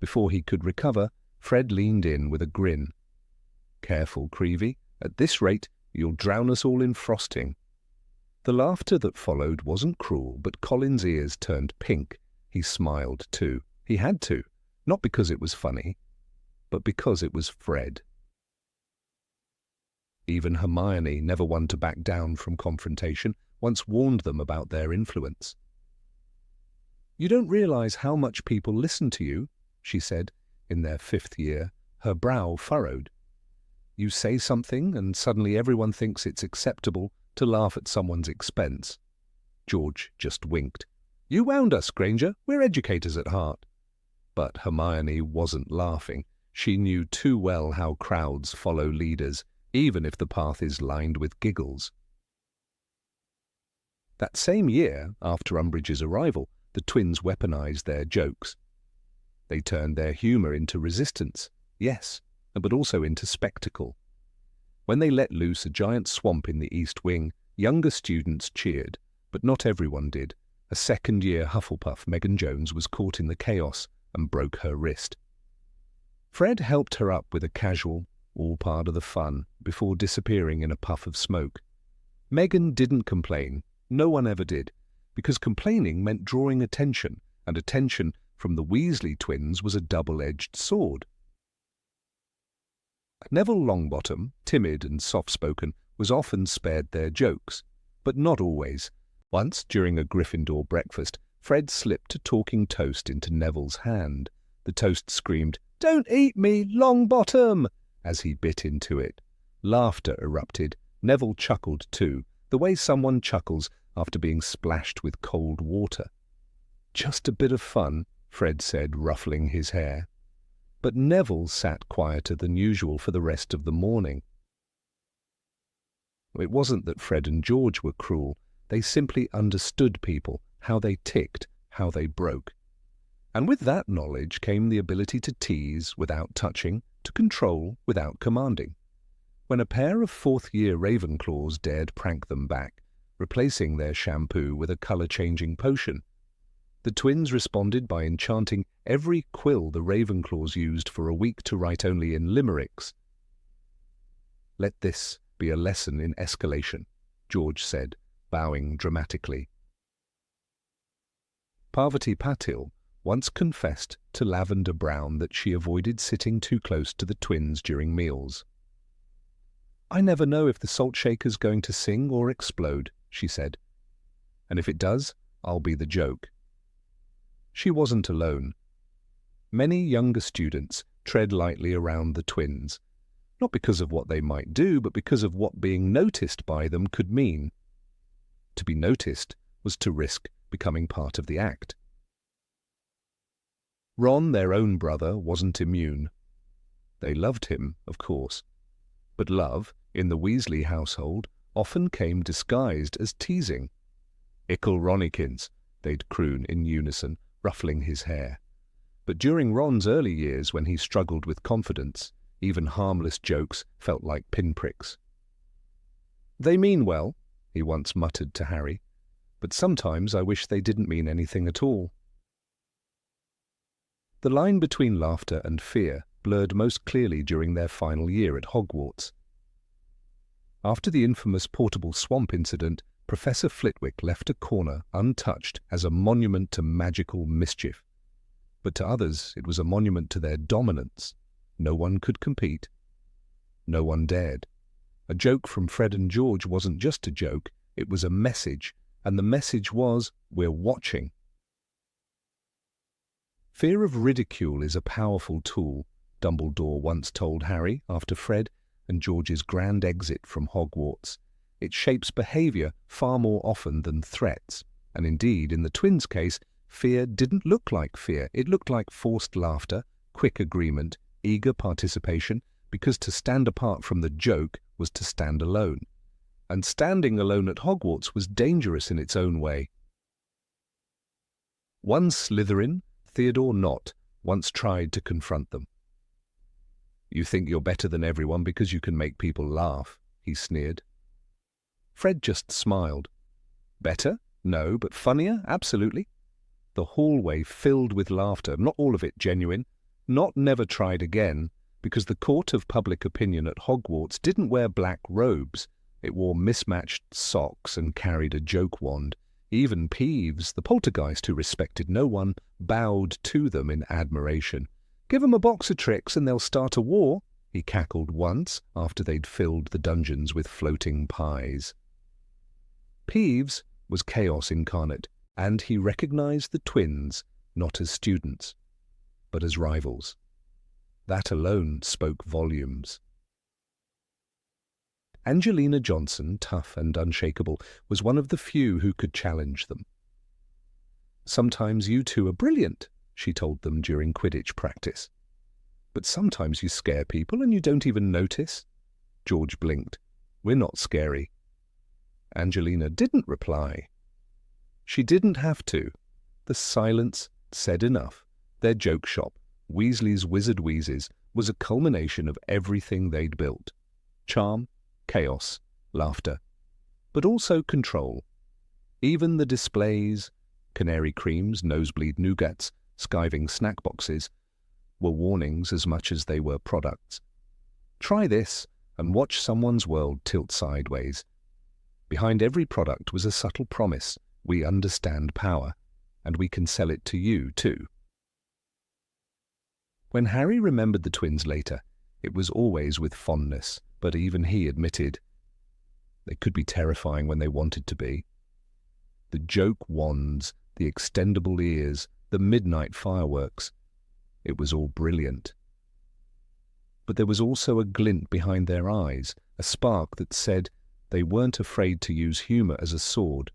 Before he could recover, Fred leaned in with a grin. "Careful, Creevey. At this rate, you'll drown us all in frosting." The laughter that followed wasn't cruel, but Colin's ears turned pink. He smiled too. He had to, not because it was funny, but because it was Fred. Even Hermione, never one to back down from confrontation, once warned them about their influence. "You don't realize how much people listen to you," she said, in their 5th year, her brow furrowed. "You say something, and suddenly everyone thinks it's acceptable to laugh at someone's expense." George just winked. "You wound us, Granger. We're educators at heart." But Hermione wasn't laughing. She knew too well how crowds follow leaders, even if the path is lined with giggles. That same year, after Umbridge's arrival, the twins weaponized their jokes. They turned their humor into resistance, yes, but also into spectacle. When they let loose a giant swamp in the East Wing, younger students cheered, but not everyone did. A second-year Hufflepuff, Megan Jones, was caught in the chaos and broke her wrist. Fred helped her up with a casual, all part of the fun, before disappearing in a puff of smoke. Megan didn't complain. No one ever did, because complaining meant drawing attention, and attention from the Weasley twins was a double-edged sword. Neville Longbottom, timid and soft-spoken, was often spared their jokes, but not always. Once, during a Gryffindor breakfast, Fred slipped a talking toast into Neville's hand. The toast screamed, "Don't eat me, Longbottom!" as he bit into it. Laughter erupted. Neville chuckled too, the way someone chuckles after being splashed with cold water. "Just a bit of fun," Fred said, ruffling his hair. But Neville sat quieter than usual for the rest of the morning. It wasn't that Fred and George were cruel. They simply understood people, how they ticked, how they broke. And with that knowledge came the ability to tease without touching, to control without commanding. When a pair of 4th-year Ravenclaws dared prank them back, replacing their shampoo with a color-changing potion, the twins responded by enchanting every quill the Ravenclaws used for a week to write only in limericks. "Let this be a lesson in escalation," George said, bowing dramatically. Parvati Patil once confessed to Lavender Brown that she avoided sitting too close to the twins during meals. "I never know if the salt shaker's going to sing or explode," she said. "And if it does, I'll be the joke." She wasn't alone. Many younger students tread lightly around the twins, not because of what they might do, but because of what being noticed by them could mean. To be noticed was to risk becoming part of the act. Ron, their own brother, wasn't immune. They loved him, of course, but love, in the Weasley household, often came disguised as teasing. "Ickle Ronnikins," they'd croon in unison, ruffling his hair. But during Ron's early years, when he struggled with confidence, even harmless jokes felt like pinpricks. "They mean well," he once muttered to Harry, "but sometimes I wish they didn't mean anything at all." The line between laughter and fear blurred most clearly during their final year at Hogwarts. After the infamous portable swamp incident, Professor Flitwick left a corner untouched as a monument to magical mischief. But to others, it was a monument to their dominance. No one could compete. No one dared. A joke from Fred and George wasn't just a joke, it was a message, and the message was, "We're watching." Fear of ridicule is a powerful tool, Dumbledore once told Harry after Fred and George's grand exit from Hogwarts. It shapes behaviour far more often than threats, and indeed, in the twins' case, fear didn't look like fear. It looked like forced laughter, quick agreement, eager participation, because to stand apart from the joke was to stand alone. And standing alone at Hogwarts was dangerous in its own way. One Slytherin, Theodore Nott, once tried to confront them. "You think you're better than everyone because you can make people laugh," he sneered. Fred just smiled. "Better? No, but funnier? Absolutely." The hallway filled with laughter, not all of it genuine. Nott never tried again, because the court of public opinion at Hogwarts didn't wear black robes. It wore mismatched socks and carried a joke wand. Even Peeves, the poltergeist who respected no one, bowed to them in admiration. "Give 'em a box of tricks and they'll start a war," he cackled once after they'd filled the dungeons with floating pies. Peeves was chaos incarnate, and he recognized the twins not as students, but as rivals. That alone spoke volumes. Angelina Johnson, tough and unshakable, was one of the few who could challenge them. "Sometimes you two are brilliant," she told them during Quidditch practice. "But sometimes you scare people and you don't even notice." George blinked. "We're not scary." Angelina didn't reply. She didn't have to. The silence said enough. Their joke shop, Weasley's Wizard Wheezes, was a culmination of everything they'd built. Charm, chaos, laughter, but also control. Even the displays, canary creams, nosebleed nougats, skiving snack boxes, were warnings as much as they were products. Try this and watch someone's world tilt sideways. Behind every product was a subtle promise: we understand power, and we can sell it to you too. When Harry remembered the twins later, it was always with fondness, but even he admitted they could be terrifying when they wanted to be. The joke wands, the extendable ears, the midnight fireworks, it was all brilliant. But there was also a glint behind their eyes, a spark that said they weren't afraid to use humour as a sword.